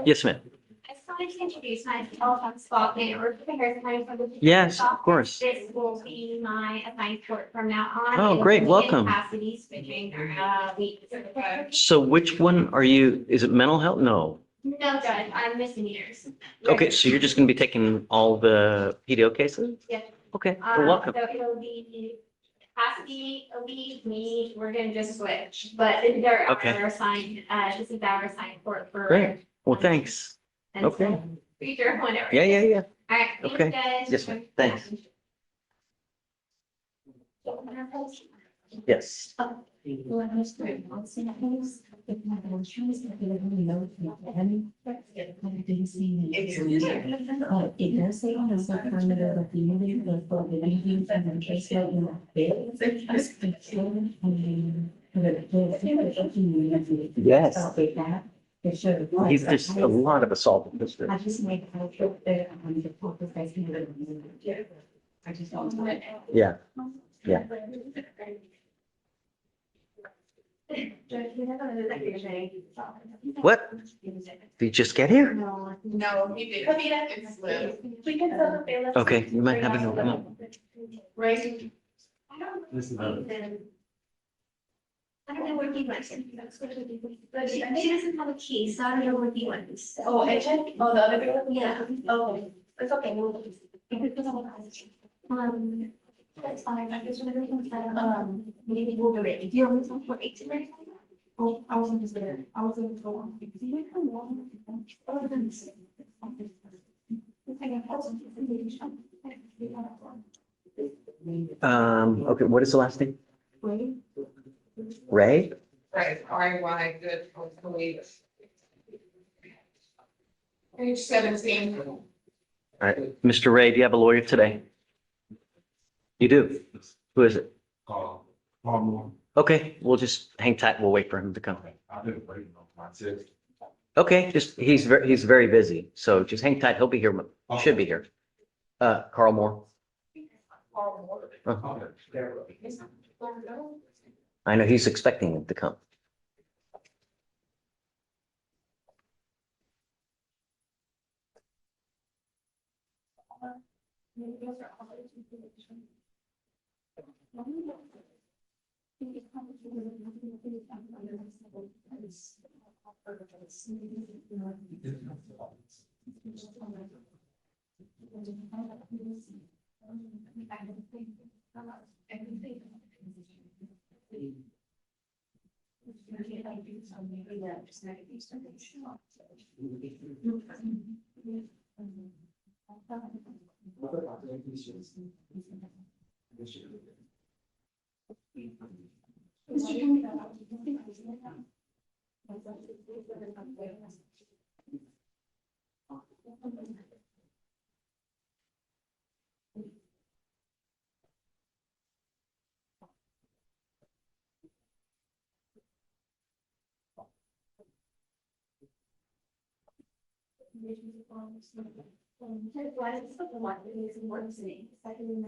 Yes, ma'am. I just wanted to introduce myself. I'm Scott or the Harrison County Public Yes, Defender's of course. Office. This will be my assigned court from now on. Oh, great. In Welcome. Capacity switching, weeks. So which one are you? Is it mental health? No. No, Judge, I'm misdemeanors. Okay, so you're just going to be taking all the PDO cases? Yeah. Okay, well, welcome. So it'll be capacity, a week, me, we're gonna just switch, but they're Okay. our assigned, this is our assigned court for. Great. Well, thanks. And so, Okay. future, whenever. Yeah, yeah, yeah. All right, thanks, Okay. guys. Yes, ma'am. Thanks. Yes. It does say on the subperimeter of the unit, for the review and then case law in Yes. He's just a lot of assault history. I just made a trip there on the focus. I just don't do it. Yeah. Yeah. Judge, we have another executive session. What? Did you just get here? No. No, he did. It's Liz. We can set up a. Okay, you might have a come up. Right. I don't know. I don't know where he went. But she doesn't have a key, so I don't know where he went. Oh, and check, oh, the other girl? Yeah, oh, it's okay, we'll. That's fine, I just wanted to say, maybe we'll do it. Do you want some for 18 minutes? Oh, I wasn't just there, I was in the store. Because you didn't come along. Other than this. Okay, what is the last name? Ray? Right, RY, good, hopefully. Page 17. All right, Mr. Ray, do you have a lawyer today? You do? Who is it? Okay, we'll just hang tight. We'll wait for him to come. I've been waiting on my tip. Okay, just, he's very busy, so just hang tight. He'll be here, should be here. Carl Moore. Uh, I know he's expecting him to come.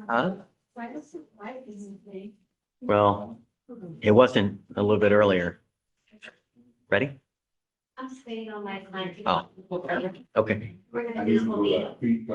Huh? Well, it wasn't a little bit earlier. Ready? I'm staying on my time. Oh, okay. We're gonna do this whole meeting.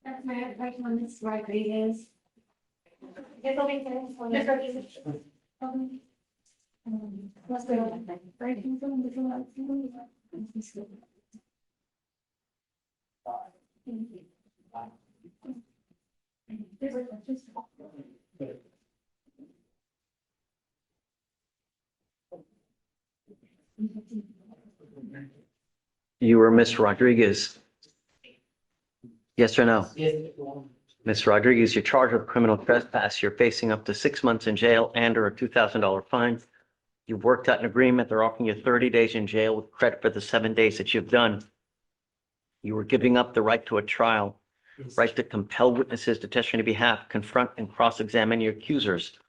That's my advice on this Rodriguez. It's only Ms. Rodriguez. Let's go. Breaking from the You were Miss Rodriguez. Yes or no? Miss Rodriguez, you're charged with criminal trespass. You're facing up to 6 months in jail and or a $2,000 fine. You've worked out an agreement. They're offering you 30 days in jail with credit for the 7 days that you've done. You were giving up the right to a trial, right to compel witnesses to testify on your behalf, confront and cross-examine your accusers.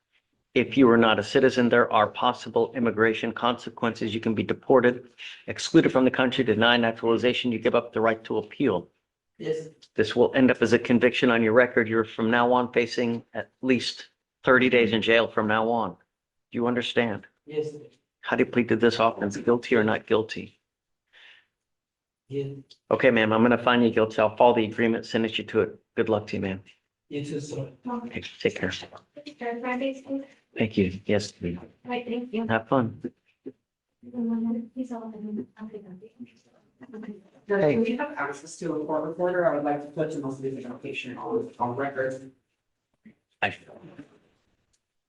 If you are not a citizen, there are possible immigration consequences. You can be deported, excluded from the country, denied naturalization. You give up the right to appeal. Yes. This will end up as a conviction on your record. You're from now on facing at least 30 days in jail from now on. Do you understand? Yes. How do you plead to this offense? Guilty or not guilty? Yeah. Okay, ma'am, I'm gonna find you guilty. I'll follow the agreement, sentence you to it. Good luck to you, ma'am. You too, sir. Okay, take care. Right, Thank you. Yes, please. thank you. Have fun. Judge, do we have access to a court reporter? I would like to put the most recent application on record.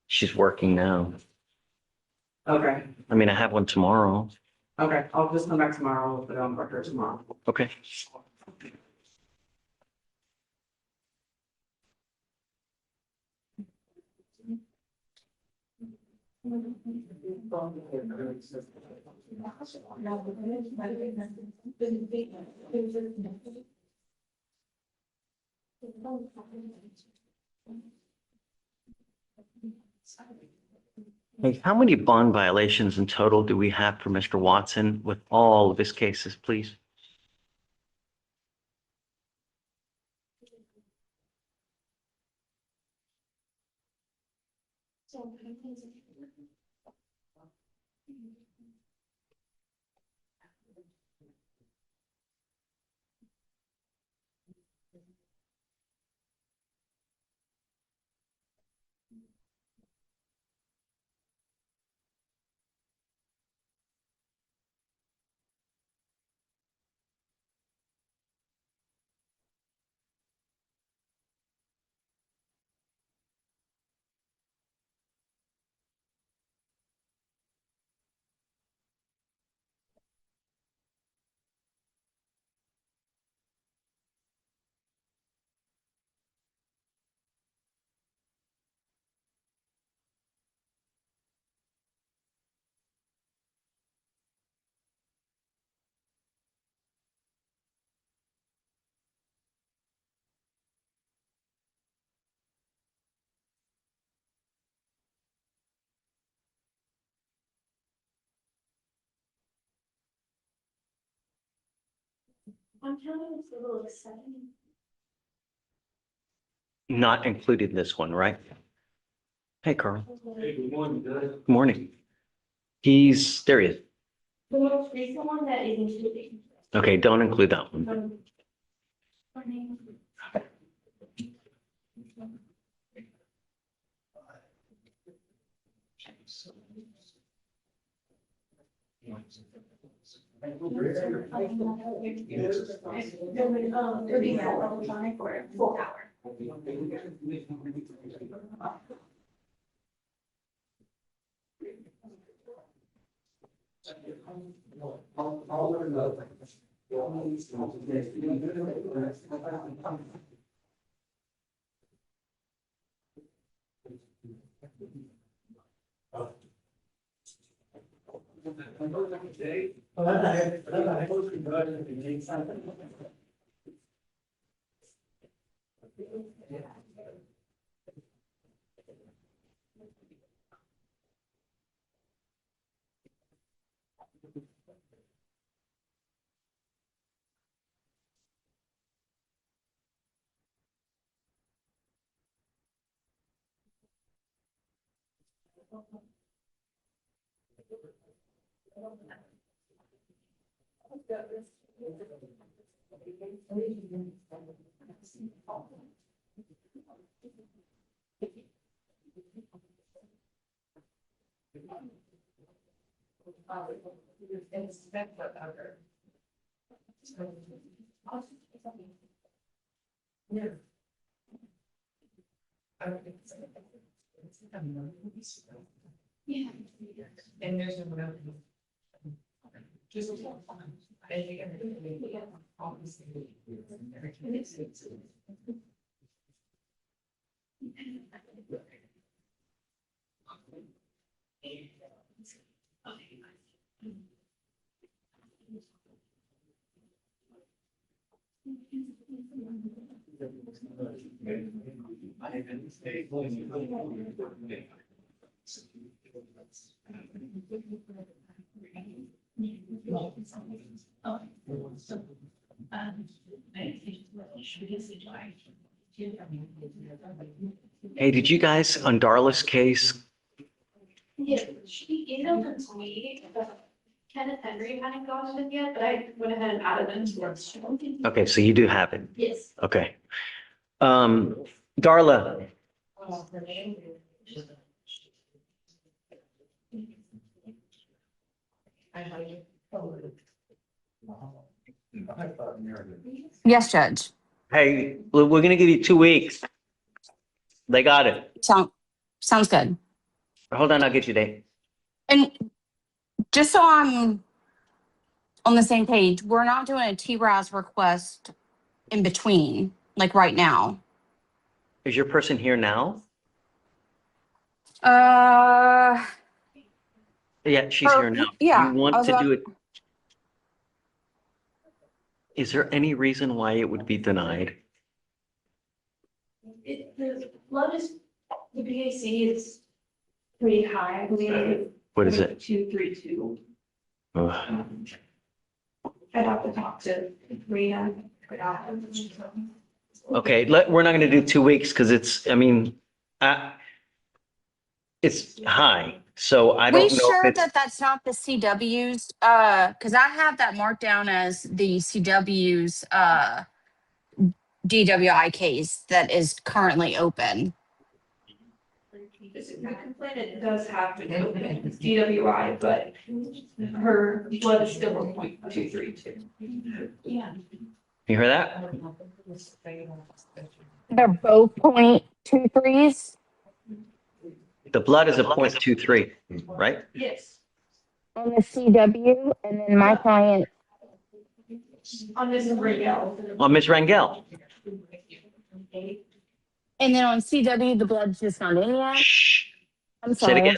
She's working now. Okay, I mean, I have one tomorrow. okay, I'll just come back tomorrow, we'll put it on record tomorrow. Okay. Hey, how many bond violations in total do we have for Mr. Watson with all of his cases, please? I'm telling it's a little exciting. Not included in this one, right? Hey, Carl. Hey, good morning, Judge. Good morning. There he is. The most recent one that is including. Okay, don't include that one. It'll be all the time for a full hour. Yeah. And there's no. Just. Hey, did you guys on Darla's case? Yeah, she emailed it to me, but Kenneth Henry hadn't gotten it yet, but I went ahead and added it to it. Okay, so you do have it. Yes. Okay. Darla, Yes, Judge. hey, we're gonna give you 2 weeks. They got it. Sounds good. Hold on, I'll get you a date. And just so I'm on the same page, we're not doing a TRAS request in between, like right now. Is your person here now? Uh, Yeah, she's here now. yeah, You want I was to about- do it? Is there any reason why it would be denied? The blood is, the BAC is pretty high, I believe. What is it? 232. Ugh. I'd have to talk to Rita. Okay, we're not gonna do 2 weeks because it's, I mean, it's high, so I don't know we if sure it's. that that's not the CW's, because I have that marked down as the CW's, DWI case that is currently open. The complainant does have DWI, but her blood is still 1.232. Yeah. You hear that? They're both 0.23s. The blood is a 0.23, right? Yes. On the CW, and then my client. On this Rangel. On Ms. Rangel. And then on CW, the blood's just not in yet. I'm Say it sorry. again.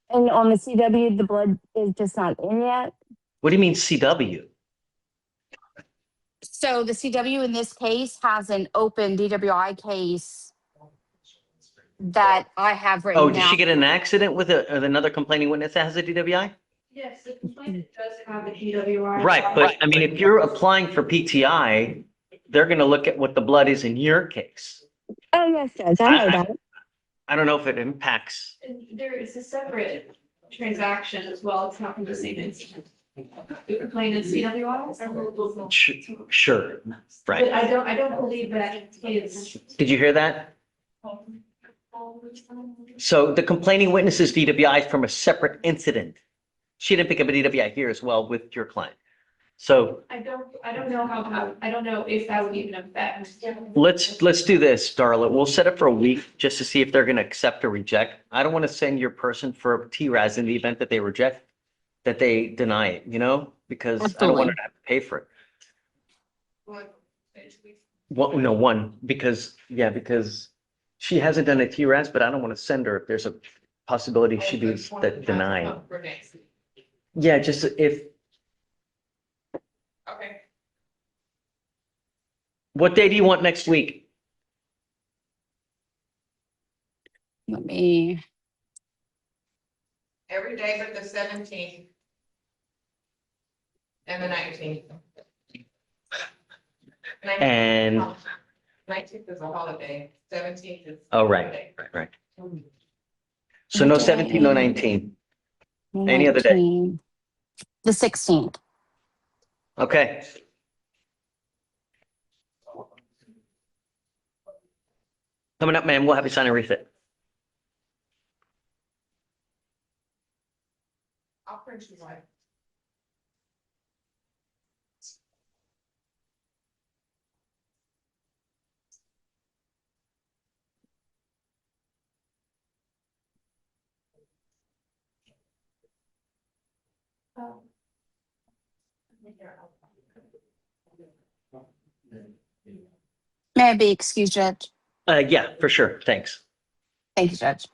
And on the CW, the blood is just not in yet. What do you mean CW? So the CW in this case has an open DWI case that I have written Oh, down. did she get in an accident with another complaining witness that has a DWI? Yes, the complainant does have a DWI. Right, but I mean, if you're applying for PTI, they're gonna look at what the blood is in your case. Oh, yes, Judge, I know that. I don't know if it impacts. And there is a separate transaction as well. It's not from the same incident. The complainant CWI. Sure, But right. I don't believe that is. Did you hear that? So the complaining witness's DWI is from a separate incident. She didn't pick up a DWI here as well with your client. So I don't know how, I don't know if that would even affect. let's do this, Darla. We'll set it for a week just to see if they're gonna accept or reject. I don't want to send your person for TRAS in the event that they reject, that they deny it, you know, because I don't want her to have to pay for it. Well, no, one, because she hasn't done a TRAS, but I don't want to send her if there's a possibility she be denied. Yeah, just if, Okay. what day do you want next week? Let me, Every day but the 17th. And the 19th. And, 19th is a holiday, 17th is. oh, right, right. So no 17, no 19. Any other day. 19, the 16th. Okay. Coming up, man, we'll have you sign a refit. I'll print you one. May I be excused, Judge? Yeah, for sure. Thanks. Thank you, Judge.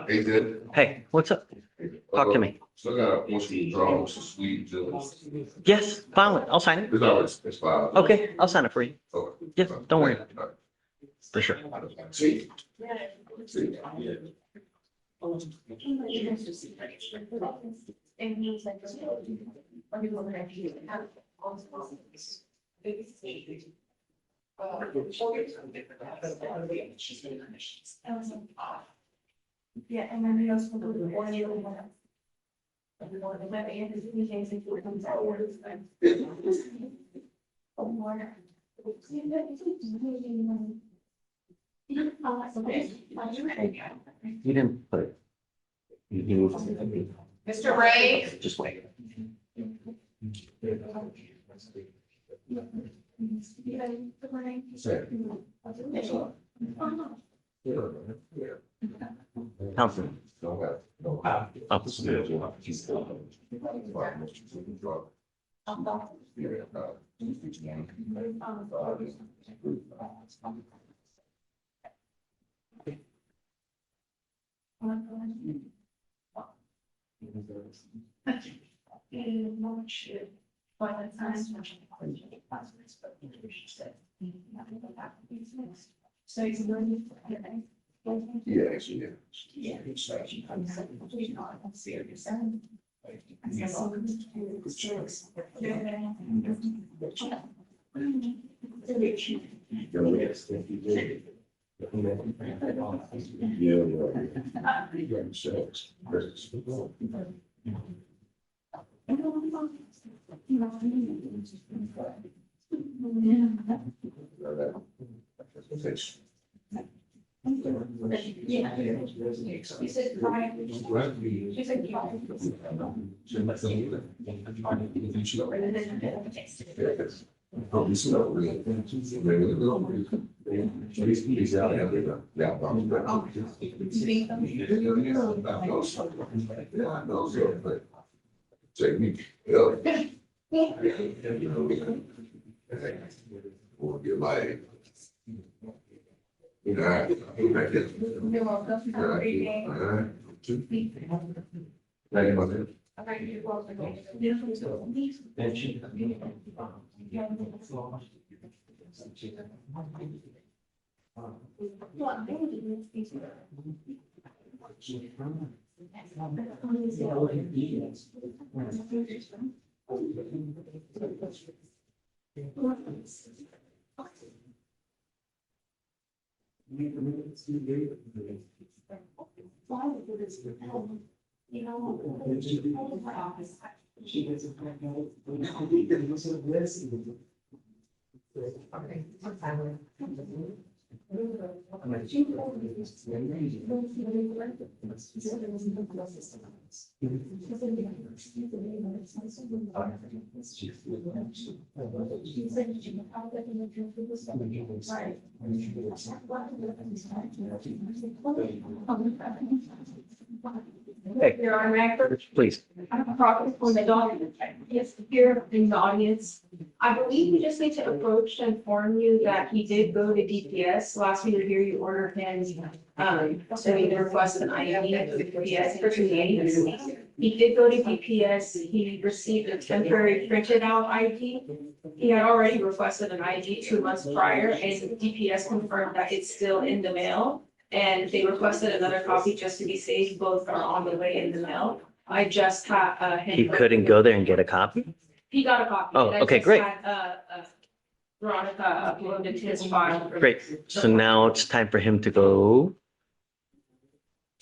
Hey, Ted. Hey, what's up? Talk to me. So I got, once you draw, some sweet, Yes, file it. I'll sign it. it's always, it's fine. Okay, I'll sign it for you. Okay. Yeah, don't worry. For sure. See. Yeah, and then they also do the one-year one. You didn't put it. You Mr. Ray, just wait. Councilman. So it's really. Yeah, actually, Yeah. Will get like. You're welcome. Have a great day. Hey. Your Honor, may I first Please. I have a property from the dog. Yes, here in the audience. I believe we just need to approach to inform you that he did go to DPS. Last we were here, you ordered him, so he requested an ID for DPS for 2 days. He did go to DPS. He received a temporary printed out ID. He had already requested an ID 2 months prior, and DPS confirmed that it's still in the mail. And they requested another copy just to be safe. Both are on the way in the mail. I just had, He couldn't go there and get a copy? he got a copy. Oh, and I okay, just great. had, Veronica uploaded his file. Great. So now it's time for him to go,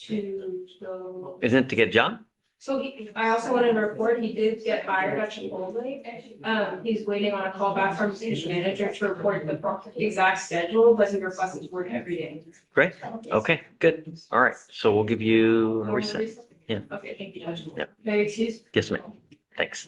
To go. isn't it to get a job? So I also wanted to report, he did get hired at Chipotle. He's waiting on a call back from his manager to report the exact schedule, but he requested to work every day. Great. Okay, good. All right. So we'll give you a reset. Yeah. Okay, thank you, Judge. Yep. May I excuse? Yes, ma'am. Thanks.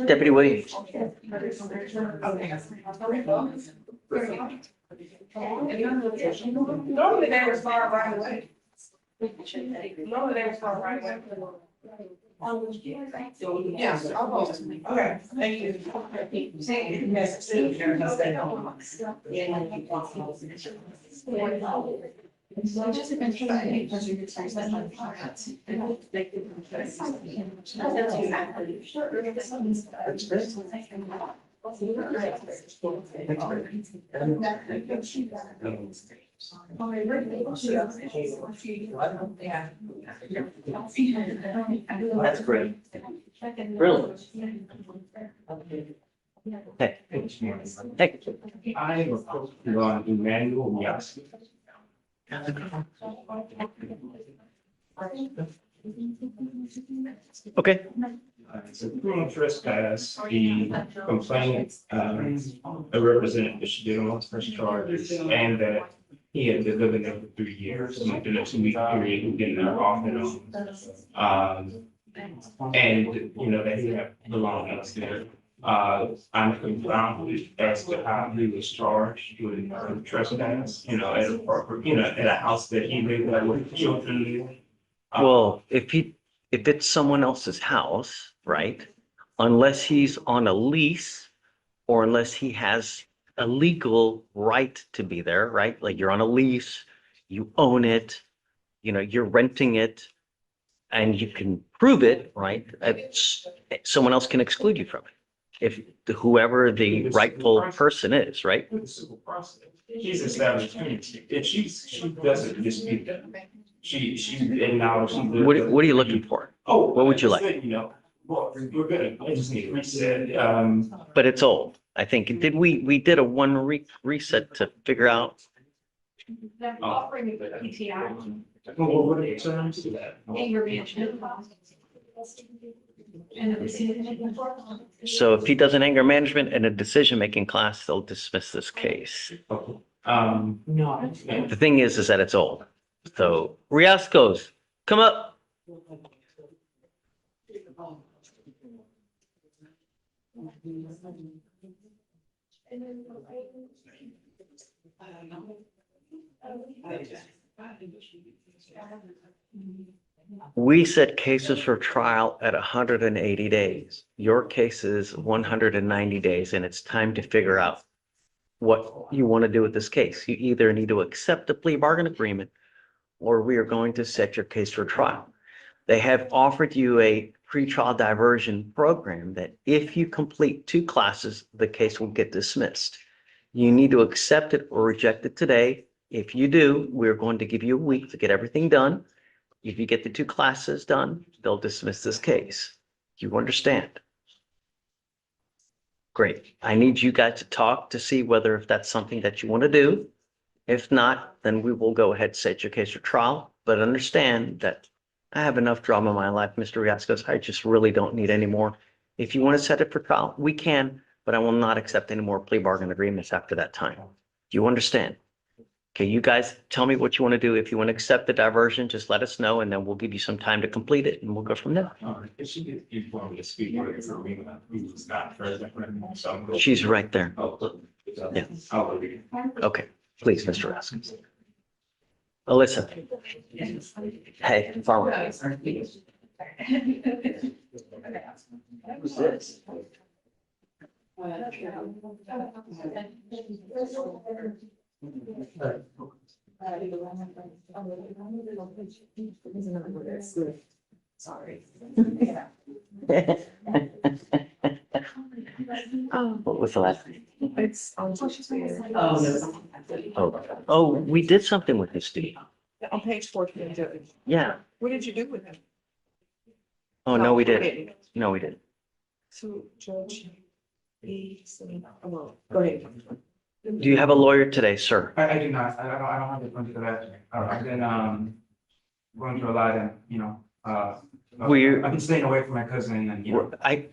Deputy Williams. Normally they respond right away. Normally they respond right away. Yes, I'll go. Okay, thank you. Say, yes, That's great. Really? Hey. Hey. I am opposed to Emmanuel, yes. Okay. It's a criminal trespass. The complainant, a representative, she did on first charges, and that he had been living there for 3 years, and within a 2-week period, he getting there off and on. And, you know, that he had belongings there. I'm confounded as to how he was charged with trespass, you know, at a proper, you know, at a house that he lived at with children. Well, if it's someone else's house, right? Unless he's on a lease or unless he has a legal right to be there, right? Like you're on a lease, you own it, you know, you're renting it and you can prove it, right? Someone else can exclude you from it. If whoever the rightful person is, right? Civil process. She's established, and she doesn't dispute that. She acknowledged. What are you looking for? Oh. What would you like? You know, well, we're gonna, I just need to reset, But it's old. I think, we did a reset to figure out. They're offering you the PTI, what are the terms of that? anger management. And the decision. So if he does an anger management and a decision-making class, they'll dismiss this case. No. The thing is that it's old. So Riascos, come up. We set cases for trial at 180 days. Your case is 190 days, and it's time to figure out what you want to do with this case. You either need to accept the plea bargain agreement, or we are going to set your case for trial. They have offered you a pretrial diversion program that if you complete 2 classes, the case will get dismissed. You need to accept it or reject it today. If you do, we're going to give you a week to get everything done. If you get the 2 classes done, they'll dismiss this case. You understand? Great. I need you guys to talk to see whether if that's something that you want to do. If not, then we will go ahead and set your case for trial. But understand that I have enough drama in my life, Mr. Riascos. I just really don't need any more. If you want to set it for trial, we can, but I will not accept any more plea bargain agreements after that time. Do you understand? Okay, you guys tell me what you want to do. If you want to accept the diversion, just let us know, and then we'll give you some time to complete it, and we'll go from there. If she could inform me to speak with her, who's not present. So- She's right there. Oh, Yeah. I'll read it. Okay, please, Mr. Raskins. Alyssa. Hey, farmer. Who's this? Sorry. What was the last name? It's, Oh, we did something with this dude. on page 14, Judge. Yeah. What did you do with him? Oh, no, we didn't. No, we didn't. So, Judge. Well, go ahead. Do you have a lawyer today, sir? I do not, I don't have the funds for that. I've been, going through a lot and, We're- I've been staying away from my cousin and,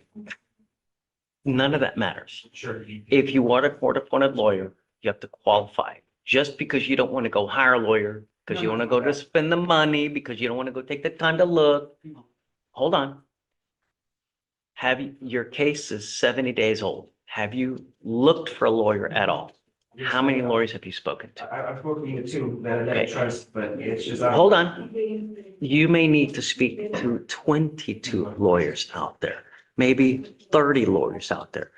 None of that matters. Sure. If you want a court-appointed lawyer, you have to qualify. Just because you don't want to go hire a lawyer, because you want to go to spend the money, because you don't want to go take the time to look. Hold on. Your case is 70 days old. Have you looked for a lawyer at all? How many lawyers have you spoken to? I've spoken to 2 that I Okay. trust, but it's just. Hold on. You may need to speak to 22 lawyers out there, maybe 30 lawyers out there.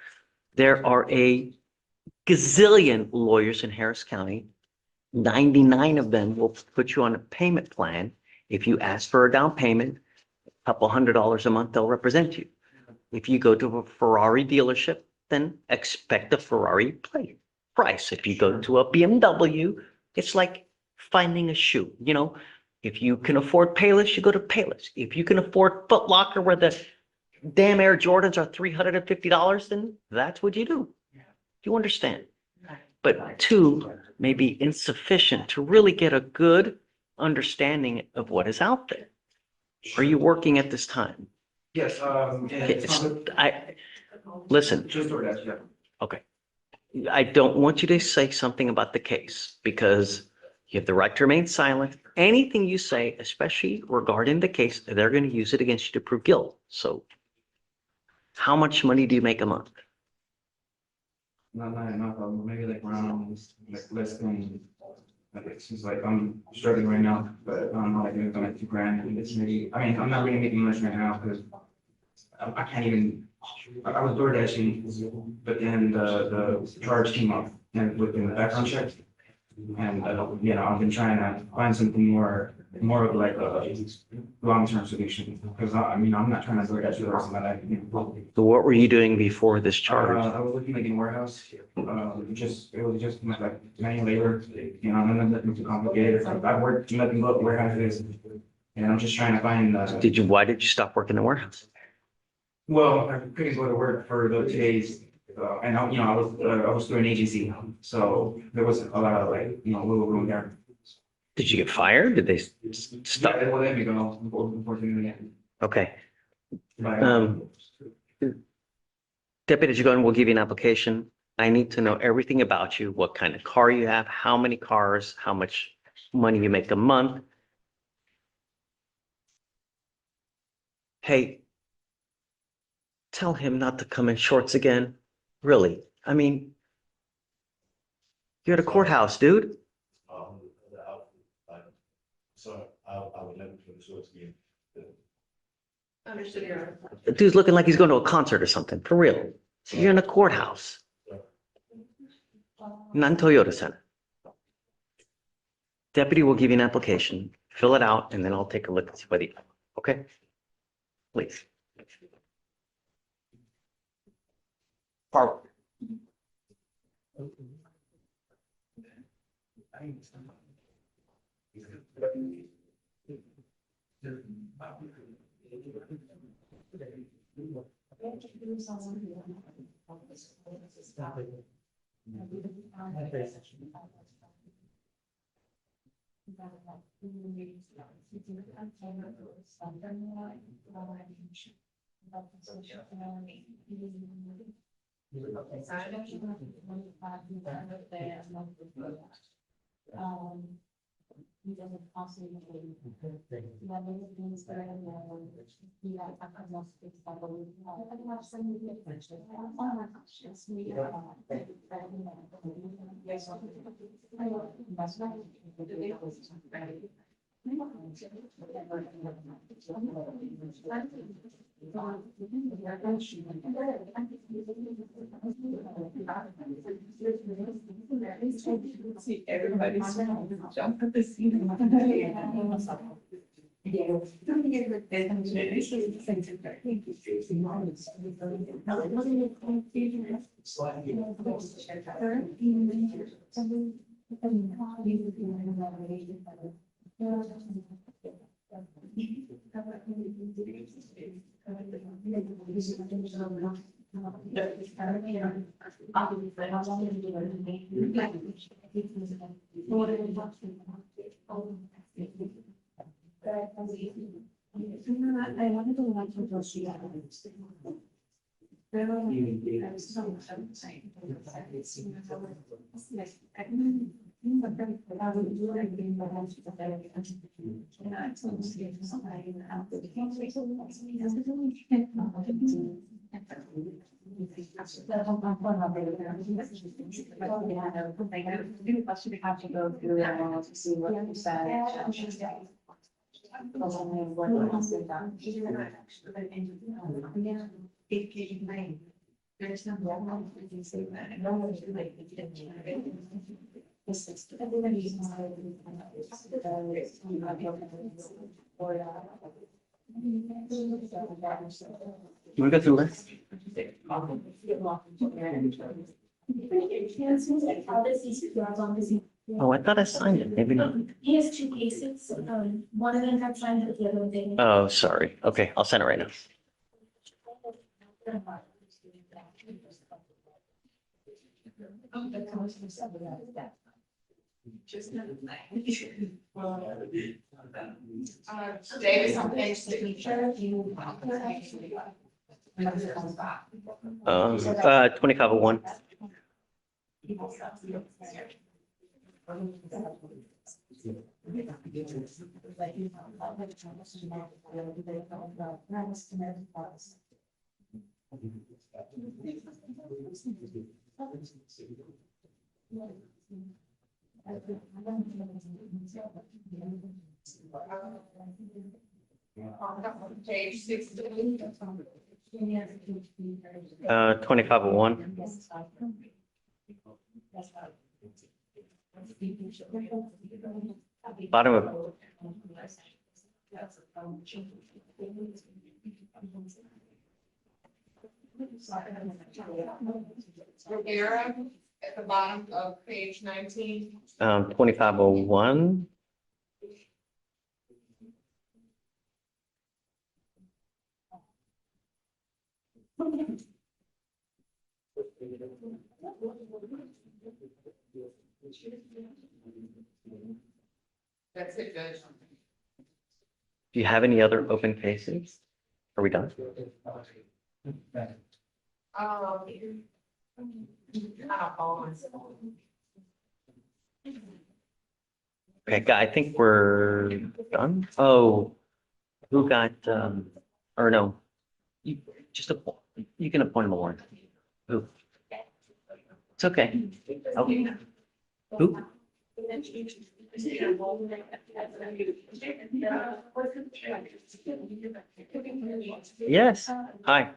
There are a gazillion lawyers in Harris County. 99 of them will put you on a payment plan. If you ask for a down payment, a couple $100 a month, they'll represent you. If you go to a Ferrari dealership, then expect a Ferrari price. If you go to a BMW, it's like finding a shoe. If you can afford Payless, you go to Payless. If you can afford Foot Locker, where the damn Air Jordans are $350, then that's what you do. You understand? But 2 may be insufficient to really get a good understanding of what is out there. Are you working at this time? Yes, Listen. Just for that, yeah. Okay. I don't want you to say something about the case because you have the right to remain silent. Anything you say, especially regarding the case, they're going to use it against you to prove guilt. So how much money do you make a month? Not enough, maybe like around, like less than, it seems like I'm struggling right now, but I don't know, like maybe like $2,000, and it's maybe, I'm not really making much right now, because I can't even, I was door dashing, but then the charge came up, and within the background check. And, I've been trying to find something more of like a long-term solution, because I'm not trying to door dash the rest of my life. So what were you doing before this charge? I was looking like in warehouse, it was just like manual labor, nothing too complicated. I've worked nothing but warehouses, and I'm just trying to find. Why did you stop working in the warehouse? Well, I couldn't go to work for the 2 days, and I was through an agency, so there wasn't a lot of little room there. Did you get fired? Did they stop? Yeah, well, let me go, unfortunately. Okay. But, Deputy Jagon will give you an application. I need to know everything about you, what kind of car you have, how many cars, how much money you make a month. Hey, tell him not to come in shorts again. Really. You're at a courthouse, dude. So I I would never put the source again. Understood, Your Honor. The dude's looking like he's going to a concert or something, for real. You're in a courthouse. Not in Toyota Center. Deputy will give you an application, fill it out, and then I'll take a look and see whether you, okay? Please. Barbara. See, everybody's jump at the scene. You want to go through the list? Oh, I thought I signed it. Maybe not. He has two cases, one of them got signed, but the other one didn't. Oh, sorry. Okay, I'll send it right now. Davis on page signature. 2501. Page 16. 2501. Bottom of, Rivera at the bottom of page 19. 2501. That's it, Judge. Do you have any other open cases? Are we done? Okay, I think we're done. Oh, who got, or no, you just, you can appoint them, Warren. Who? It's okay. Oh, who? Yes, hi.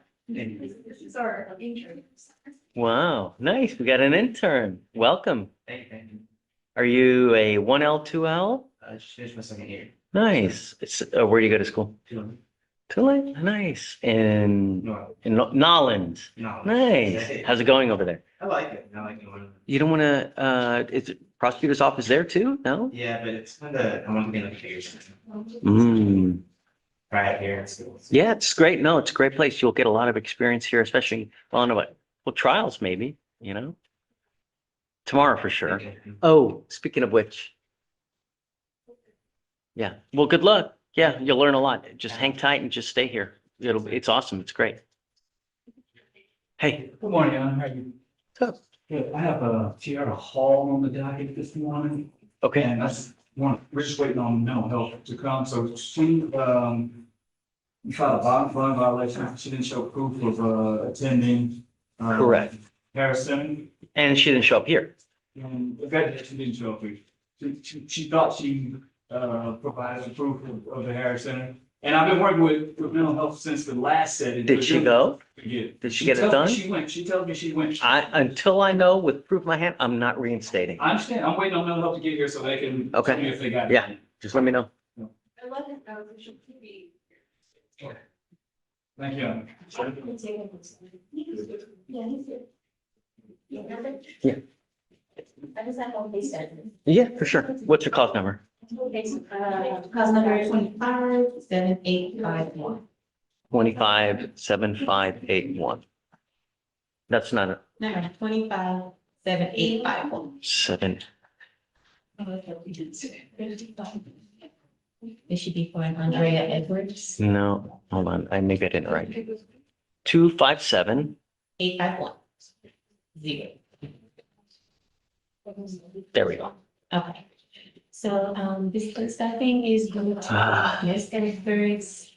Wow, nice. We got an intern. Welcome. Are you a 1L, 2L? Just finished my second year. Nice. It's, where do you go to school? Tulane? Nice. In Nolland? No. Nice. How's it going over there? I like it. I like it. You don't want to, is it prosecutor's office there too? No? Yeah, but it's kind of, I want to be in like a year Mm. right here in school. Yeah, it's great. No, it's a great place. You'll get a lot of experience here, especially on what, well, trials maybe, you know? Tomorrow for sure. Oh, speaking of which. Yeah, well, good luck. Yeah, you'll learn a lot. Just hang tight and just stay here. It's awesome. It's great. Hey. Good morning, Alan. How are you? Good. Good. I have a Tiara Hall on the docket this morning. Okay. And we're just waiting on mental health to come. So she, we filed a bond violation. She didn't show proof of, attending. Correct. Harris Center. And she didn't show up here. And the fact that she didn't show up, she thought she, provided proof of the Harris Center. And I've been working with mental health since the last setting. Did she go? Yeah. Did she get it done? She tells me she went. Until I know with proof in my hand, I'm not reinstating. I understand. I'm waiting on mental health to get here so they can. Okay. Tell me if they got it. Yeah, just let me know. Thank you. Yeah. Yeah, for sure. What's your cause number? Cause number 25-7851. 257581. That's not a No, 25-7851. 7. It should be for Andrea Edwards. No, hold on. Maybe I didn't write. 257. 851. 0. There we go. Okay. So, this staffing is going to Ms. Edwards,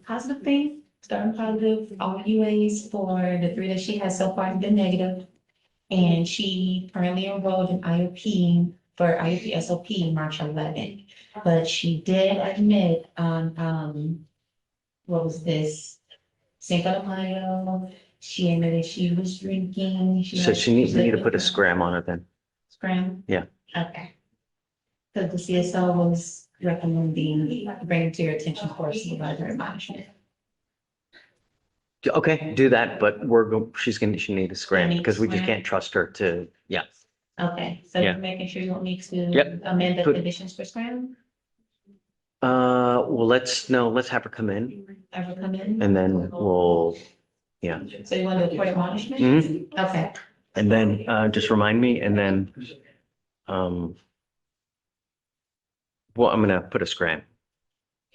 positive thing, starting positive, all UAs for the 3 that she has so far have been negative. And she currently enrolled in IOP for IOP SOP March 11th. But she did admit on, what was this? Cinco de Mayo, she admitted she was drinking. So we need to put a scram on it then. Scram? Yeah. Okay. Because the CSO was recommending bringing to your attention for supervisor admonishment. Okay, do that, but she need a scram because we just can't trust her to, yeah. Okay, so Yeah. you're making sure you want me to Yep. amend the Put- conditions for scram? Well, let's have her come in Ever come in? and then we'll, yeah. So you want to do court admonishment? Mhm. Okay, And then, just remind me and then, well, I'm gonna put a scram.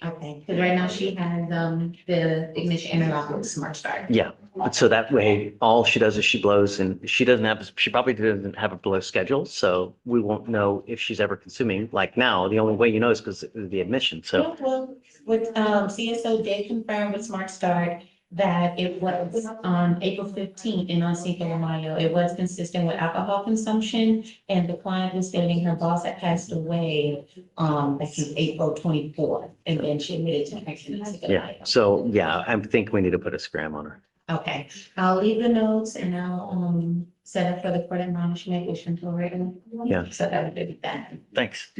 okay, because right now she has, the ignition interlock with Smart Start. Yeah, but so that way, all she does is she blows and she probably doesn't have a blow schedule, so we won't know if she's ever consuming. Like now, the only way you know is because of the admission, so. Well, with, CSO did confirm with Smart Start that it was on April 15th and on Cinco de Mayo. It was consistent with alcohol consumption, and the client was stating her boss had passed away, back in April 24th, and then she admitted to drinking on Cinco de Yeah, Mayo. so yeah, I think we need to put a scram on her. Okay, I'll leave the notes and I'll, set up for the court admonishment, which until written. Yeah. So that would be that. Thanks.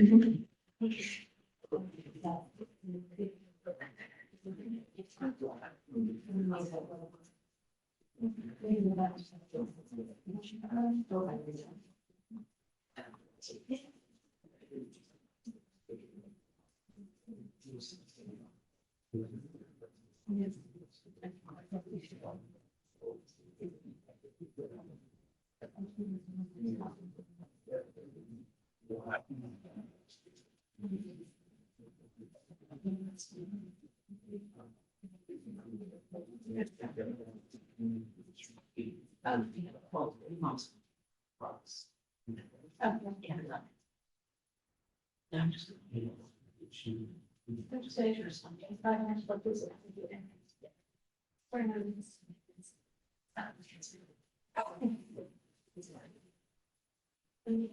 I'm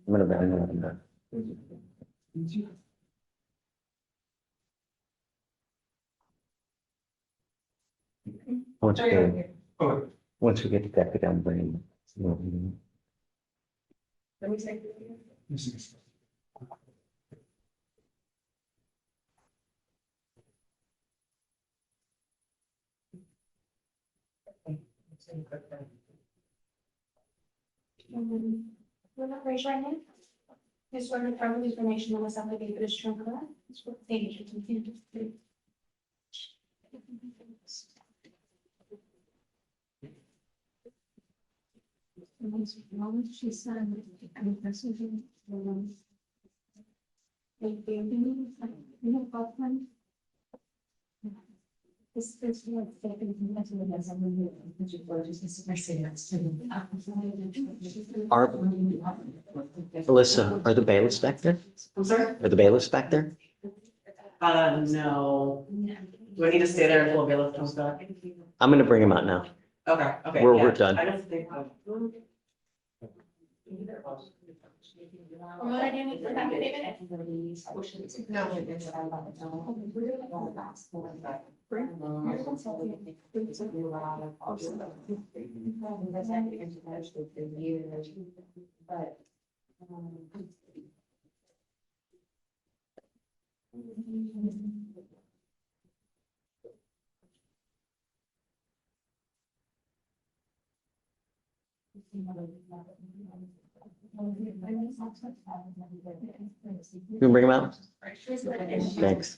gonna bet on that. Once we get the deck down, bring. Let me take. Will not raise your hand. This one, the probably information on the something that is true, correct? Thank you. She said, this is what Alyssa, are the bailiffs back there? I'm sorry? Are the bailiffs back there? No. Do I need to stay there until a bailiff comes back? I'm gonna bring him out now. Okay, We're yeah. done. I don't think. What I didn't for that, David? You can bring him out? Thanks.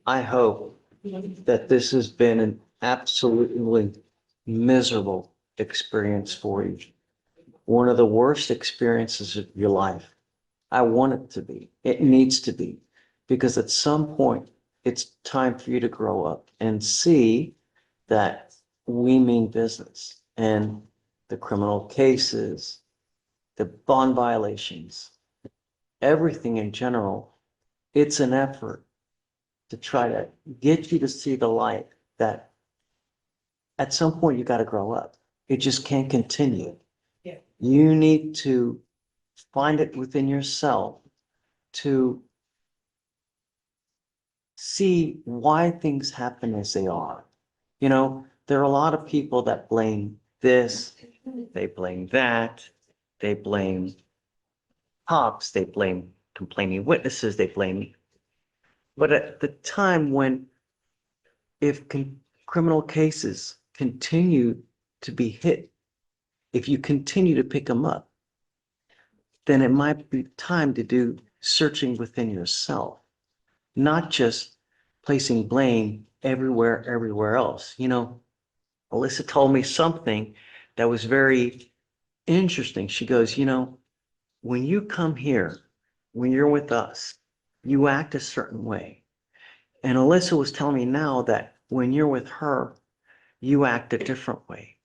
I hope that this has been an absolutely miserable experience for you. One of the worst experiences of your life. I want it to be. It needs to be. Because at some point, it's time for you to grow up and see that we mean business. And the criminal cases, the bond violations, everything in general, it's an effort to try to get you to see the light that at some point you got to grow up. It just can't continue. Yeah. You need to find it within yourself to see why things happen as they are. You know, there are a lot of people that blame this, they blame that, they blame cops, they blame complaining witnesses, they blame. But at the time when, if criminal cases continue to be hit, if you continue to pick them up, then it might be time to do searching within yourself, not just placing blame everywhere else. You know, Alyssa told me something that was very interesting. She goes, you know, when you come here, when you're with us, you act a certain way. And Alyssa was telling me now that when you're with her, you act a different way.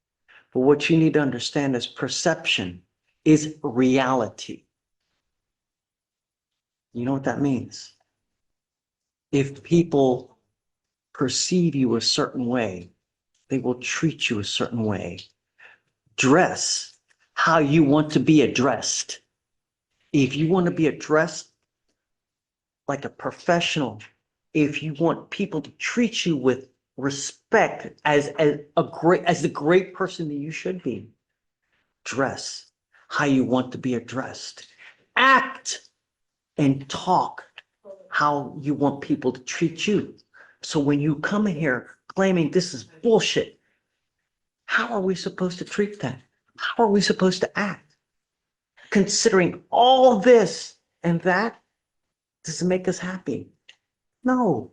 But what you need to understand is perception is reality. You know what that means? If people perceive you a certain way, they will treat you a certain way. Dress how you want to be addressed. If you want to be addressed like a professional, if you want people to treat you with respect as the great person that you should be, dress how you want to be addressed. Act and talk how you want people to treat you. So when you come in here claiming this is bullshit, how are we supposed to treat that? How are we supposed to act? Considering all this and that, does it make us happy? No.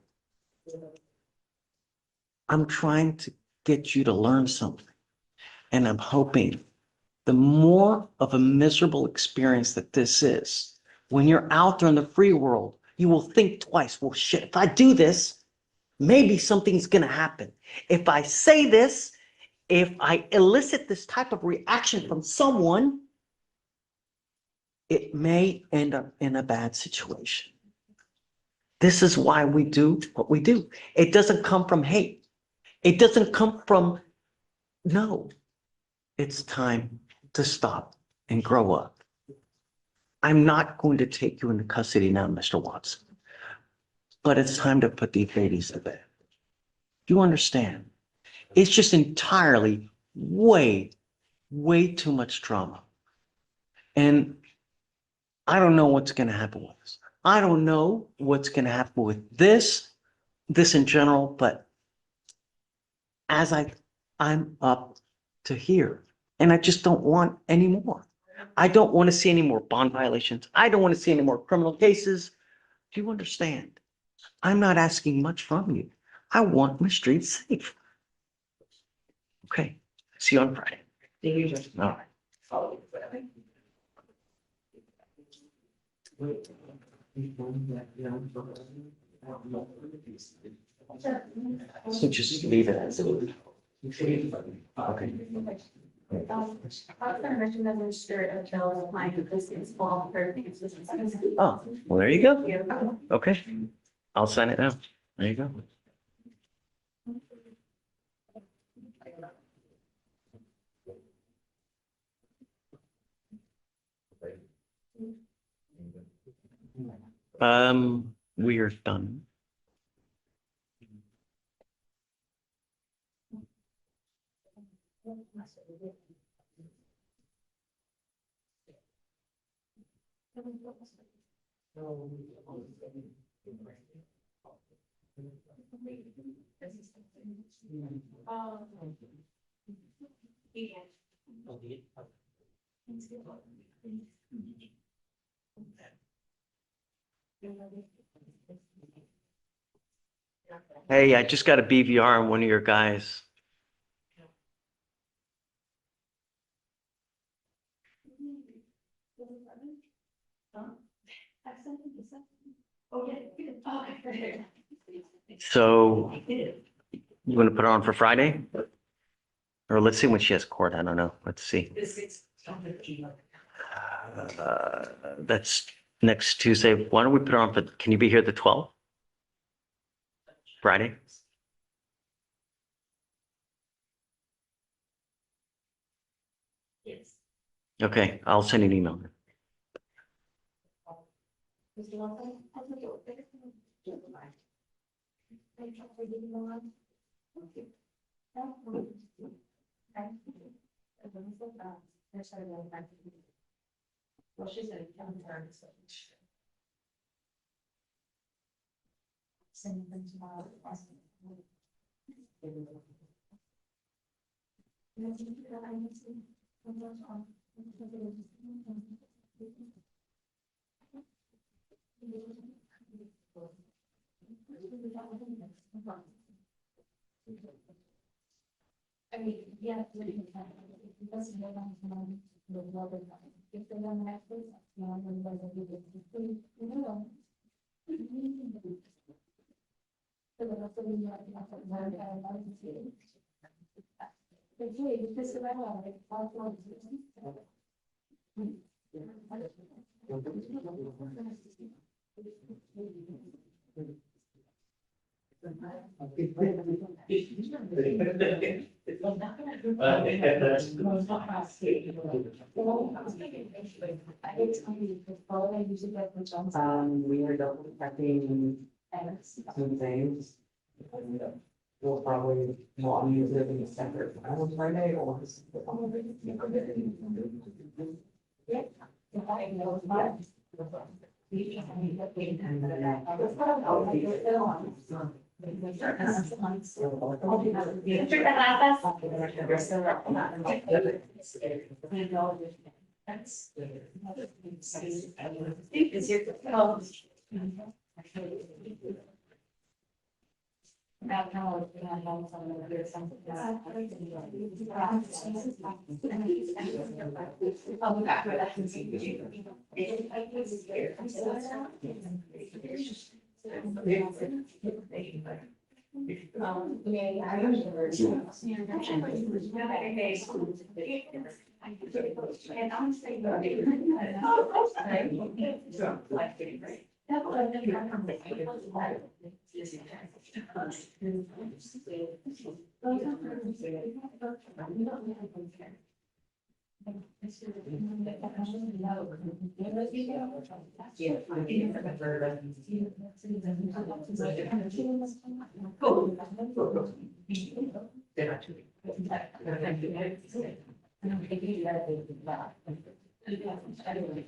I'm trying to get you to learn something. And I'm hoping the more of a miserable experience that this is, when you're out there in the free world, you will think twice. Well, shit, if I do this, maybe something's going to happen. If I say this, if I elicit this type of reaction from someone, it may end up in a bad situation. This is why we do what we do. It doesn't come from hate. It doesn't come from, no, it's time to stop and grow up. I'm not going to take you into custody now, Mr. Watson, but it's time to put these babies to bed. Do you understand? It's just entirely way too much drama. And I don't know what's going to happen with this. I don't know what's going to happen with this in general, but as I'm up to here, and I just don't want any more. I don't want to see any more bond violations. I don't want to see any more criminal cases. Do you understand? I'm not asking much from you. I want my streets safe. Okay, see you on Friday. Thank you, Judge. All right. So just leave it as it is. Okay. Oh, well, there you go. Okay, I'll sign it now. There you go. We are done. Hey, I just got a BVR on one of your guys. So you want to put her on for Friday? Or let's see when she has court. I don't know. Let's see. That's next Tuesday. Why don't we put her on for, can you be here the 12th? Friday? Yes. Okay, I'll send you an email. We are double checking some things. We'll probably want to use it in a separate file Friday or.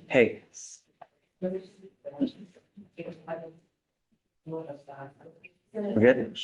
Hey, we're good?